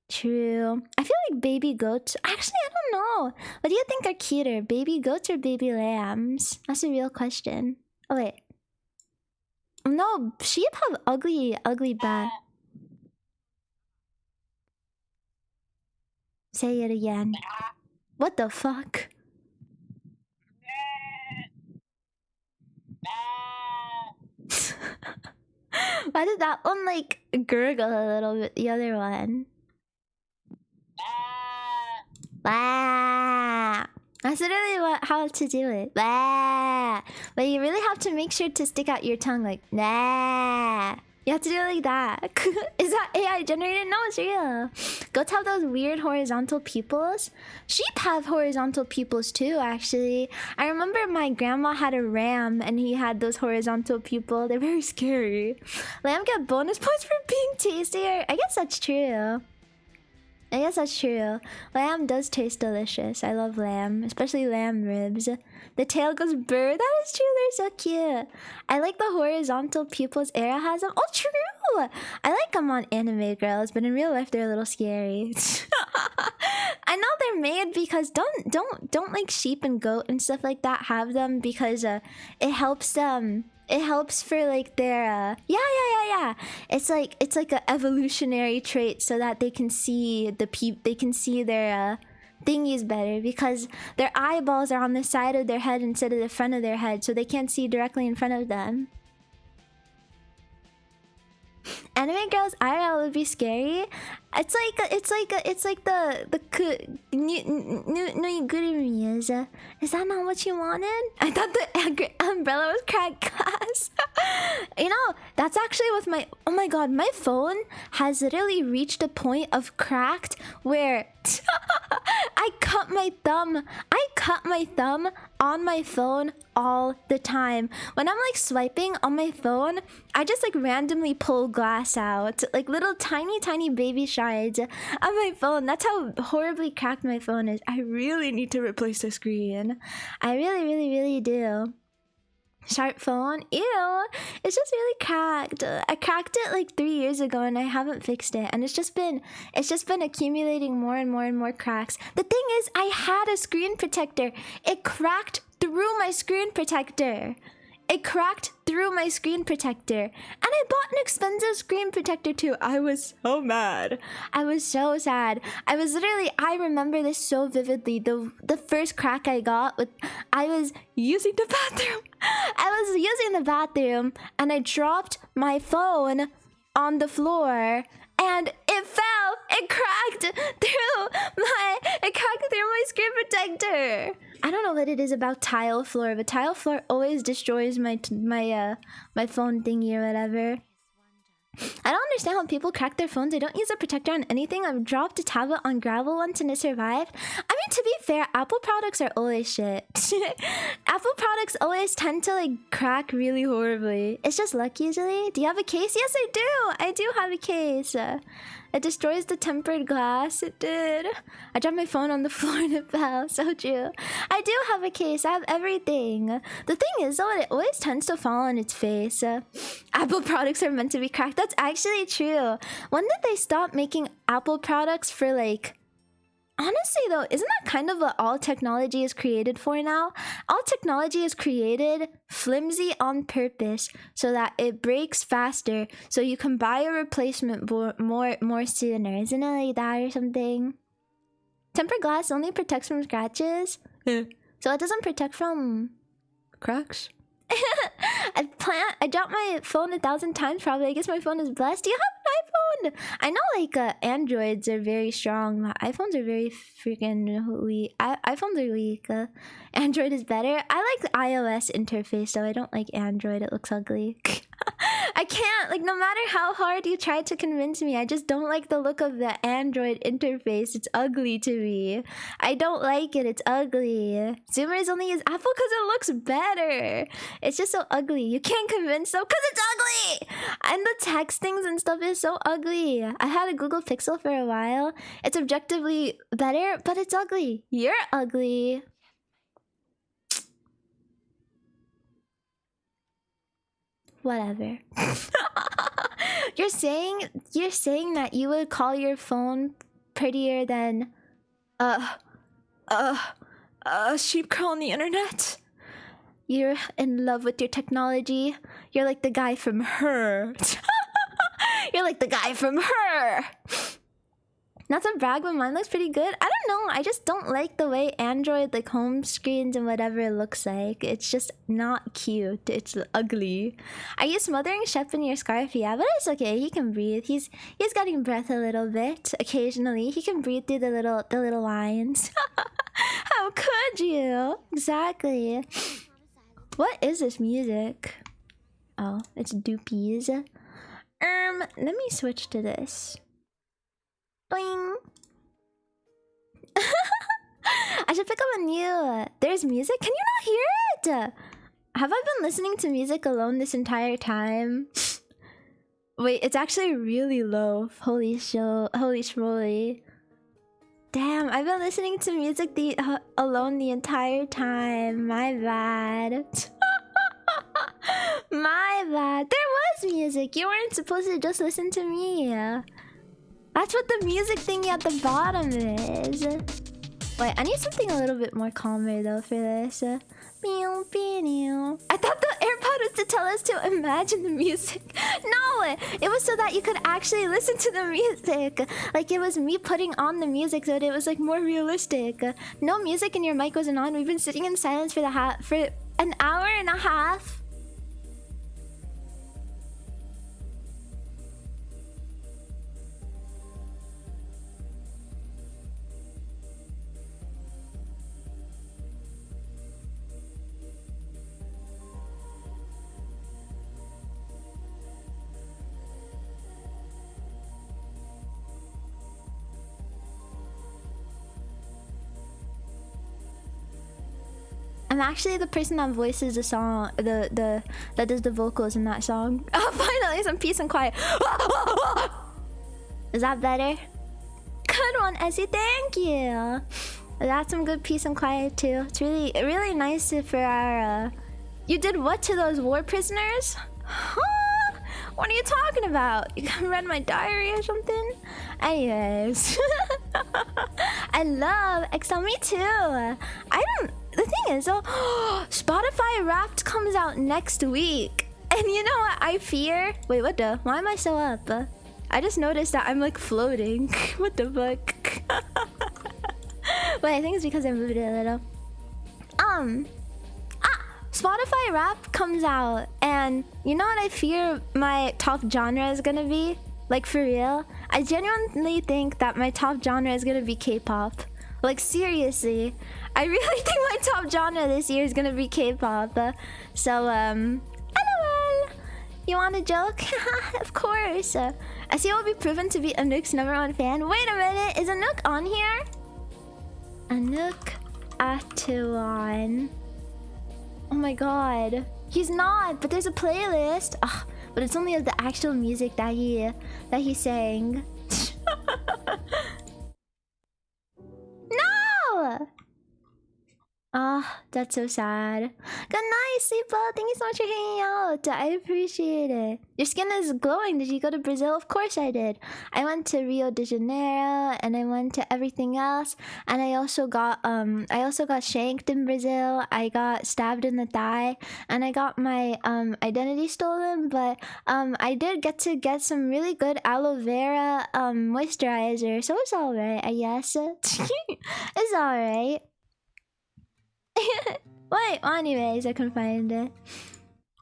True. I feel like baby goats... Actually, I don't know. What do you think are cuter? Baby goats or baby lambs? That's a real question. Oh, wait. No, sheep have ugly back. Say it again. What the fuck? Why did that one like gurgle a little bit? The other one. Bah. That's literally how to do it. Bah. But you really have to make sure to stick out your tongue like nah. You have to do it like that. Is that AI generated? No, it's real. Goats have those weird horizontal pupils. Sheep have horizontal pupils too, actually. I remember my grandma had a ram and he had those horizontal pupils. They're very scary. Lamb get bonus points for being tastier. I guess that's true. Lamb does taste delicious. I love lamb, especially lamb ribs. The tail goes burr. That is true. They're so cute. I like the horizontal pupils Era has them. Oh, true. I like them on anime girls, but in real life they're a little scary. I know they're made because don't like sheep and goat and stuff like that have them because it helps them. It helps for like their yeah. It's like an evolutionary trait so that they can see their thingies better because their eyeballs are on the side of their head instead of the front of their head, so they can't see directly in front of them. Anime girls IRL would be scary. It's like the nuyigurumi is. Is that not what you wanted? I thought the umbrella was cracked glass. You know, that's actually with my. Oh my god, my phone has literally reached a point of cracked where I cut my thumb. I cut my thumb on my phone all the time. When I'm like swiping on my phone, I just like randomly pull glass out, like little tiny baby shards on my phone. That's how horribly cracked my phone is. I really need to replace the screen. I really do. Sharp phone, ew, it's just really cracked. I cracked it like 3 years ago and I haven't fixed it, and it's just been accumulating more and more cracks. The thing is, I had a screen protector. It cracked through my screen protector. It cracked through my screen protector. And I bought an expensive screen protector too. I was so mad. I was so sad. I remember this so vividly. The first crack I got with, I was using the bathroom. And I dropped my phone on the floor and it fell. It cracked through my screen protector. I don't know what it is about tile floor, but tile floor always destroys my phone thingy or whatever. I don't understand how people crack their phones. I don't use a protector on anything. I've dropped a tablet on gravel once and it survived. I mean, to be fair, Apple products are always shit. Apple products always tend to like crack really horribly. It's just luck usually. Do you have a case? Yes, I do. I do have a case. It destroys the tempered glass. It did. I dropped my phone on the floor and it fell. So true. I do have a case. I have everything. The thing is, though, it always tends to fall on its face. Apple products are meant to be cracked. That's actually true. When did they stop making Apple products for like... Honestly, though, isn't that kind of what all technology is created for now? All technology is created flimsy on purpose so that it breaks faster, so you can buy a replacement more sooner. Isn't it like that or something? Tempered glass only protects from scratches, so it doesn't protect from cracks. I dropped my phone 1,000 times probably. I guess my phone is blessed. Do you have an iPhone? I know like Androids are very strong. My iPhones are very freaking weak. iPhones are weak. Android is better. I like the iOS interface though. I don't like Android. It looks ugly. I can't, like, no matter how hard you try to convince me, I just don't like the look of the Android interface. It's ugly to me. I don't like it. It's ugly. Zoomers only use Apple because it looks better. It's just so ugly. You can't convince them because it's ugly. And the textings and stuff is so ugly. I had a Google Pixel for a while. It's objectively better, but it's ugly. You're ugly. Whatever. You're saying that you would call your phone prettier than sheep girl on the internet. You're in love with your technology. You're like the guy from Her. You're like the guy from Her. Not to brag, but mine looks pretty good. I don't know. I just don't like the way Android, like home screens and whatever, looks like. It's just not cute. It's ugly. Are you smothering Shep in your scarf? Yeah, but it's okay. He can breathe. He's getting breath a little bit occasionally. He can breathe through the little lines. How could you? Exactly. What is this music? Oh, it's Doopies. Let me switch to this. Boing. I should pick up a new... There's music? Can you not hear it? Have I been listening to music alone this entire time? Wait, it's actually really low. Holy schmoly. Damn, I've been listening to music alone the entire time. My bad. My bad. There was music. You weren't supposed to just listen to me. That's what the music thingy at the bottom is. Wait, I need something a little bit more calmer though for this. I thought the AirPod was to tell us to imagine the music. No, it was so that you could actually listen to the music. Like it was me putting on the music so that it was like more realistic. No music and your mic wasn't on. We've been sitting in silence for an hour and a half. I'm actually the person that voices the song, the that does the vocals in that song. Oh, finally some peace and quiet. Is that better? Good one, Essie. Thank you. That's some good peace and quiet too. It's really nice for our. You did what to those war prisoners? Huh? What are you talking about? You read my diary or something? Anyways. I love Excel. Me too. I don't. The thing is, though, Spotify Wrapped comes out next week. And you know what I fear? Wait, what the? Why am I so up? I just noticed that I'm like floating. What the fuck? Wait, I think it's because I moved it a little. Spotify Rap comes out, and you know what I fear my top genre is gonna be? Like, for real? I genuinely think that my top genre is gonna be K-pop. Like, seriously. I really think my top genre this year is gonna be K-pop. So, LOL! You want a joke? Of course. I see will be proven to be Anook's #1 fan. Wait a minute, is Anook on here? Anook Atuan. Oh my god. He's not, but there's a playlist. Ugh, but it's only of the actual music that he sang. No! Ah, that's so sad. Good night, Sleepa. Thank you so much for hanging out. I appreciate it. Your skin is glowing. Did you go to Brazil? Of course I did. I went to Rio de Janeiro and I went to everything else. And I also got shanked in Brazil. I got stabbed in the thigh and I got my identity stolen, but I did get to get some really good aloe vera moisturizer. So it's alright, I guess. It's alright. Wait, well, anyways, I can find it.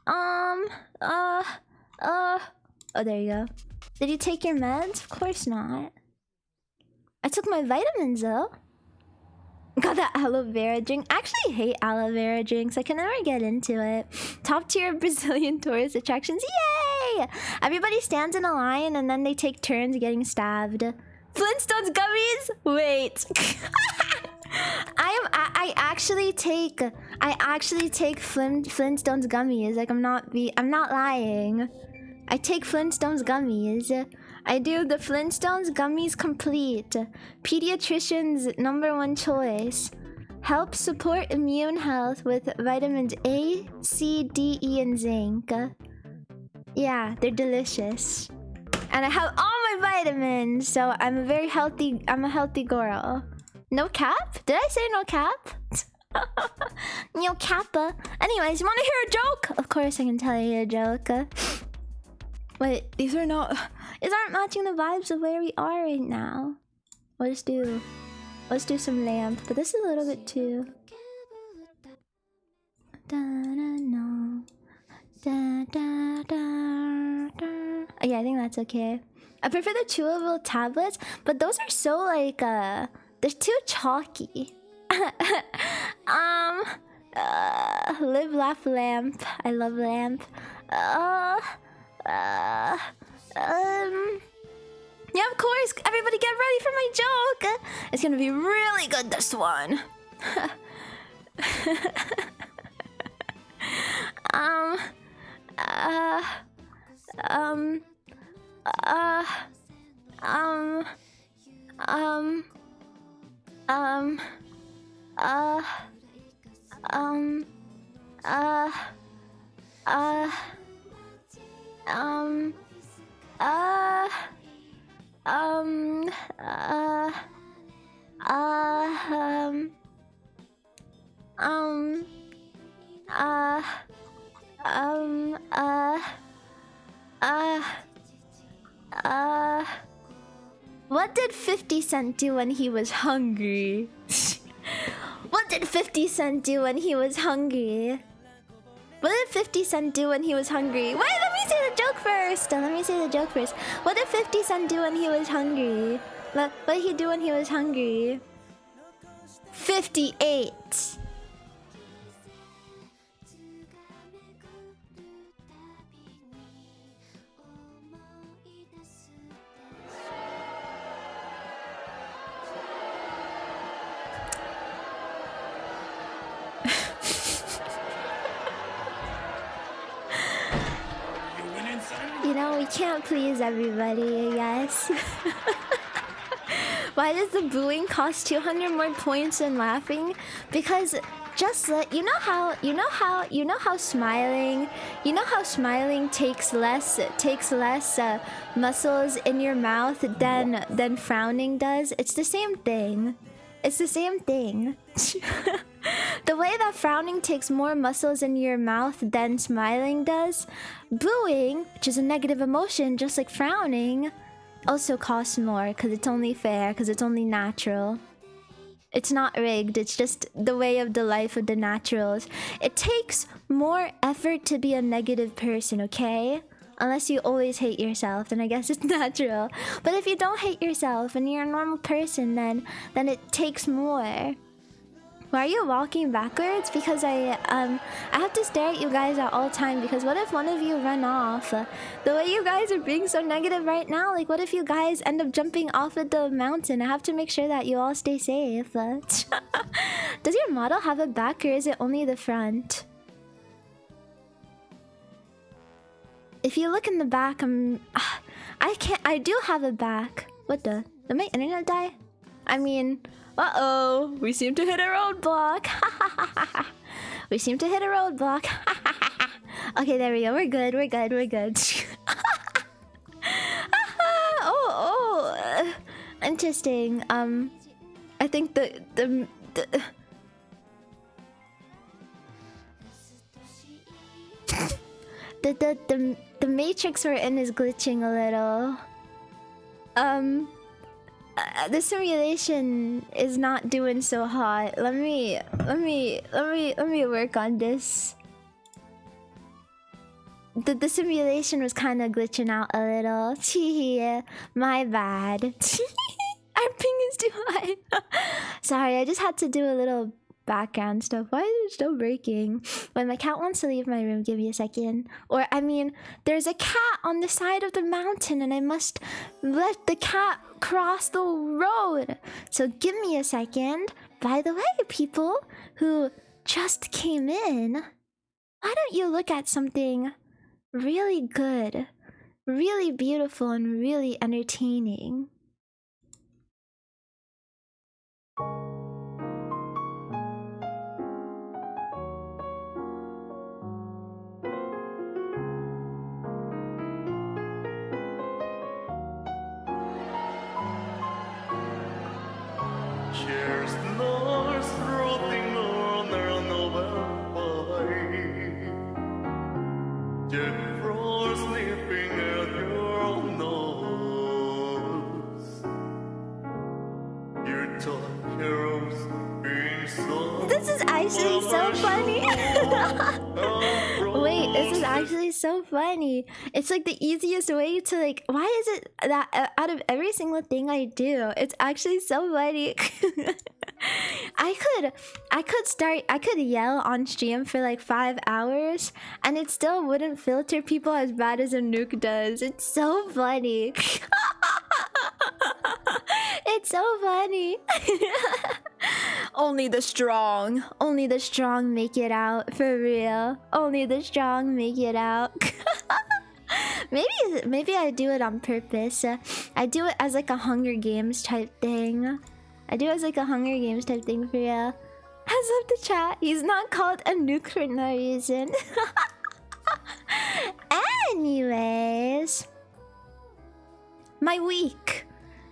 Oh, there you go. Did you take your meds? Of course not. I took my vitamins though. Got that aloe vera drink. I actually hate aloe vera drinks. I can never get into it. Top tier Brazilian tourist attractions. Yay! Everybody stands in a line and then they take turns getting stabbed. Flintstones gummies? Wait. I actually take Flintstones gummies. Like, I'm not lying. I take Flintstones gummies. I do the Flintstones gummies complete. Pediatrician's #1 choice. Help support immune health with vitamins A, C, D, E, and zinc. Yeah, they're delicious. And I have all my vitamins, so I'm a healthy girl. No cap? Did I say no cap? No kappa. Anyways, you want to hear a joke? Of course I can tell you a joke. Wait, these aren't matching the vibes of where we are right now. Let's do some lamp, but this is a little bit too. Yeah, I think that's okay. I prefer the chewable tablets, but those are so like they're too chalky. Live, laugh, lamp. I love lamp. Yeah, of course. Everybody get ready for my joke. It's gonna be really good, this one. What did 50 Cent do when he was hungry? What did 50 Cent do when he was hungry? What did 50 Cent do when he was hungry? Wait, let me say the joke first. What did 50 Cent do when he was hungry? What did he do when he was hungry? 58. can't please everybody, I guess. Why does the booing cost 200 more points than laughing? Because just you know how smiling takes less muscles in your mouth than frowning does. It's the same thing. It's the same thing. The way that frowning takes more muscles in your mouth than smiling does, booing, which is a negative emotion just like frowning, also costs more because it's only fair, because it's only natural. It's not rigged, it's just the way of the life of the naturals. It takes more effort to be a negative person, okay? Unless you always hate yourself, then I guess it's natural. But if you don't hate yourself and you're a normal person, then it takes more. Why are you walking backwards? Because I have to stare at you guys at all time, because what if one of you run off? The way you guys are being so negative right now, like what if you guys end up jumping off of the mountain? I have to make sure that you all stay safe. Does your model have a back, or is it only the front? If you look in the back, I do have a back. What the? Did my internet die? I mean, uh-oh, we seem to hit a roadblock. We seem to hit a roadblock. Okay, there we go. We're good. Interesting. I think the matrix we're in is glitching a little. The simulation is not doing so hot. Let me work on this. The simulation was kind of glitching out a little. My bad. Our ping is too high. Sorry, I just had to do a little background stuff. Why is it still breaking? When my cat wants to leave my room, give me a second. Or I mean, there's a cat on the side of the mountain and I must let the cat cross the road. So give me a second. By the way, people who just came in, why don't you look at something really good, really beautiful, and really entertaining? Cheers, Lars, rotting on their Nobel. Jack Frost nipping at your nose. Your top heroes being so. This is actually so funny. Wait, this is actually so funny. It's like the easiest way to like. Why is it that out of every single thing I do, it's actually so funny? I could yell on stream for like 5 hours and it still wouldn't filter people as bad as a nuke does. It's so funny. It's so funny. Only the strong make it out, for real. Only the strong make it out. Maybe I do it on purpose. I do it as like a Hunger Games type thing. For real. Has up the chat. He's not called a nuke for no reason. Anyways, my week.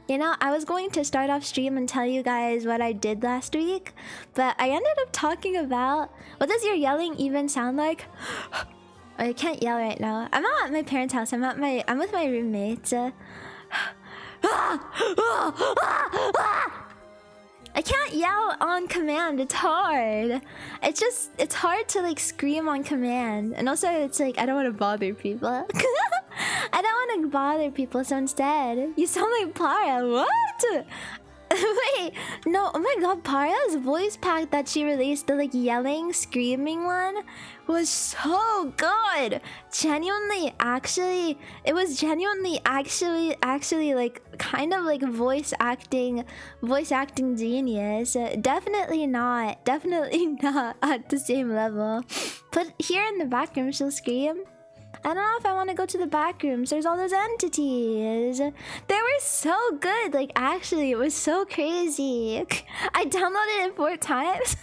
You know, I was going to start off stream and tell you guys what I did last week, but I ended up talking about... What does your yelling even sound like? I can't yell right now. I'm not at my parents' house. I'm with my roommates. I can't yell on command. It's hard. It's hard to like scream on command. And also it's like, I don't want to bother people. I don't want to bother people, so instead, you sound like Para. What? Wait, no, oh my god, Para's voice pack that she released, the like yelling, screaming one, was so good. It was genuinely actually like kind of like voice acting genius. Definitely not at the same level. But here in the background she'll scream. I don't know if I want to go to the back rooms. There's all those entities. They were so good. Like, actually, it was so crazy. I downloaded it 4 times.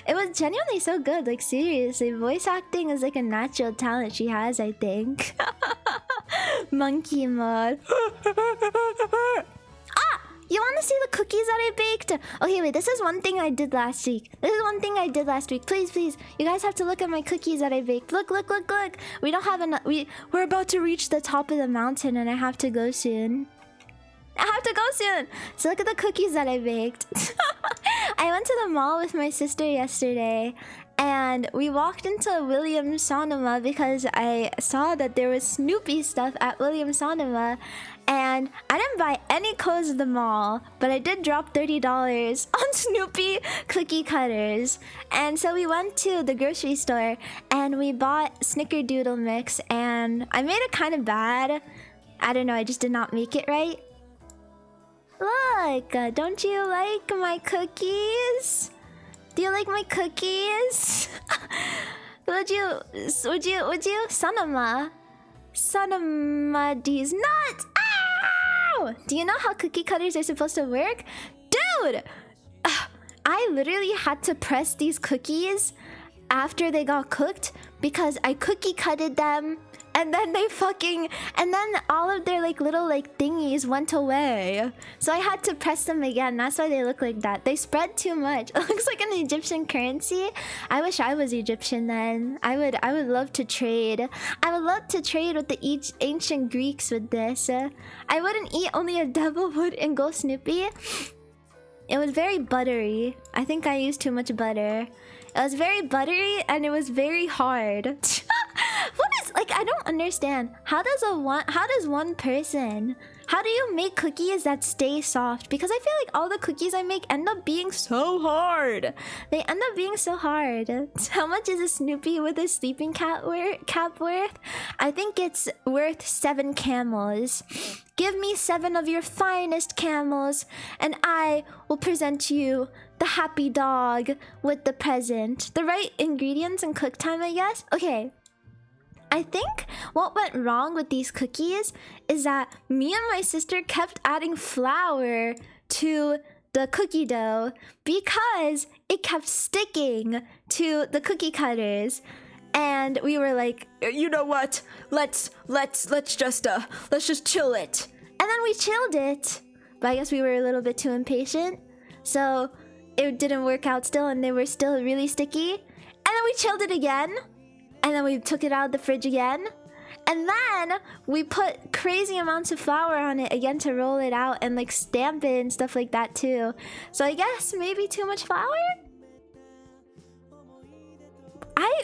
It was genuinely so good. Like, seriously, voice acting is like a natural talent she has, I think. Monkey mod. You want to see the cookies that I baked? Okay, wait, this is one thing I did last week. Please, please. You guys have to look at my cookies that I baked. Look. We don't have enough. We're about to reach the top of the mountain and I have to go soon. So look at the cookies that I baked. I went to the mall with my sister yesterday. And we walked into Williams Sonoma because I saw that there was Snoopy stuff at Williams Sonoma. And I didn't buy any clothes at the mall, but I did drop $30 on Snoopy cookie cutters. And so we went to the grocery store and we bought Snickerdoodle mix. And I made it kind of bad. I don't know, I just did not make it right. Look, don't you like my cookies? Do you like my cookies? Would you? Sonoma these nuts! Ow! Do you know how cookie cutters are supposed to work? Dude! I literally had to press these cookies after they got cooked because I cookie cutted them and then all of their like little like thingies went away. So I had to press them again. That's why they look like that. They spread too much. It looks like an Egyptian currency. I wish I was Egyptian then. I would love to trade. I would love to trade with the ancient Greeks with this. I wouldn't eat only a devil would and go Snoopy. It was very buttery. I think I used too much butter. It was very buttery and it was very hard. What is, like, I don't understand. How do you make cookies that stay soft? Because I feel like all the cookies I make end up being so hard. They end up being so hard. How much is a Snoopy with a sleeping cap worth? I think it's worth 7 camels. Give me 7 of your finest camels, and I will present you the happy dog with the present. The right ingredients and cook time, I guess? Okay. I think what went wrong with these cookies is that me and my sister kept adding flour to the cookie dough because it kept sticking to the cookie cutters. And we were like, You know what? Let's just chill it. And then we chilled it. But I guess we were a little bit too impatient. So it didn't work out still and they were still really sticky. And then we chilled it again. And then we took it out of the fridge again. And then we put crazy amounts of flour on it again to roll it out and like stamp it and stuff like that too. So I guess maybe too much flour?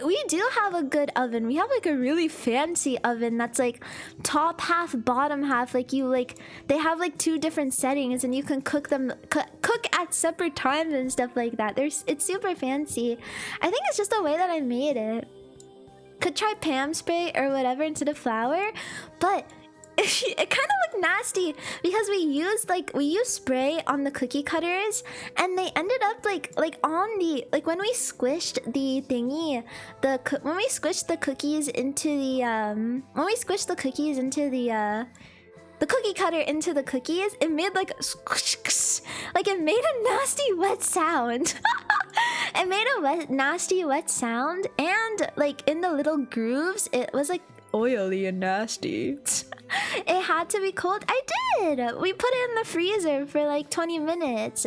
We do have a good oven. We have like a really fancy oven that's like top half, bottom half. Like they have like 2 different settings and you can cook at separate times and stuff like that. It's super fancy. I think it's just the way that I made it. Could try Pam spray or whatever instead of flour, but it kind of looked nasty because we used spray on the cookie cutters and they ended up like on the when we squished the thingy, when we squished the cookies into the cookie cutter into the cookies, it made like it made a nasty wet sound. It made a nasty wet sound, and like in the little grooves, it was like Oily and nasty. It had to be cold. I did. We put it in the freezer for like 20 minutes.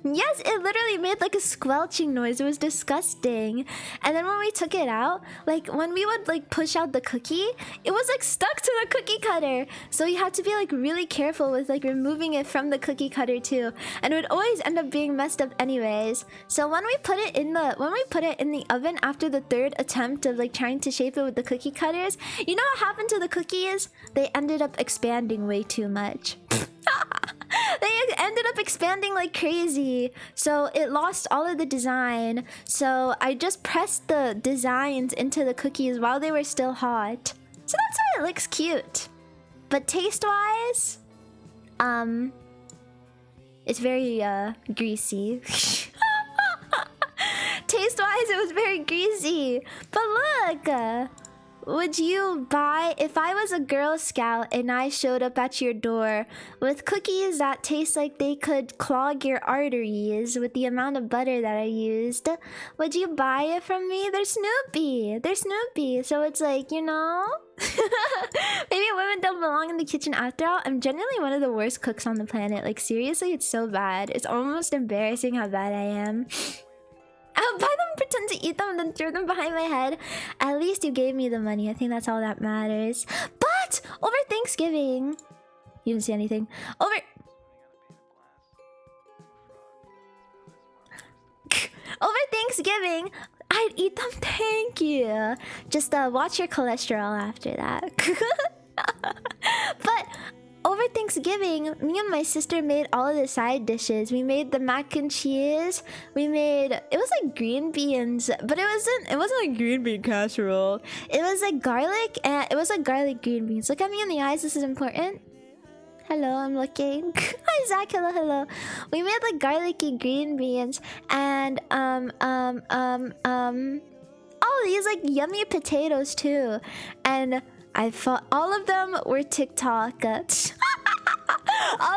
Yes, it literally made like a squelching noise. It was disgusting. And then when we took it out, like when we would like push out the cookie, it was like stuck to the cookie cutter. So you have to be like really careful with like removing it from the cookie cutter too. And it would always end up being messed up anyways. So when we put it in the oven after the 3rd attempt of like trying to shape it with the cookie cutters, you know what happened to the cookies? They ended up expanding way too much. They ended up expanding like crazy, so it lost all of the design. So I just pressed the designs into the cookies while they were still hot. So that's why it looks cute. But taste-wise, it's very greasy. Taste-wise, it was very very greasy. But look, would you buy, if I was a Girl Scout and I showed up at your door with cookies that taste like they could clog your arteries with the amount of butter that I used, would you buy it from me? They're Snoopy. They're Snoopy. So it's like, you know? Maybe women don't belong in the kitchen after all. I'm generally one of the worst cooks on the planet. Like, seriously, it's so bad. It's almost embarrassing how bad I am. I'll buy them, pretend to eat them, and then throw them behind my head. At least you gave me the money. I think that's all that matters. But over Thanksgiving, you didn't see anything. Over Thanksgiving, I'd eat them. Thank you. Just watch your cholesterol after that. But over Thanksgiving, me and my sister made all of the side dishes. We made the mac and cheese. We made, it was like green beans, but it wasn't like green bean casserole. It was like garlic, and it was like garlic green beans. Look at me in the eyes. This is important. Hello, I'm looking. Hi Zach, hello. We made like garlicky green beans and all these like yummy potatoes too. And I thought all of them were TikTok. All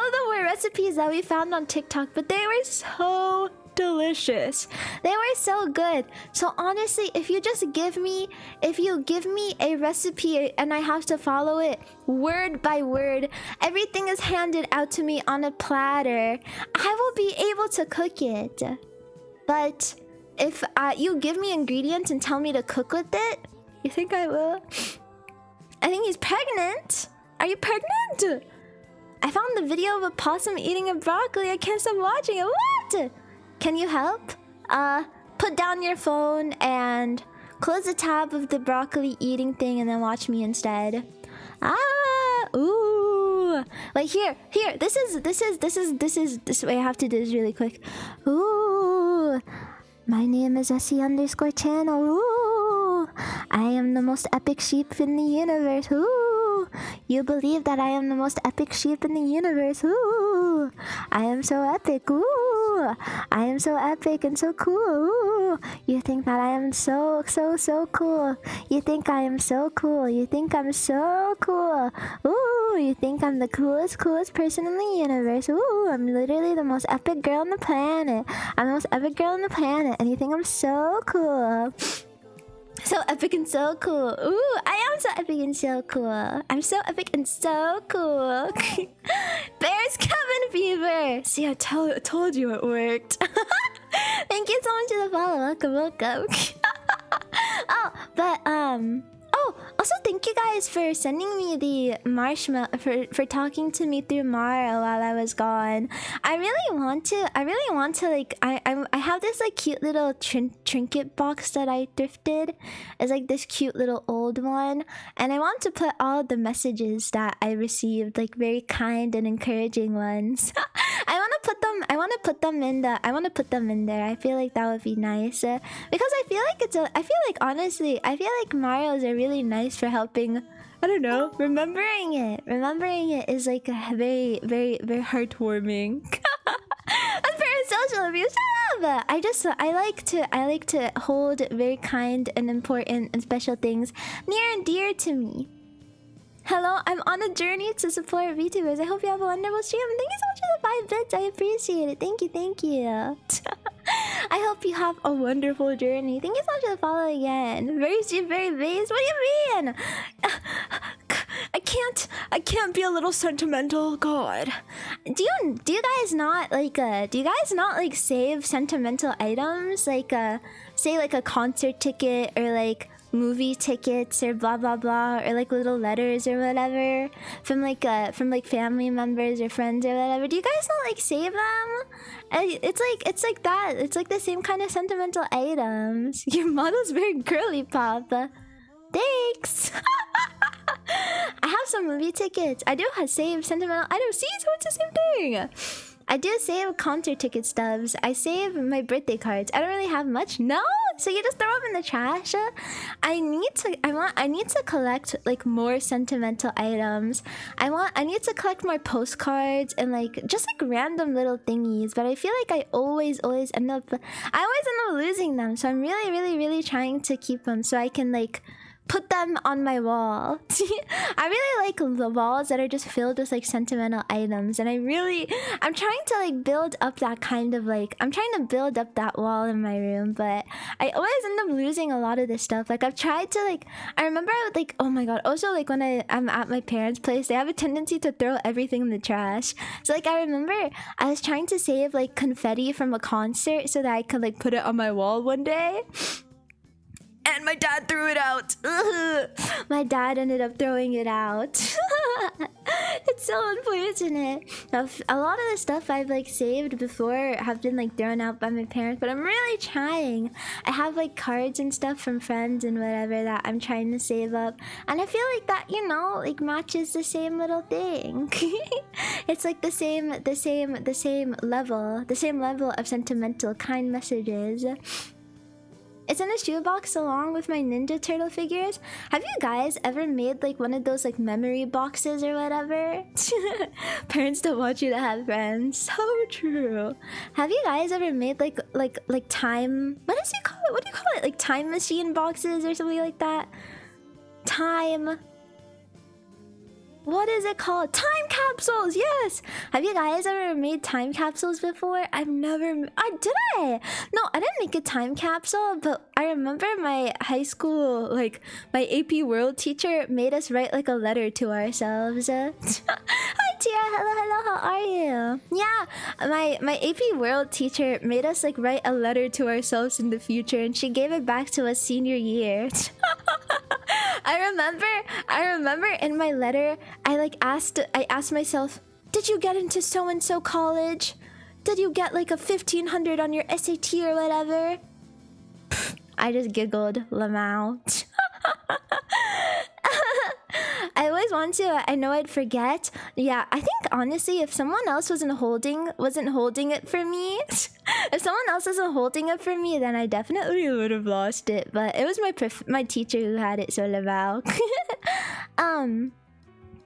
of them were recipes that we found on TikTok, but they were so delicious. They were so good. So honestly, if you give me a recipe and I have to follow it word by word, everything is handed out to me on a platter, I will be able to cook it. But if you give me ingredients and tell me to cook with it, you think I will? I think he's pregnant. Are you pregnant? I found the video of a possum eating a broccoli. I can't stop watching it. What? Can you help? Put down your phone and close the tab of the broccoli eating thing and then watch me instead. Ooh. Wait, here. This is. Wait, I have to do this really quick. Ooh. My name is Essie_channel. Ooh. I am the most epic sheep in the universe. Ooh. You believe that I am the most epic sheep in the universe. Ooh. I am so epic. Ooh. I am so epic and so cool. Ooh. You think that I am so cool. You think I am so cool. You think I'm so cool. Ooh. You think I'm the coolest person in the universe. Ooh. I'm literally the most epic girl on the planet. I'm the most epic girl on the planet. And you think I'm so cool. So epic and so cool. Ooh, I am so epic and so cool. I'm so epic and so cool. Bears cabin fever. See, I told you it worked. Thank you so much for the follow. Welcome. Oh, also thank you guys for sending me the marshmallow, for talking to me through Mara while I was gone. I really want to like, I have this like cute little trinket box that I thrifted. It's like this cute little old one, and I want to put all the messages that I received, like very kind and encouraging ones. I want to put them in there. I feel like that would be nice, because I feel like Mario's are really nice for helping. I don't know, remembering it is like a very heartwarming. As for social abuse, shut up! I like to hold very kind and important and special things near and dear to me. Hello, I'm on a journey to support VTubers. I hope you have a wonderful stream. Thank you so much for the 5 bits. I appreciate it. Thank you. I hope you have a wonderful journey. Thank you so much for the follow again. Very sweet, very base. What do you mean? I can't be a little sentimental. God. Do you guys not like save sentimental items? Like say like a concert ticket or like movie tickets or blah blah blah, or like little letters or whatever from like family members or friends or whatever. Do you guys not like save them? It's like that. It's like the same kind of sentimental items. Your model's very girly, Papa. Thanks. I have some movie tickets. I do have save sentimental items. See, so it's the same thing. I do save concert ticket stubs. I save my birthday cards. I don't really have much. No, So you just throw them in the trash. I need to collect like more sentimental items. I need to collect more postcards and like just like random little thingies. But I feel like I always end up losing them. So I'm really trying to keep them so I can like put them on my wall. I really like the walls that are just filled with like sentimental items, and I'm trying to like build up that kind of like I'm trying to build up that wall in my room, but I always end up losing a lot of this stuff. Like I've tried to like I remember like oh my god, also like when I'm at my parents' place, they have a tendency to throw everything in the trash. So like I remember I was trying to save like confetti from a concert so that I could like put it on my wall one day. And my dad threw it out. Ugh. My dad ended up throwing it out. It's so unfortunate. A lot of the stuff I've like saved before have been like thrown out by my parents, but I'm really trying. I have like cards and stuff from friends and whatever that I'm trying to save up, and I feel like that, you know, like matches the same little thing. It's like the same level of sentimental kind messages. It's in a shoebox along with my Ninja Turtle figures. Have you guys ever made like one of those like memory boxes or whatever? Parents don't want you to have friends. So true. Have you guys ever made like time? What do you call it? Like time machine boxes or something like that? What is it called? Time capsules, yes! Have you guys ever made time capsules before? I didn't make a time capsule, but I remember my high school, like, my AP World teacher made us write, like, a letter to ourselves. Hi, Tia! Hello, how are you? Yeah, my AP World teacher made us, like, write a letter to ourselves in the future, and she gave it back to us senior year. I remember in my letter, I asked myself, did you get into so-and-so college? Did you get like a 1500 on your SAT or whatever? I just giggled, Lamau. I always want to. I know I'd forget. Yeah, I think honestly, if someone else wasn't holding it for me, then I definitely would have lost it. But it was my teacher who had it, so Lamau.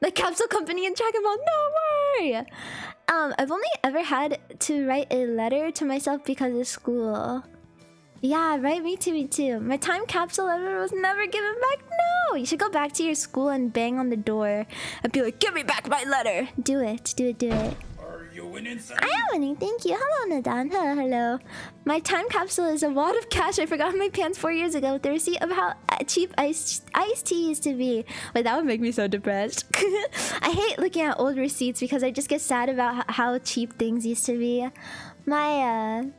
The capsule company in Dragon Ball, no way! I've only ever had to write a letter to myself because of school. Yeah, right, me too. My time capsule letter was never given back. No! You should go back to your school and bang on the door and be like, give me back my letter! Do it. Are you winning, son? I am winning, thank you. Hello, Nadan. Hello. My time capsule is a wad of cash I forgot in my pants 4 years ago with the receipt of how cheap iced tea used to be. Wait, that would make me so depressed. I hate looking at old receipts because I just get sad about how cheap things used to be. My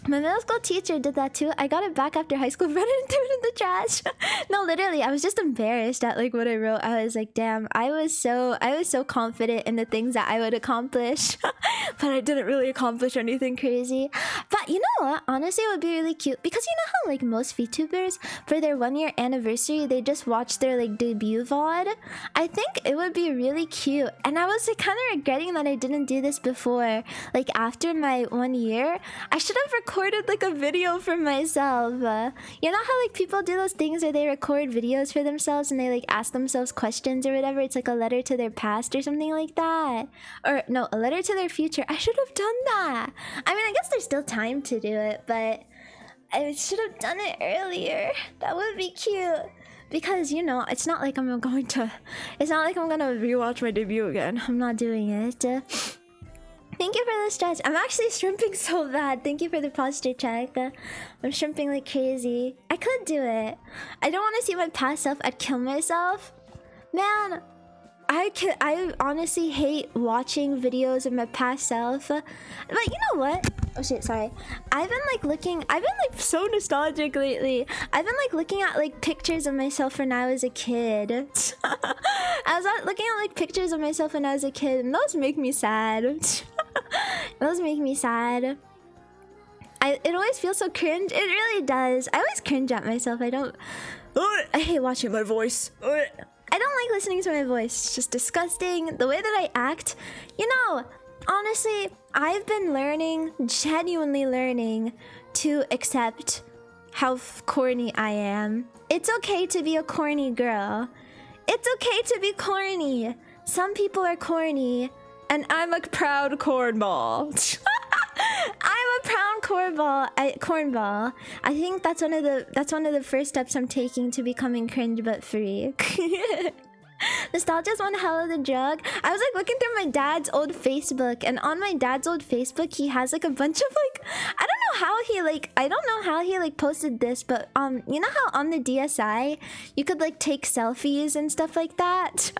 middle school teacher did that too. I got it back after high school, read it and threw it in the trash. No, literally, I was just embarrassed at like what I wrote. I was like, damn, I was so confident in the things that I would accomplish. But I didn't really accomplish anything crazy. But you know what? Honestly, it would be really cute because you know how like most VTubers, for their 1 year anniversary, they just watch their like debut VOD. I think it would be really cute. And I was like kind of regretting that I didn't do this before. Like after my 1 year, I should have recorded like a video for myself. You know how like people do those things where they record videos for themselves and they like ask themselves questions or whatever? It's like a letter to their past or something like that. Or no, a letter to their future. I should have done that. I mean, I guess there's still time to do it, but I should have done it earlier. That would be cute. Because, you know, it's not like I'm gonna rewatch my debut again. I'm not doing it. Thank you for the stretch. I'm actually shrimping so bad. Thank you for the posture check. I'm shrimping like crazy. I could do it. I don't want to see my past self. I'd kill myself. Man, I honestly hate watching videos of my past self. But you know what? Oh shit, sorry. I've been so nostalgic lately. I've been like looking at like pictures of myself when I was a kid. I was looking at like pictures of myself when I was a kid, and those make me sad. Those make me sad. It always feels so cringe. It really does. I always cringe at myself. I hate watching my voice. I don't like listening to my voice. It's just disgusting. The way that I act. You know, honestly, I've been genuinely learning to accept corny I am. It's okay to be a corny girl. It's okay to be corny. Some people are corny, and I'm a proud cornball. I'm a proud cornball. I think that's one of the first steps I'm taking to becoming cringe but free. Nostalgia's one hell of the drug. I was like looking through my dad's old Facebook, and on my dad's old Facebook, he has like a bunch of like, I don't know how he posted this, but you know how on the DSi you could like take selfies and stuff like that.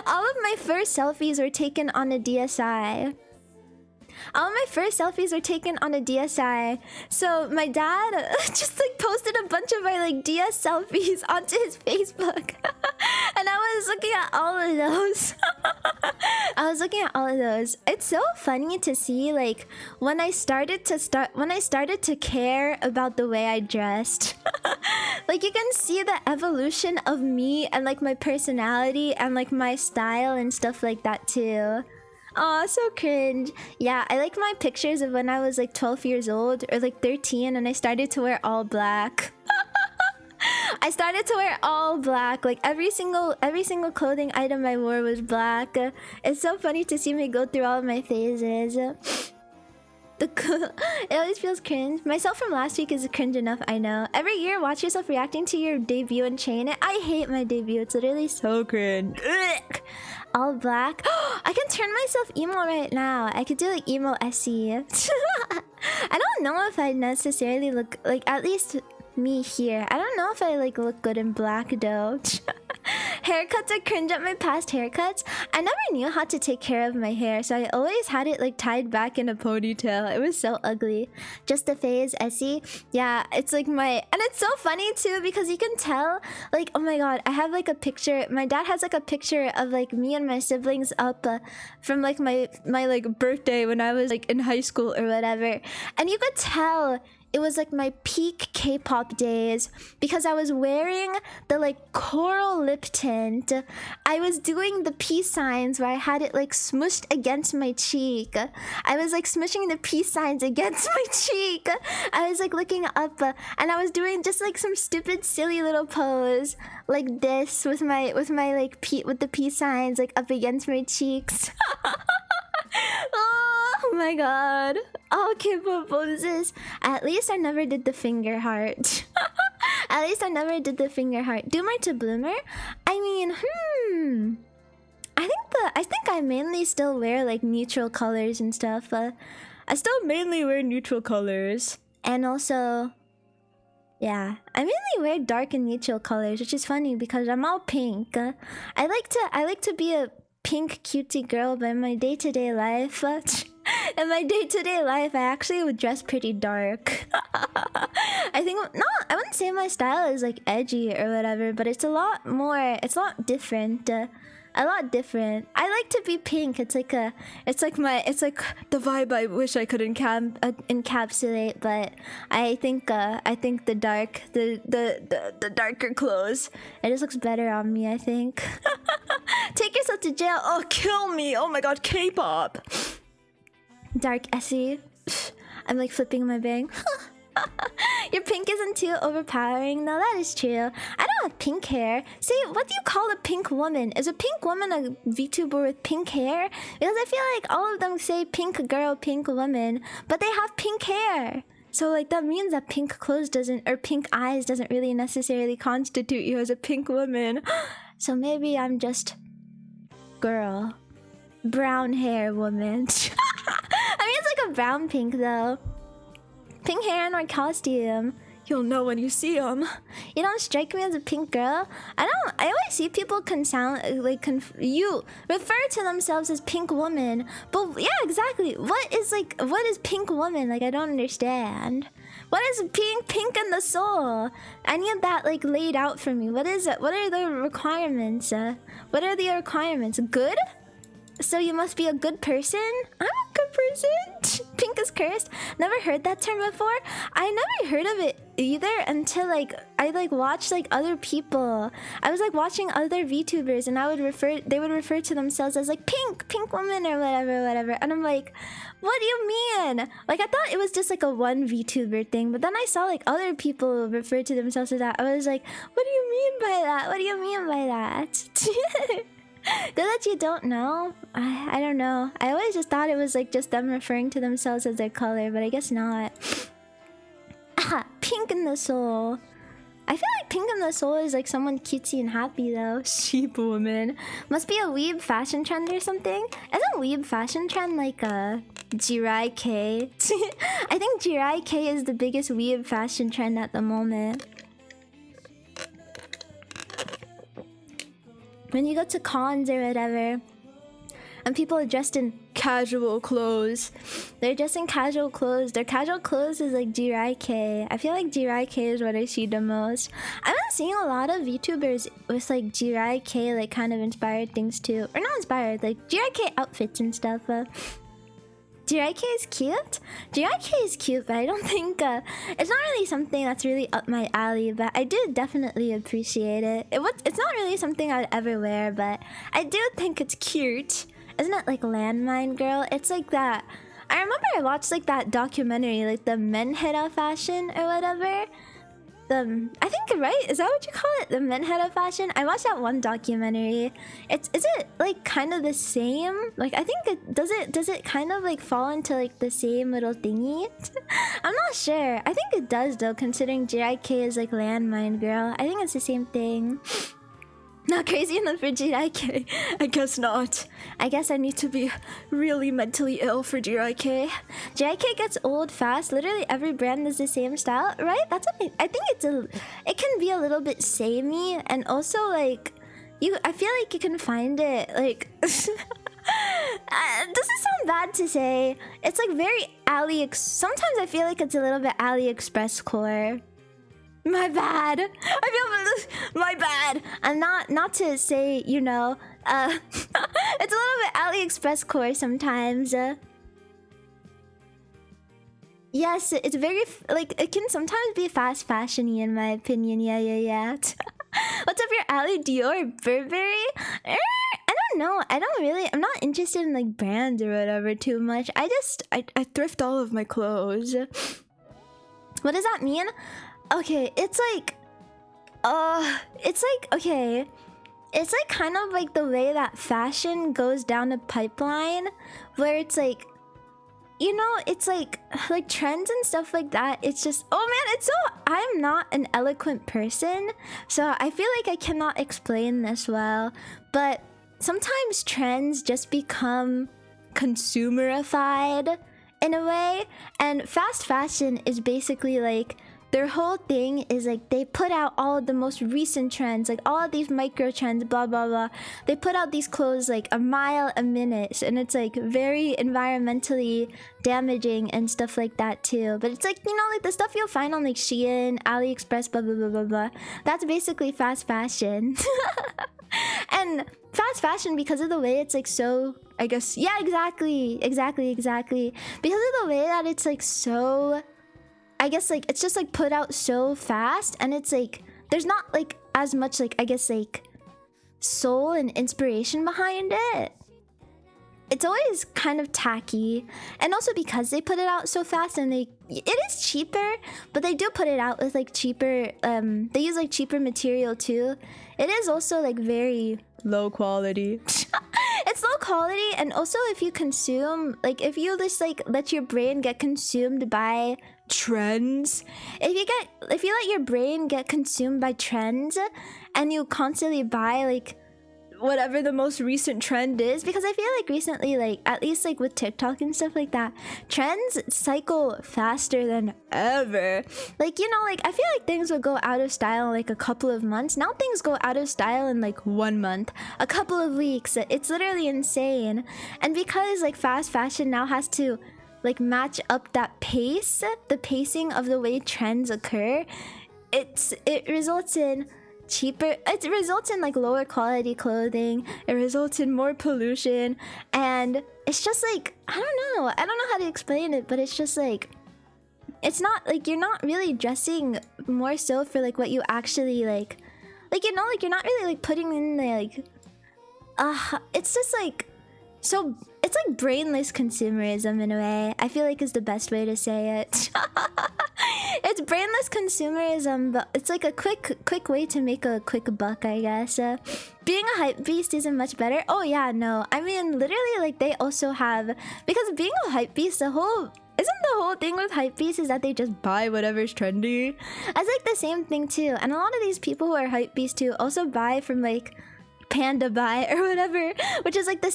All of my first selfies were taken on a DSi. All my first selfies were taken on a DSi. So my dad just like posted a bunch of my like DS selfies onto his Facebook. And I was looking at all of those. It's so funny to see like when I started to care about the way I dressed. Like you can see the evolution of me and like my personality and like my style and stuff like that too. Aw, so cringe. Yeah, I like my pictures of when I was like 12 years old or like 13 and I started to wear all black. I started to wear all black. Like every single clothing item I wore was black. It's so funny to see me go through all of my phases. It always feels cringe. Myself from last week is cringe enough, I know. Every year, watch yourself reacting to your debut and chain it. I hate my debut. It's literally so cringe. Ugh. All black. I can turn myself emo right now. I could do like emo SE. I don't know if I necessarily look like, at least me here, I don't know if I like look good in black though. Haircuts are cringe at my past haircuts. I never knew how to take care of my hair, so I always had it like tied back in a ponytail. It was so ugly. Just a phase, Essie. Yeah, it's like and it's so funny too because you can tell, like, oh my god, I have like a picture. My dad has like a picture of like me and my siblings up from like my like birthday when I was like in high school or whatever, and you could tell it was like my peak K-pop days because I was wearing the like coral lip tint. I was doing the peace signs where I had it like smushed against my cheek. I was like smushing the peace signs against my cheek. I was like looking up and I was doing just like some stupid silly little pose like this with my like with the peace signs like up against my cheeks. Oh my god. All K-pop poses. At least I never did the finger heart. At least I never did the finger heart. Doomer to bloomer? I mean, I think I mainly still wear like neutral colors and stuff. I still mainly wear neutral colors. And also, yeah, I mainly wear dark and neutral colors, which is funny because I'm all pink. I like to be a pink cutie girl, but in my day-to-day life, I actually would dress pretty dark. I wouldn't say my style is like edgy or whatever, but it's a lot different. A lot different. I like to be pink. It's like the vibe I wish I could encapsulate, but I think the darker clothes, it just looks better on me, I think. Take yourself to jail. Oh, kill me. Oh my god, K-pop. Dark Essie. I'm like flipping my bang. Your pink isn't too overpowering. No, that is true. I don't have pink hair. Say, what do you call a pink woman? Is a pink woman a VTuber with pink hair? Because I feel like all of them say pink girl, pink woman, but they have pink hair. So like that means that pink clothes or pink eyes doesn't really necessarily constitute you as a pink woman. So maybe I'm just girl. Brown hair woman. I mean, it's like a brown pink though. Pink hair in our costume. You'll know when you see them. You don't strike me as a pink girl. I always see people you refer to themselves as pink woman. But yeah, exactly. What is pink woman? Like, I don't understand. What is pink in the soul? I need that like laid out for me. What is it? What are the requirements? What are the requirements? Good? So you must be a good person? I'm a good person. Pink is cursed. Never heard that term before. I never heard of it either until like I like watched like other people. I was like watching other VTubers and they would refer to themselves as like pink woman or whatever. And I'm like, what do you man. Like I thought it was just like a one VTuber thing, but then I saw like other people refer to themselves as that. I was like, what do you mean by that? What do you mean by that? Good that you don't know. I don't know. I always just thought it was like just them referring to themselves as their color, but I guess not. Ah, pink in the soul. I feel like pink in the soul is like someone cutesy and happy though. Sheep woman. Must be a weeb fashion trend or something. Isn't weeb fashion trend like Jirai K? I think Jirai K is the biggest weeb fashion trend at the moment. When you go to cons or whatever, and people are dressed in casual clothes. They're dressed in casual clothes. Their casual clothes is like Jirai K. I feel like Jirai K is what I see the most. I've been seeing a lot of VTubers with like Jirai K like kind of inspired things too. Or not inspired, like Jirai K outfits and stuff. Jirai K is cute? Jirai K is cute, but I don't think... it's not really something that's really up my alley, but I do definitely appreciate it. It's not really something I'd ever wear, but I do think it's cute. Isn't it like Landmine Girl? It's like that... I remember I watched like that documentary, like the Menhera fashion or whatever. I think, right? Is that what you call it? The Menhera fashion? I watched that one documentary. Is it like kind of the same? Like I think does it kind of like fall into like the same little thingy? I'm not sure. I think it does though, considering JIK is like Landmine Girl. I think it's the same thing. Not crazy enough for JIK. I guess not. I guess I need to be really mentally ill for JIK. JIK gets old fast. Literally every brand is the same style, right? That's what I think it can be a little bit samey, and also like I feel like you can find it like doesn't sound bad to say. It's like very sometimes I feel like it's a little bit AliExpress core. My bad. My bad. And not to say, you know, it's a little bit AliExpress core sometimes. Yes, it's very like it can sometimes be fast fashion-y in my opinion. Yeah. What's up, your Ali Dior Burberry? I don't know. I'm not interested in like brands or whatever too much. I thrift all of my clothes. What does that mean? Okay, it's like okay. It's like kind of like the way that fashion goes down a pipeline, where it's like, you know, it's like trends and stuff like that. It's just, oh man, I'm not an eloquent person, so I feel like I cannot explain this well, but sometimes trends just become consumerified in a way, and fast fashion is basically like, their whole thing is like they put out all of the most recent trends, like all of these micro trends, blah blah blah. They put out these clothes like a mile a minute, and it's like very environmentally damaging and stuff like that too. But it's like, you know, like the stuff you'll find on like Shein, AliExpress, blah blah blah blah blah. That's basically fast fashion. And fast fashion, because of the way it's like so, I guess, yeah, exactly. Because of the way that it's like so, I guess like it's just like put out so fast, and it's like there's not like as much like, I guess, like soul and inspiration behind it. It's always kind of tacky, and also because they put it out so fast, and it is cheaper, but they do put it out with like cheaper, they use like cheaper material too. It is also like very low quality. It's low quality, and also if you consume, like if you just like let your brain get consumed by trends, if you let your brain get consumed by trends, and you constantly buy like whatever the most recent trend is, because I feel like recently, like at least like with TikTok and stuff like that, trends cycle faster than ever. Like, you know, like I feel like things would go out of style in like a couple of months. Now things go out of style in like 1 month, a couple of weeks. It's literally insane. And because like fast fashion now has to like match up that pace, the pacing of the way trends occur, it results in cheaper, it results in like lower quality clothing, it results in more pollution, and it's just like, I don't know how to explain it, but it's just like, it's not like you're not really dressing more so for like what you actually like, you know, like you're not really like putting in the like it's just like, so it's like brainless consumerism in a way. I feel like is the best way to say it. It's brainless consumerism, but it's like a quick way to make a quick buck, I guess. Being a hype beast isn't much better. Oh yeah, no. I mean, literally, like they also have, because being a hype beast, the whole thing with hype beasts is that they just buy whatever's trendy. It's like the same thing too. And a lot of these people who are hype beasts too also buy from like Panda Buy or whatever, which is like the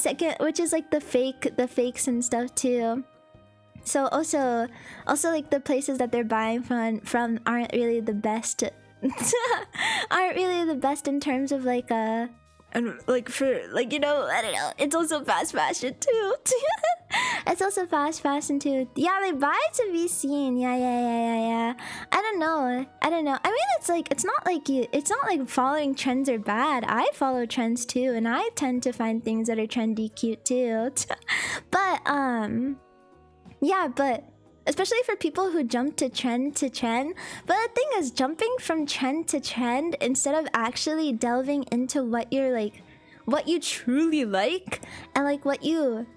fakes and stuff too. So also like the places that they're buying from aren't really the best. Aren't really the best in terms of like and like for like, you know, I don't know, it's also fast fashion too. It's also fast fashion too. Yeah, they buy to be seen. Yeah. I don't know. I mean, it's not like following trends are bad. I follow trends too, and I tend to find things that are trendy cute too. But yeah, but especially for people who jump to trend. But the thing is, jumping from trend to trend instead of actually delving into what you truly like, and like what you,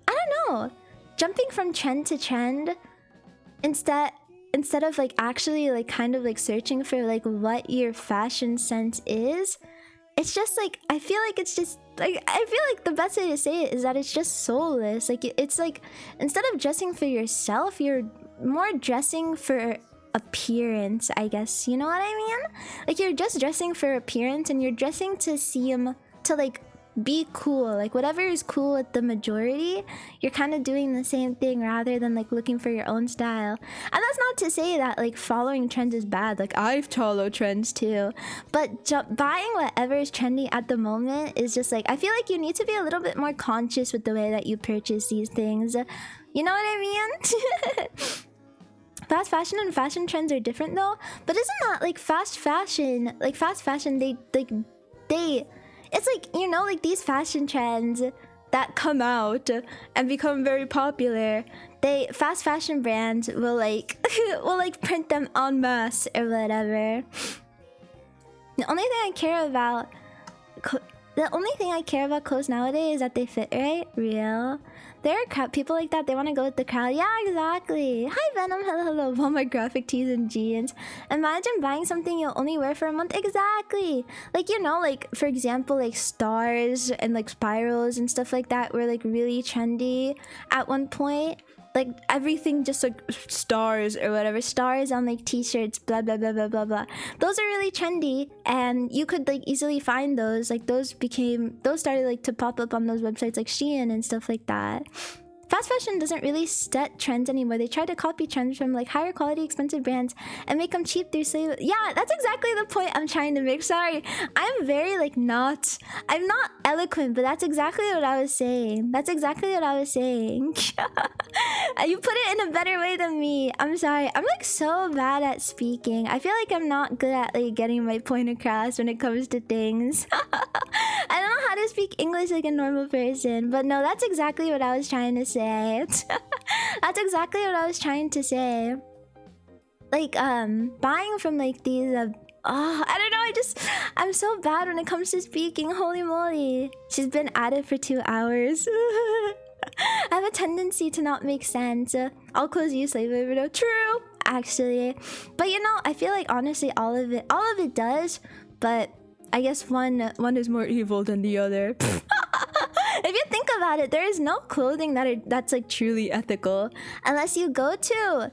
I don't know, jumping from trend to trend instead of like actually like kind of like searching for like what your fashion sense is. It's just like, I feel like the best way to say it is that it's just soulless. Like it's like, instead of dressing for yourself, you're more dressing for appearance, I guess. You know what I mean? Like you're just dressing for appearance, and you're dressing to seem, to like be cool. Like whatever is cool with the majority, you're kind of doing the same thing rather than like looking for your own style. And that's not to say that like following trends is bad. Like I follow trends too, but buying whatever is trendy at the moment is just like, I feel like you need to be a little bit more conscious with the way that you purchase these things. You know what I mean? Fast fashion and fashion trends are different though. But isn't that like fast fashion, it's like, you know, like these fashion trends that come out and become very popular, fast fashion brands will like print them en masse or whatever. The only thing I care about clothes nowadays is that they fit right. Real. There are people like that. They want to go with the crowd. Yeah, exactly. Hi, Venom. Hello. Walmart graphic tees and jeans. Imagine buying something you'll only wear for a month. Exactly. Like, you know, like, for example, like stars and like spirals and stuff like that were like really trendy at one point. Like everything just like stars or whatever. Stars on like t-shirts, blah, blah, blah, blah, blah, blah. Those are really trendy, and you could like easily find those. Like those started like to pop up on those websites like Shein and stuff like that. Fast fashion doesn't really set trends anymore. They try to copy trends from like higher quality expensive brands and make them cheap through slave. Yeah, that's exactly the point I'm trying to make. Sorry, I'm very like I'm not eloquent, but that's exactly what I was saying. You put it in a better way than me. I'm sorry. I'm like so bad at speaking. I feel like I'm not good at like getting my point across when it comes to things. I don't know how to speak English like a normal person, but no, that's exactly what I was trying to say. That's exactly what I was trying to say. Like buying from like these I don't know, I'm so bad when it comes to speaking. Holy moly. She's been at it for 2 hours. I have a tendency to not make sense. I'll close you, slave video. True, actually. But you know, I feel like honestly all of it does, but I guess one is more evil than the other. If you think about it, there is no clothing that's like truly ethical unless you go to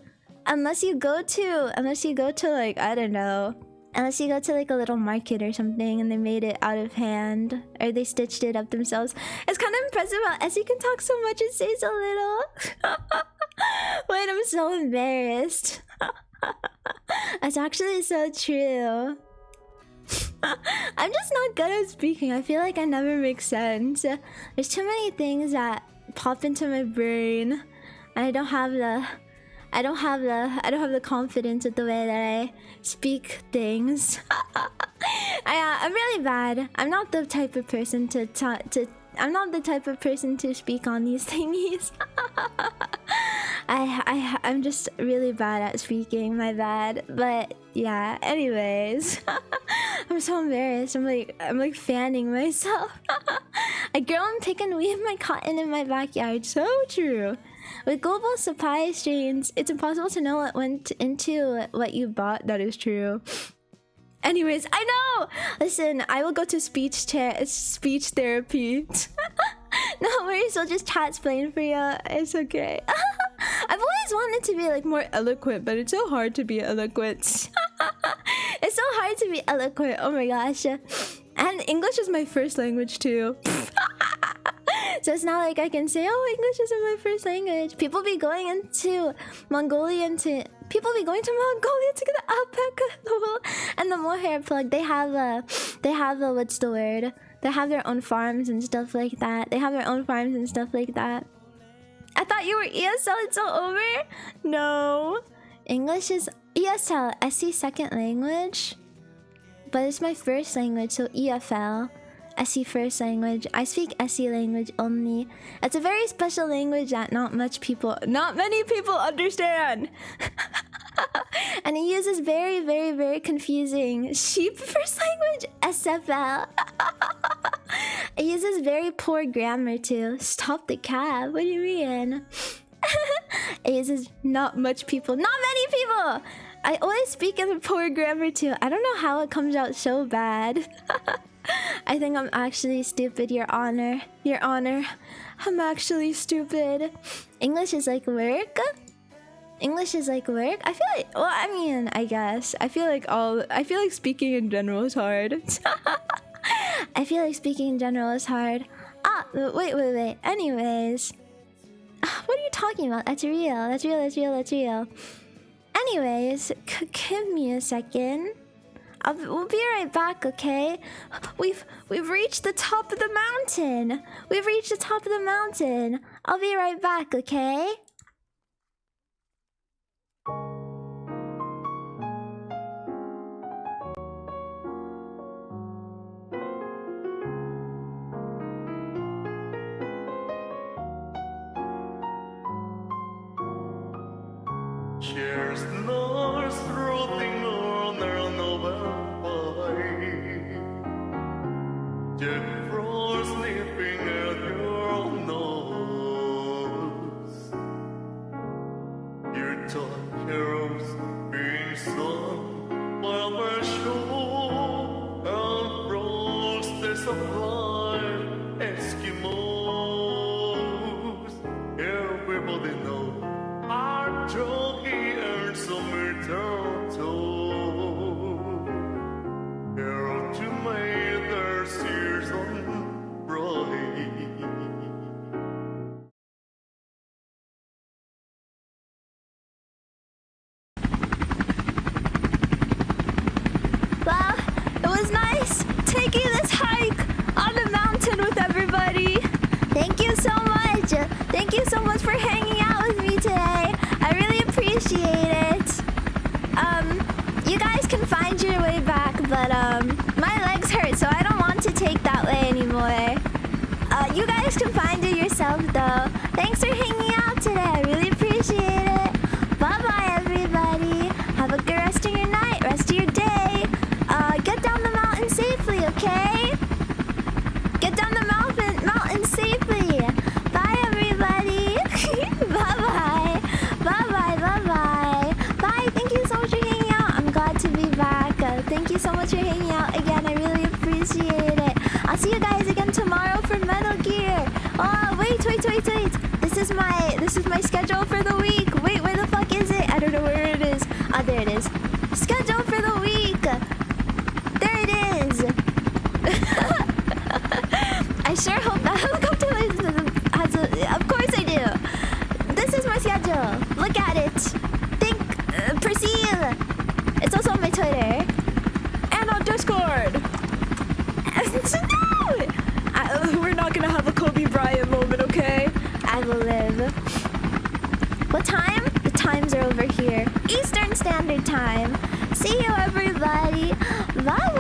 like, I don't know, unless you go to like a little market or something and they made it out of hand or they stitched it up themselves. It's kind of impressive how Essie can talk so much and say so little. Wait, I'm so embarrassed. It's actually so true. I'm just not good at speaking. I feel like I never make sense. There's too many things that pop into my brain, and I don't have the confidence with the way that I speak things. I'm really bad. I'm not the type of person to speak on these thingies. I'm just really bad at speaking, my bad. But yeah, anyways. I'm so embarrassed. I'm like fanning myself. A girl in pick and weave my cotton in my backyard. So true. With global supply strains, it's impossible to know what went into what you bought. That is true. Anyways, I know. Listen, I will go to speech therapy. No worries, we'll just chat explain for you. It's okay. I've always wanted to be like more eloquent, but it's so hard to be eloquent. It's so hard to be eloquent. Oh my gosh. And English is my first language too. So it's not like I can say, oh, English isn't my first language. People be going to Mongolia to get the alpaca and the mohair plug. They have what's the word? They have their own farms and stuff like that. I thought you were ESL. It's all over. No, English is ESL. SE second language, but it's my first language. So EFL. SE first language. I speak SE language only. It's a very special language that not many people understand. And it uses very, very, very confusing sheep first language, SFL. It uses very poor grammar too. Stop the cab. What do you mean? It uses not many people. I always speak in poor grammar too. I don't know how it comes out so bad. I think I'm actually stupid, Your Honor. Your Honor, I'm actually stupid. English is like work? English is like work? I feel like, well, I mean, I guess. I feel like speaking in general is hard. I feel like speaking in general is hard. Ah, wait. Anyways. What are you talking about? That's real. Anyways, give me a second. We'll be right back, okay? We've reached the top of the mountain. I'll be right back, okay? Cheers, nurse, rotting on their Nobel pie. Jack Frost sniffing at your nose. Your top heroes being sung while we're show and frost they supply Eskimos. Everybody know our jockey and summer turtle. Hero to make their sears on bright. Well, it was nice taking this hike on the mountain with everybody. Thank you so much. Thank you so much for hanging out with me today. I really appreciate it. You guys can find your way back, but my legs hurt, so I don't want to take that way anymore. You guys can find it yourself, though. Thanks for hanging out today. I really appreciate it. Bye-bye, everybody. Have a good rest of your night, rest of your day. Get down the mountain safely, okay? Get down the mountain safely. Bye, everybody. Bye-bye. Bye. Thank you so much for hanging out. I'm glad to be back. Thank you so much for hanging out again. I really appreciate it. I'll see you guys again tomorrow for Metal Gear. Oh, wait. This is my schedule for the week. Wait, where the fuck is it? I don't know where it is. Ah, there it is. Schedule for the week. There it is. I sure hope that helicopter has a... Of course I do. This is my schedule. Look at it. Perceive. It's also on my Twitter. And on Discord. No! We're not gonna have a Kobe Bryant moment, okay? I will live. What time? The times are over here. Eastern Standard Time. See you, everybody. Bye.